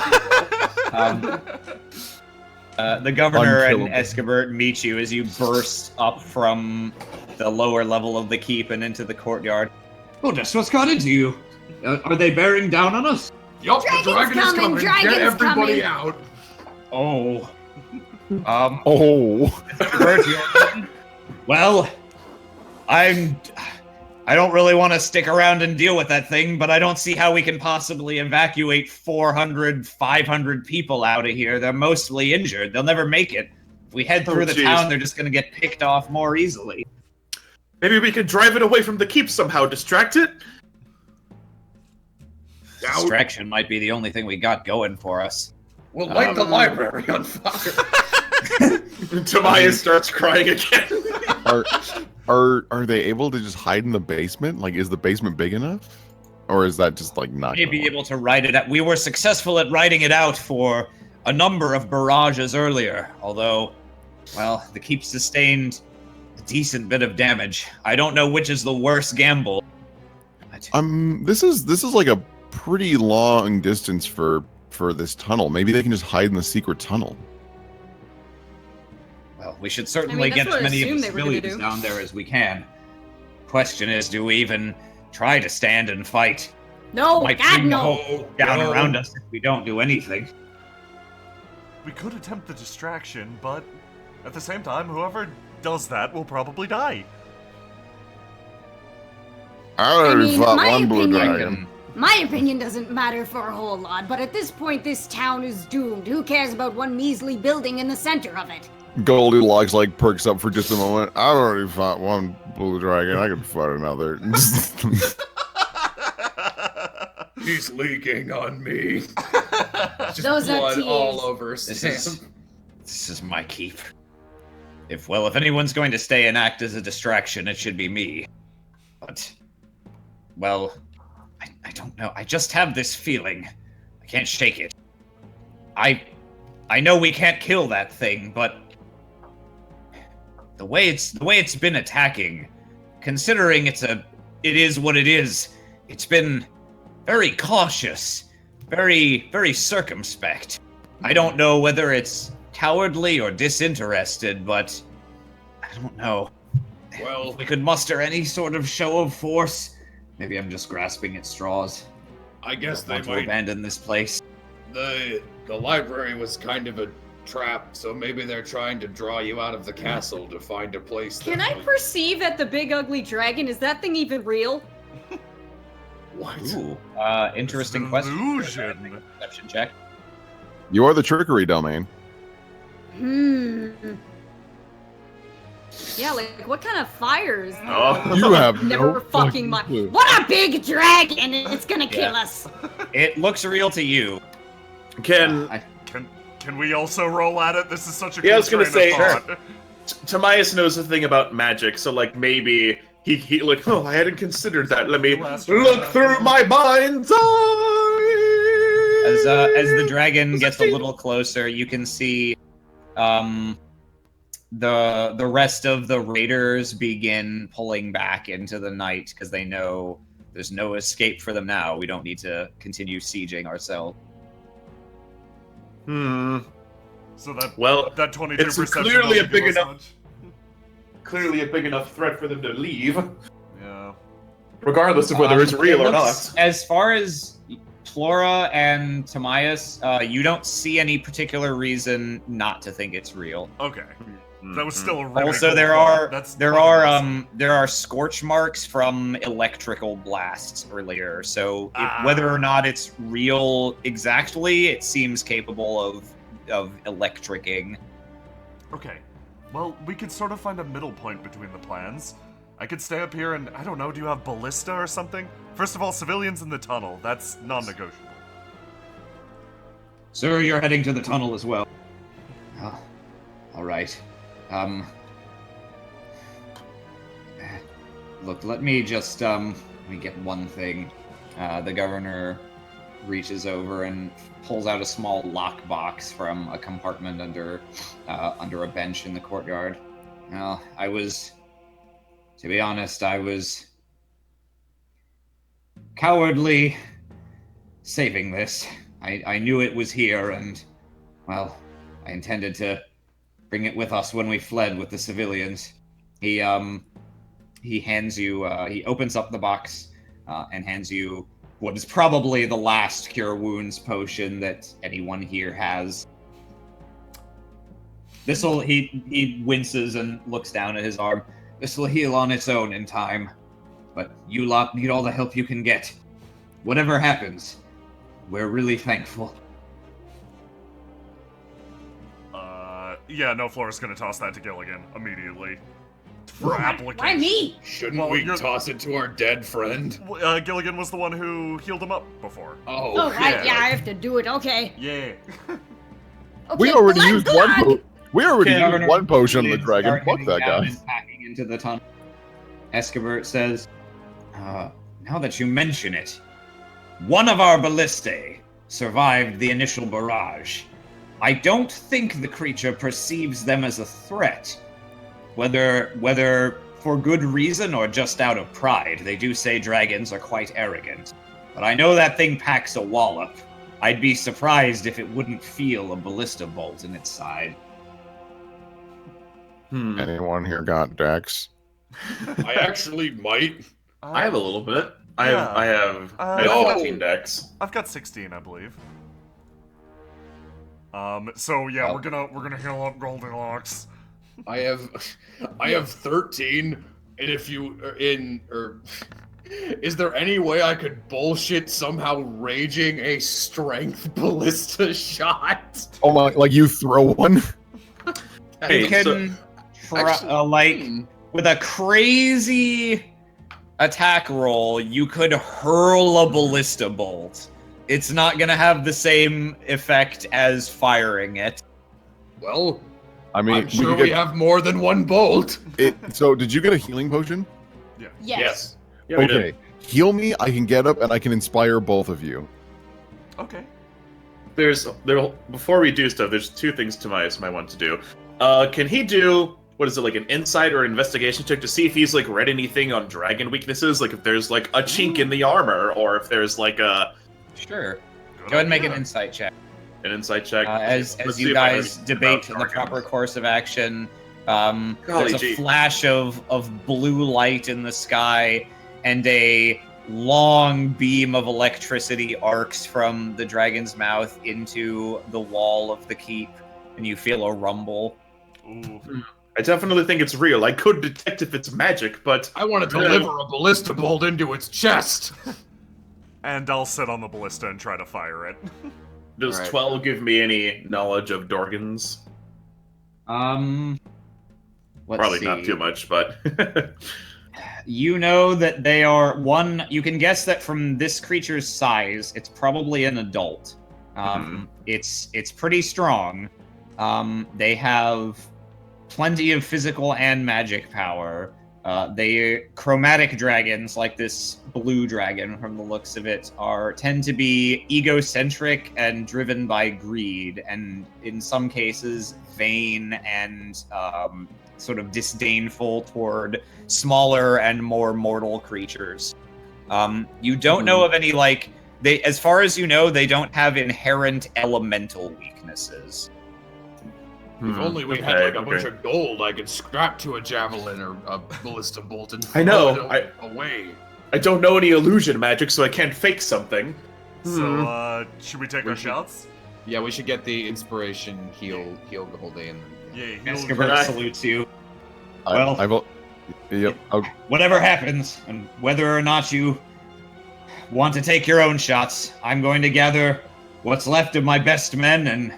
The governor and Unkillable. Escobert meet you as you burst up from the lower level of the keep and into the courtyard. Oh, that's what's got into you. Are they bearing down on us? Yup, the dragon is coming. Get Dragon's everybody coming. out. Oh. Oh. Well, I don't really want to stick around and deal with that thing, but I don't see how we can possibly evacuate 400, 500 people out of here. They're mostly injured. They'll never make it. If we head through the jeez. town, they're just going to get picked off more easily. Maybe we could drive it away from the keep somehow, distract it? Distraction might be the only thing we got going for us. We'll light the library on fire. Tobias starts crying again. Are they able to just hide in the basement? Like, is the basement big enough? Or is that just, like, not Maybe gonna work? able to ride it out. We were successful at riding it out for a number of barrages earlier, although, well, the keep sustained a decent bit of damage. I don't know which is the worst gamble. This is like a pretty long distance for this tunnel. Maybe they can just hide in the secret tunnel. Well, we should certainly that's get what as I many of assumed the they were gonna civilians do. down there as we can. Question is, do we even try to stand and fight? No, Might God, bring the no. whole down around us if we don't do anything. We could attempt the distraction, but at the same time, whoever does that will probably die. I already mean, fought my one blue opinion- dragon. My opinion doesn't matter for a whole lot, but at this point, this town is doomed. Who cares about one measly building in the center of it? Goldilocks like perks up for just a moment. I already fought one blue dragon. I can fight another. He's leaking on me. Just Those are blood tears. all over This Sam. is my keep. If anyone's going to stay and act as a distraction, it should be me. But, well, I don't know. I just have this feeling. I can't shake it. I know we can't kill that thing, but the way it's been attacking, considering it is what it is, it's been very cautious, very, very circumspect. I don't know whether it's cowardly or disinterested, but I don't know. Well, If we could muster any sort of show of force, maybe I'm just grasping at straws. I guess I they want to might. abandon this place. The library was kind of a trap, so maybe they're trying to draw you out of the castle to find a place. Can I perceive that the big ugly dragon, is that thing even real? What? Ooh, interesting It's an question. illusion. Make a perception check. You are the trickery domain. Yeah, like what kind of fires? Oh. You have Never no fucking mind. clue. What a big dragon! It's gonna kill us. It looks real to you. Can Can we also roll at it? This is such a Yeah, I was gonna train of say, thought. Tobias knows a thing about magic, so like maybe he like, oh, I hadn't considered that. Let me Last look round. through my mind's eye. As the dragon gets a little closer, you can see the rest of the raiders begin pulling back into the night because they know there's no escape for them now. We don't need to continue sieging ourselves. So that Well, 22% it's clearly a doesn't big give us enough- much. clearly a big enough threat for them to leave, Yeah. regardless of whether it's real It or looks- not. As far as Flora and Timaeus, you don't see any particular reason not to think it's real. Okay. That was still a really Also, cool there thought. are That's there fucking are awesome. there are scorch marks from electrical blasts earlier. So whether or not it's real exactly, it seems capable of electricking. Okay. Well, we could sort of find a middle point between the plans. I could stay up here and, I don't know, do you have ballista or something? First of all, civilians in the tunnel. That's non-negotiable. Sir, you're heading to the tunnel as well. All right. Look, let me just let me get one thing. The governor reaches over and pulls out a small lockbox from a compartment under a bench in the courtyard. Well, to be honest, I was cowardly saving this. I knew it was here, and, well, I intended to bring it with us when we fled with the civilians. He hands you, he opens up the box and hands you what is probably the last Cure Wounds potion that anyone here has. He winces and looks down at his arm. This'll heal on its own in time, but you lot need all the help you can get. Whatever happens, we're really thankful. Yeah, no, Flora's gonna toss that to Gilligan immediately. For application. Why me? Shouldn't we toss it to our dead friend? Gilligan was the one who healed him up before. Oh, right, yeah, I have to do it, okay. Yeah. Okay, We already well, I'm used glad. one potion on the dragon. Fuck that guy. Packing into the tunnel. Escobert says, now that you mention it, one of our ballistae survived the initial barrage. I don't think the creature perceives them as a threat. Whether for good reason or just out of pride, they do say dragons are quite arrogant. But I know that thing packs a wallop. I'd be surprised if it wouldn't feel a ballista bolt in its side. Anyone here got Dex? I actually might. I have a little bit. I have 15 decks. I've got 16, I believe. So yeah, we're gonna heal up Goldilocks. I have 13, and if you is there any way I could bullshit somehow raging a strength ballista shot? Oh my! Like you throw one? You can with a crazy attack roll, you could hurl a ballista bolt. It's not gonna have the same effect as firing it. Well, I mean, I'm sure we have more than one bolt. So, did you get a healing potion? Yeah. Yes. Yeah, we Okay. did. Heal me. I can get up and I can inspire both of you. Okay. Before we do stuff, there's two things Tobias might want to do. Can he do, what is it, like an insight or investigation check to see if he's like read anything on dragon weaknesses? Like if there's like a chink in the armor, or if there's like a... Sure. Go ahead and make an insight check. An insight check. As Let's see you if I guys know debate about the proper dragons. course of action, Golly there's a gee. flash of blue light in the sky, and a long beam of electricity arcs from the dragon's mouth into the wall of the keep, and you feel a rumble. Ooh. I definitely think it's real. I could detect if it's magic, but... I want to deliver a ballista bolt into its chest. And I'll sit on the ballista and try to fire it. Does Alright. 12 give me any knowledge of Dorgans? Let's Probably see. not too much, but... You know that they are one. You can guess that from this creature's size, it's probably an adult. It's pretty strong. They have plenty of physical and magic power. They chromatic dragons, like this blue dragon from the looks of it, tend to be egocentric and driven by greed, and in some cases vain and sort of disdainful toward smaller and more mortal creatures. You don't know of any as far as you know, they don't have inherent elemental weaknesses. If only we had like a bunch of gold I could scrap to a javelin or a ballista bolt and I know, throw it away. I don't know any illusion magic, so I can't fake something. So, should we take our shots? Yeah, we should get the inspiration heal Goldie and Yeah, Escobert salutes you. Yep. Whatever happens, and whether or not you want to take your own shots, I'm going to gather what's left of my best men and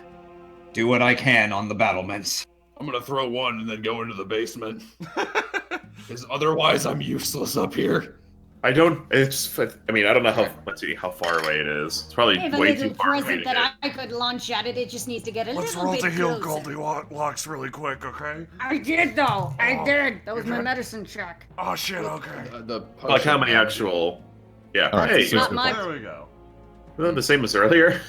do what I can on the battlements. I'm gonna throw one and then go into the basement. Because otherwise I'm useless up here. I don't. It's. I mean, I don't know how. Let's see how far away it is. It's probably I have a way little too far away present to that get. I could launch at it. It just needs to get a Let's little roll bit to heal closer. Goldilocks really quick, okay? I did though. I Oh, did. That was you my did? medicine check. Oh shit, okay. Like how many actual? Yeah. All right, Hey, so- Not my. There we go. the same as earlier.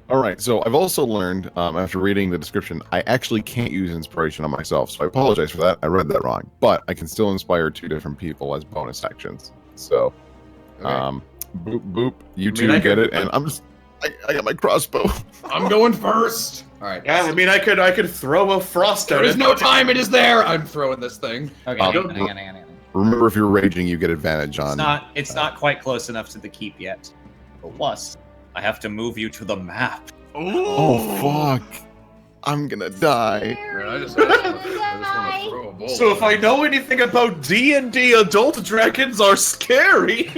All right, so I've also learned after reading the description, I actually can't use inspiration on myself, so I apologize for that. I read that wrong, but I can still inspire 2 different people as bonus actions. So, boop boop, you two I get could- it, and I got my crossbow. I'm going first. All right. Yeah, I mean, I could throw a frost There at is it. no time. It is there. I'm throwing this thing. Okay, Um, hang on. Remember, if you're raging, you get advantage on. It's not quite close enough to the keep yet. Plus, I have to move you to the map. Oh fuck! I'm gonna die. Man, I just want to throw a bullet. So if I know anything about D&D, adult dragons are scary.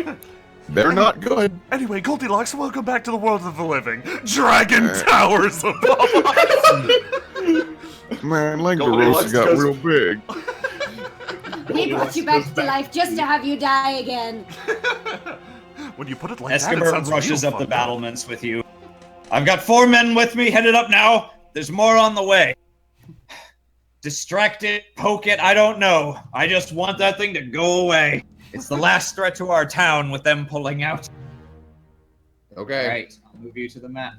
They're not good. Anyway, Goldilocks, welcome back to the world of the living. Dragon towers above us. Man, Lego Goldilocks roast got goes- real big. We brought you back to life just to have you die again. When you put it like that, it Escobar sounds rushes real up the fucked battlements with you. I've got 4 men with me, headed up now. There's more on the way. Distract it, poke it, I don't know. I just want that thing to go away. It's the last threat to our town with them pulling out. Okay. Right, I'll move you to the map.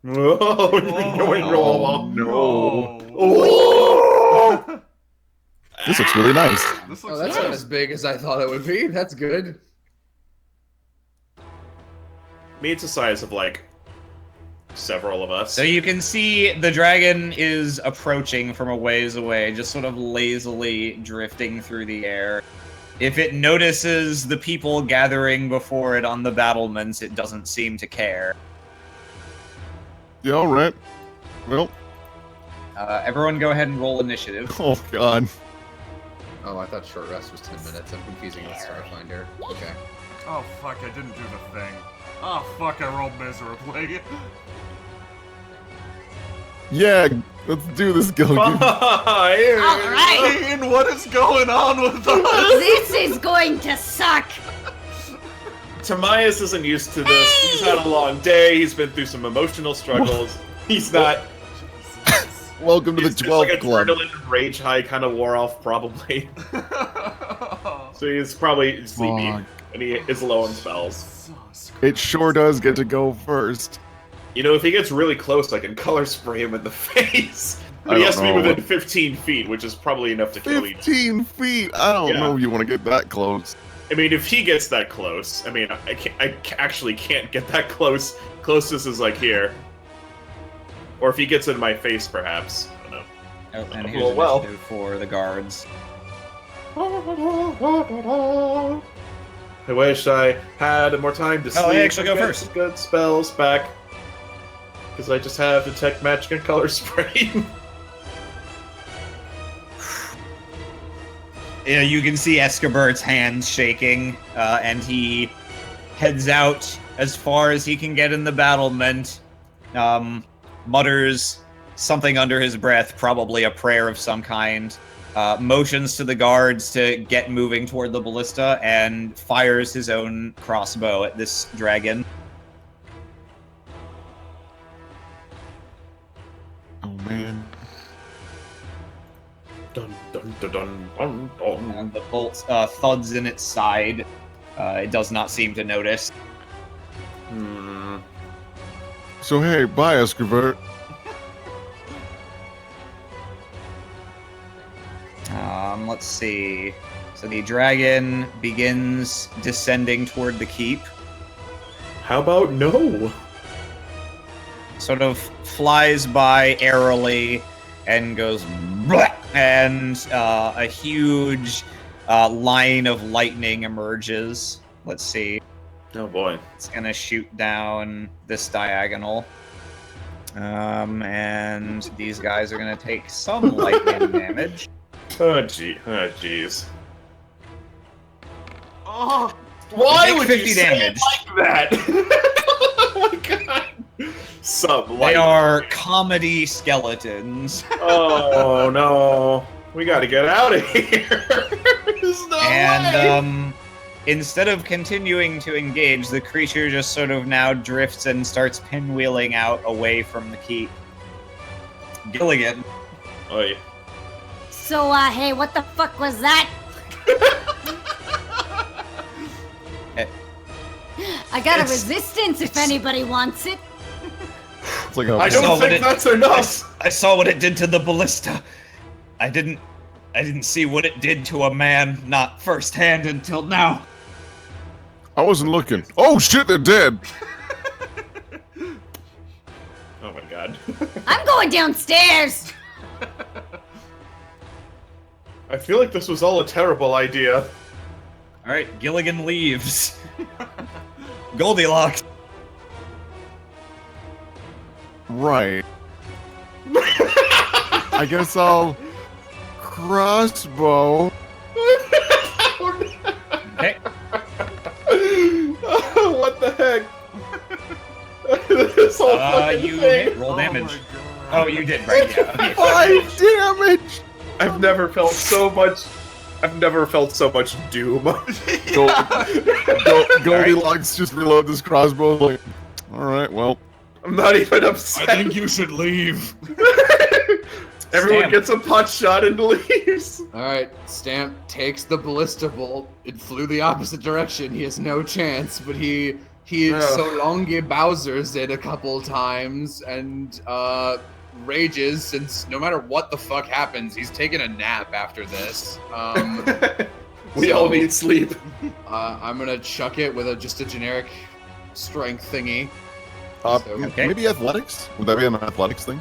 Oh, you're going wrong. No. Oh. This looks really nice. This Oh, looks that's nice. not as big as I thought it would be. That's good. Me, it's the size of like several of us. So you can see the dragon is approaching from a ways away, just sort of lazily drifting through the air. If it notices the people gathering before it on the battlements, it doesn't seem to care. Yeah, all right. Well, Everyone go ahead and roll initiative. oh god. Oh, I thought short rest was 10 minutes. I'm confusing with Starfinder. Okay. Oh fuck, I didn't do the thing. Oh fuck, I rolled miserably. Yeah, let's do this, Gilligan. All right. Ian, what is going on with us? This is going to suck. Tamias isn't used to this. He's had a long day. He's been through some emotional struggles. He's not. Welcome to the It's 12 like a Club. adrenaline rage high kind of wore off, probably. So he's probably sleepy, Fuck. and he is low on spells. It sure does get to go first. You know, if he gets really close, I can color spray him in the face. I But he don't has to be know. within 15 feet, which is probably enough to kill you. 15 feet. I don't Yeah. know if you want to get that close. I mean, if he gets that close, I mean, I actually can't get that close. Closest is like here. Or if he gets in my face, perhaps. I don't know. Oh, and Oh, here's well. initiative for the guards. I wish I had more time to sleep. Oh, I actually go and get first. some good spells back. Because I just have Detect Magic and Color Spray. Yeah, you can see Escobar's hands shaking, and he heads out as far as he can get in the battlement, mutters something under his breath, probably a prayer of some kind, motions to the guards to get moving toward the ballista, and fires his own crossbow at this dragon. Oh man. Dun, dun, dun, dun, dun, dun. And the bolt thuds in its side. It does not seem to notice. Hmm. So hey, bye, Escobar. Let's see. So the dragon begins descending toward the keep. How about no? Sort of flies by airily and goes "Bleh," and a huge line of lightning emerges. Let's see. Oh boy. It's gonna shoot down this diagonal. And these guys are gonna take some lightning damage. Oh jeez. Oh, Why Take would 50 you say damage. it like that? Oh my god. Some They light. are comedy skeletons. Oh no. We gotta get out of here. There's no way. And instead of continuing to engage, the creature just sort of now drifts and starts pinwheeling out away from the keep. Gilligan. Oi. So, hey, what the fuck was that? I got a resistance if anybody wants it. It's like I don't think that's enough. I saw what it did to the ballista. I didn't see what it did to a man, not firsthand until now. I wasn't looking. Oh shit, they're dead. Oh my god. I'm going downstairs. I feel like this was all a terrible idea. All right, Gilligan leaves. Goldilocks. Right. I guess I'll crossbow. Okay. What the heck? This whole fucking You thing. hit, roll Oh damage. my God. Oh, you did, right? Yeah. Okay. 5 damage. I've never felt so much doom. Goldilocks just reload this crossbow. Like, all right, well, I'm not even upset. you should leave. Everyone Stamp. gets a pot shot and leaves. Alright, Stamp takes the ballista bolt. It flew the opposite direction. He has no chance, but he so long Bowser's it a couple times and rages since no matter what the fuck happens, he's taking a nap after this. We all need sleep. I'm gonna chuck it with just a generic strength thingy. Okay. maybe athletics? Would that be an athletics thing?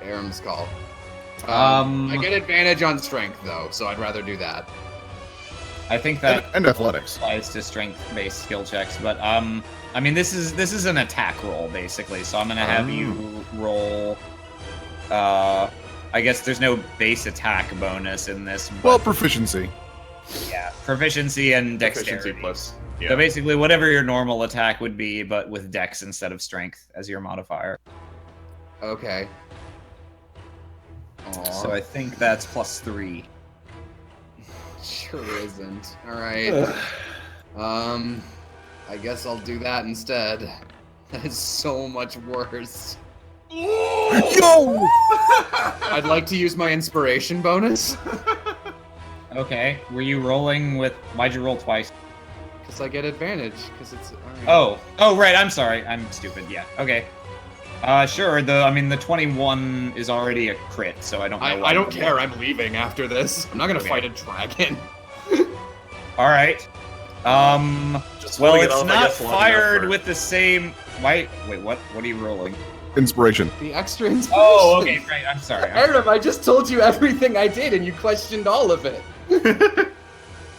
Aram's call. Um, I get advantage on strength though, so I'd rather do that. I think that And athletics. applies to strength-based skill checks, but I mean, this is an attack roll basically, so I'm gonna have you roll. I guess there's no base attack bonus in this. But Well, proficiency. yeah, proficiency and dexterity. Proficiency plus. Yeah. So basically, whatever your normal attack would be, but with dex instead of strength as your modifier. Okay. So I think that's +3. Sure isn't. Alright. I guess I'll do that instead. That is so much worse. Yo! I'd like to use my inspiration bonus. Okay, were you rolling with? Why'd you roll twice? Because I get advantage. Because it's. Alright. Oh, right. I'm sorry. I'm stupid. Yeah. Okay. Sure. The 21 is already a crit, so I don't know. I don't care. I'm leaving after this. I'm not gonna fight a dragon. All right. Just Well, holding it it's off, I not guess, long fired enough with the same. Wait. What? What are you rolling? Inspiration. The extra inspiration. Oh, okay. Right. I'm sorry. Aram, I just told you everything I did, and you questioned all of it.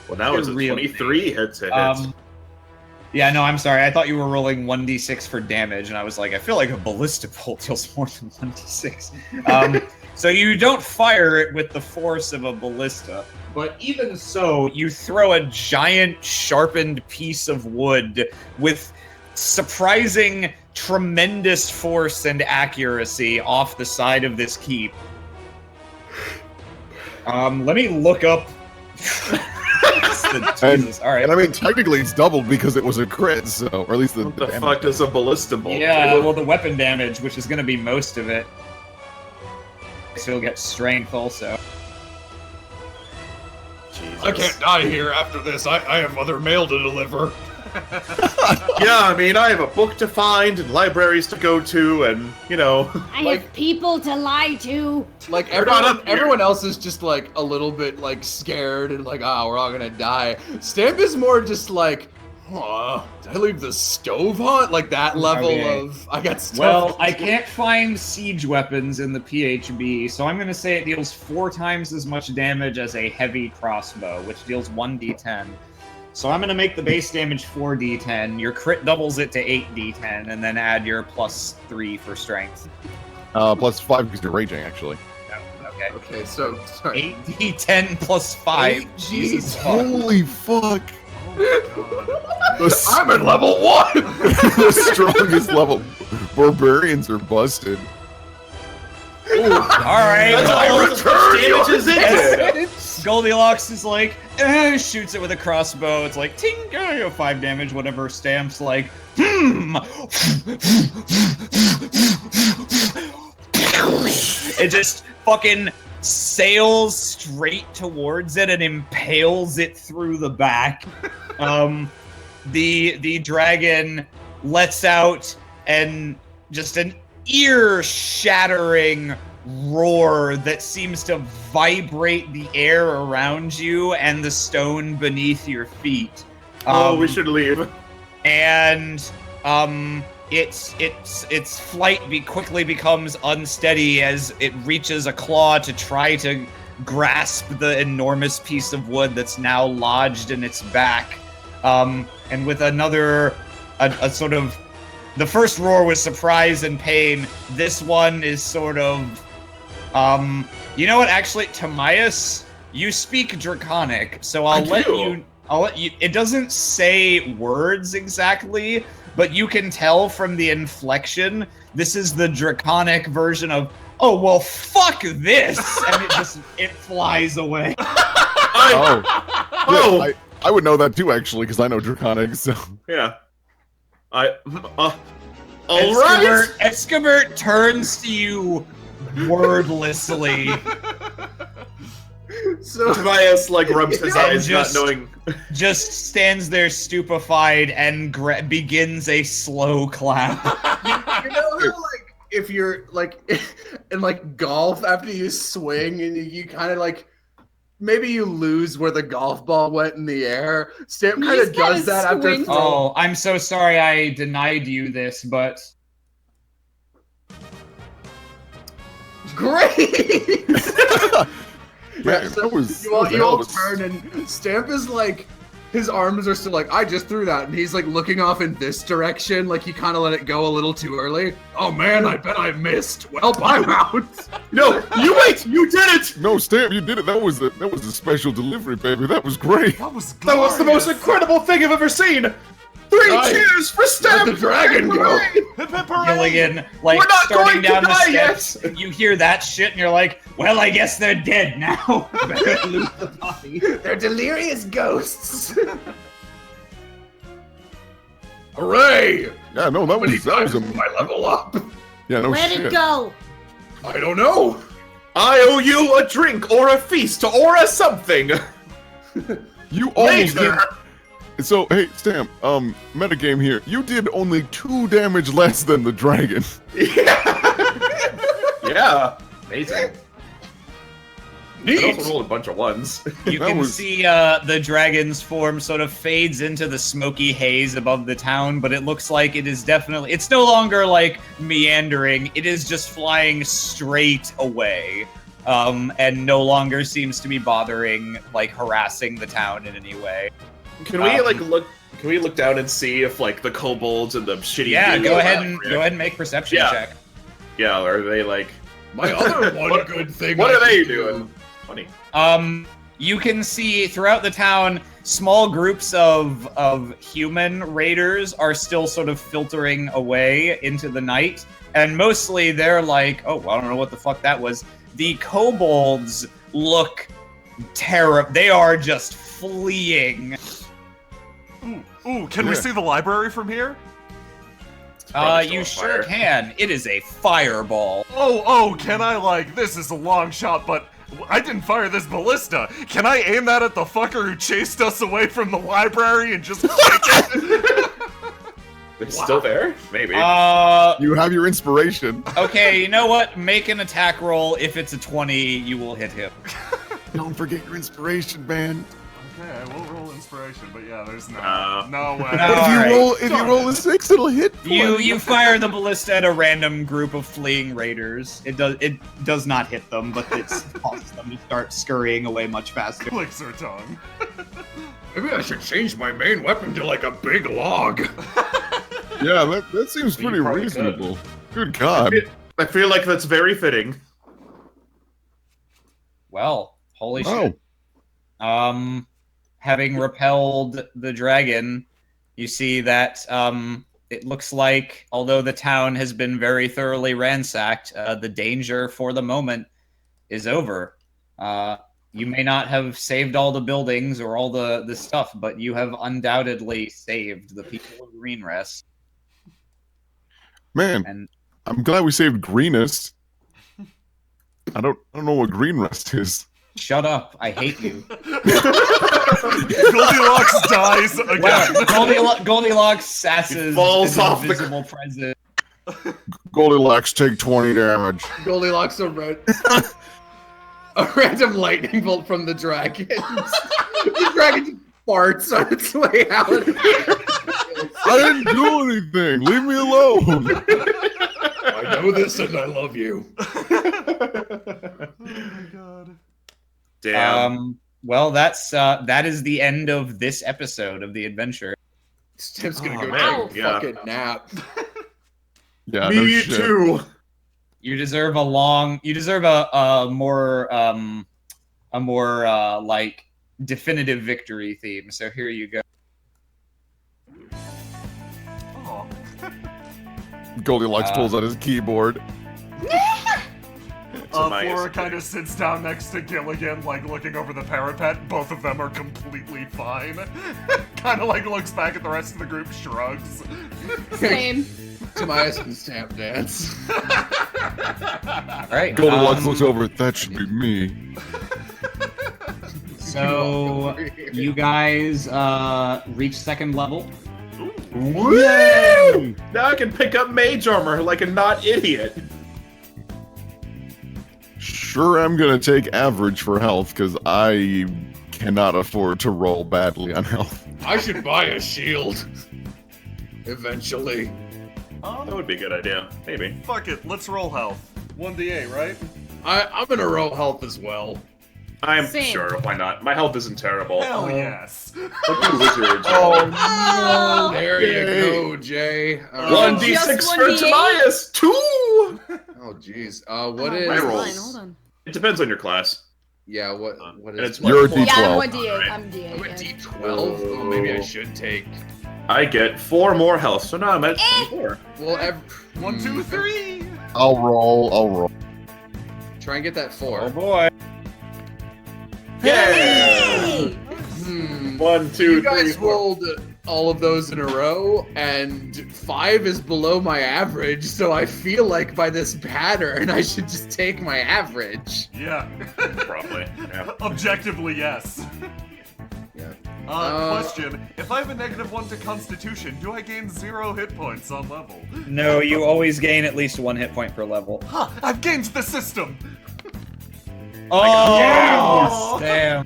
Well, now it's a Real 23 hits to hit. Yeah, no, I'm sorry. I thought you were rolling 1d6 for damage, and I was like, I feel like a ballista bolt deals more than 1d6. So you don't fire it with the force of a ballista, but even so, you throw a giant sharpened piece of wood with surprising, tremendous force and accuracy off the side of this keep. Let me look up. Jesus, all right. And I mean, technically, it's doubled because it was a crit, so, or at least the What the damage. fuck does a ballista bolt Yeah, do? well, the weapon damage, which is going to be most of it. So you'll get strength also. Jesus. I can't die here after this. I have other mail to deliver. Yeah, I mean, I have a book to find and libraries to go to, and, you know. I Like- have people to lie to. Like We're not everyone, up here. everyone else is just like a little bit like scared and like, we're all gonna die. Stamp is more just like, did I leave the stove on? Like that level Okay. of I got stuff. Well, I can't find siege weapons in the PHB, so I'm going to say it deals 4 times as much damage as a heavy crossbow, which deals 1d10. So I'm going to make the base damage 4d10, your crit doubles it to 8d10, and then add your +3 for strength. Plus 5 because you're raging, actually. No, okay. Okay, so sorry. 8d10 plus 5. Eight, Jesus jeez. fuck. Holy fuck! I'm at level 1! The strongest level barbarians are busted. Alright, Damages it! Goldilocks is like, shoots it with a crossbow. It's like, ting, 5 damage, whatever. Stamp's like, It just fucking sails straight towards it and impales it through the back. The dragon lets out and just an ear-shattering roar that seems to vibrate the air around you and the stone beneath your feet. We should leave. And its flight quickly becomes unsteady as it reaches a claw to try to grasp the enormous piece of wood that's now lodged in its back. And with another, a sort of, the first roar was surprise and pain. This one is sort of, you know what? Actually, Timaeus, you speak Draconic, so I'll let you. It doesn't say words exactly, but you can tell from the inflection. This is the Draconic version of, oh well, fuck this, and it flies away. I would know that too, actually, because I know Draconic. So yeah, all right. Excavert turns to you wordlessly. So Tobias like rubs his eyes, just, not knowing. Just stands there stupefied and begins a slow clap. You know how, like, if you're like in like golf, after you swing and you kind of like maybe you lose where the golf ball went in the air. Stamp kind of does that after. Oh, I'm so sorry I denied you this, but great. man, that was you all turn and Stamp is like, his arms are still like, I just threw that, and he's like looking off in this direction, like he kind of let it go a little too early. Oh man, I bet I missed. Well, I'm out. No, you wait, you did it. No, Stamp, you did it. That was a special delivery, baby. That was great. That was the most incredible thing I've ever seen. 3 cheers for Stamp! Let the dragon go. Gilligan, like, We're not starting going to down the die steps, you hear that shit and you're like, well, I guess they're dead now. Better loot the body. They're delirious ghosts. Hooray! Yeah, no, that was my level up. Yeah, no Where'd shit. it go? I don't know. I owe you a drink or a feast or a something. You almost did. Later. So, hey, Stamp, metagame here. You did only 2 damage less than the dragon. Yeah. Amazing. Neat. I also rolled a bunch of 1s. You can see the dragon's form sort of fades into the smoky haze above the town, but it looks like it is definitely, it's no longer like meandering, it is just flying straight away. And no longer seems to be bothering, like, harassing the town in any way. Can we Can we look down and see if like the kobolds and the shitty? Yeah, go ahead and make perception check. Yeah, are they like my other one good thing? What are they doing? Funny. You can see throughout the town, small groups of human raiders are still sort of filtering away into the night, and mostly they're like, oh, I don't know what the fuck that was. The kobolds look terrible. They are just fleeing. Ooh, can we see the library from here? You sure can. It is a fireball. Oh, can I, like, this is a long shot, but I didn't fire this ballista. Can I aim that at the fucker who chased us away from the library and just kick it? It's still there? Maybe. You have your inspiration. Okay, you know what? Make an attack roll. If it's a 20, you will hit him. Don't forget your inspiration, man. Okay, I will roll inspiration, but yeah, there's no way. No, If you roll a 6, it'll hit. You fire the ballista at a random group of fleeing raiders. It does not hit them, but it causes them to start scurrying away much faster. Clicks her tongue. Maybe I should change my main weapon to like a big log. Yeah, that seems pretty reasonable. Good God. I feel like that's very fitting. Well, holy shit. having repelled the dragon, you see that it looks like, although the town has been very thoroughly ransacked, the danger for the moment is over. You may not have saved all the buildings or all the stuff, but you have undoubtedly saved the people of Greenrest. Man, And I'm glad we saved Greenest. I don't know what Greenrest is. shut up! I hate you. Goldilocks dies again. Well, Goldilocks sasses falls an off the invisible present. Goldilocks take 20 damage. Goldilocks a random lightning bolt from the dragon. The dragon just farts on its way out. I didn't do anything. Leave me alone. I know this and I love you. Oh my god. Damn. Well, that is the end of this episode of the adventure. Tim's gonna go wow. take a fucking nap. Yeah, no Me shit. too. You deserve a more like definitive victory theme. So here you go. Aw. Goldilocks pulls out his keyboard. Flora kind of sits down next to Gilligan, like looking over the parapet. Both of them are completely fine. Kind of like looks back at the rest of the group, shrugs. Same. Tobias can stamp dance. All right. Goldilocks looks over. That should be me. So you guys reach second level. Woo! Now I can pick up mage armor like a not idiot. Sure, I'm gonna take average for health because I cannot afford to roll badly on health. I should buy a shield. Eventually. That would be a good idea. Maybe. Fuck it, let's roll health. 1d8, right? I'm gonna roll health as well. I'm Same. sure. Why not? My health isn't terrible. Hell yes. What do wizards? Oh, there you go, Jay. One d6 Just for 1d8? Tobias. 2. Oh, jeez. What Oh, is? my fine, rolls. Hold on. It depends on your class. Yeah. What And is? it's You're a what? Yeah, I'm D12. 1d8. Alright. I'm D8. I'm a yeah. D12. Oh, maybe I should take. I get 4 more health, so now I'm at 24. Well, 1, 2, 3. I'll roll. Try and get that 4. Oh boy. Yay! 1, 2, You 3, guys 4. rolled all of those in a row, and 5 is below my average, so I feel like by this pattern, I should just take my average. Yeah. Probably. Yeah. Objectively, yes. Yeah. Question. If I have a -1 to Constitution, do I gain 0 hit points on level? No, you always gain at least 1 hit point per level. Huh, I've gained the system! Oh, Yes! damn.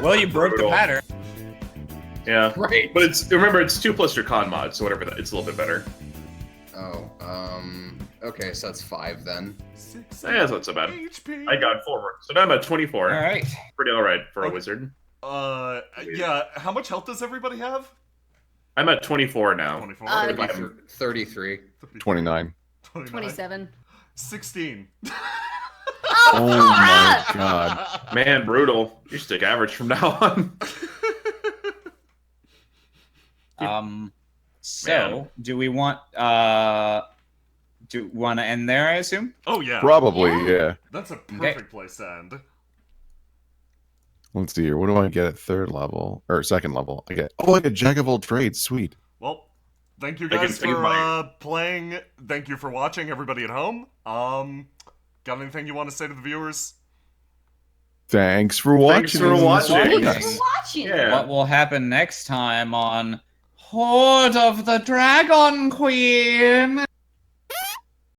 Well, you broke the Brutal. pattern. Yeah. Right. But remember it's 2 plus your con mod, so whatever it's a little bit better. Oh, okay, so that's 5 then. 6 Yeah, that's not so bad. HP. I got 4 more. So now I'm at 24. All right. Pretty alright for a Okay. wizard. Yeah, how much health does everybody have? I'm at 24 now. 24. 33. 29. 29. 27. 16. Oh my god. Man, brutal. You should take average from now on. So do we want to end there, I assume? Oh yeah. Probably, yeah. That's a perfect place to end. Let's see here. What do I get at third level? Or second level? I get Jack of all trades. Sweet. Well, thank you I guys can for buy playing. Thank you for watching, everybody at home. Got anything you want to say to the viewers? Thanks for watching. Thanks for watching. Thanks for watching. Yeah. What will happen next time on Hoard of the Dragon Queen?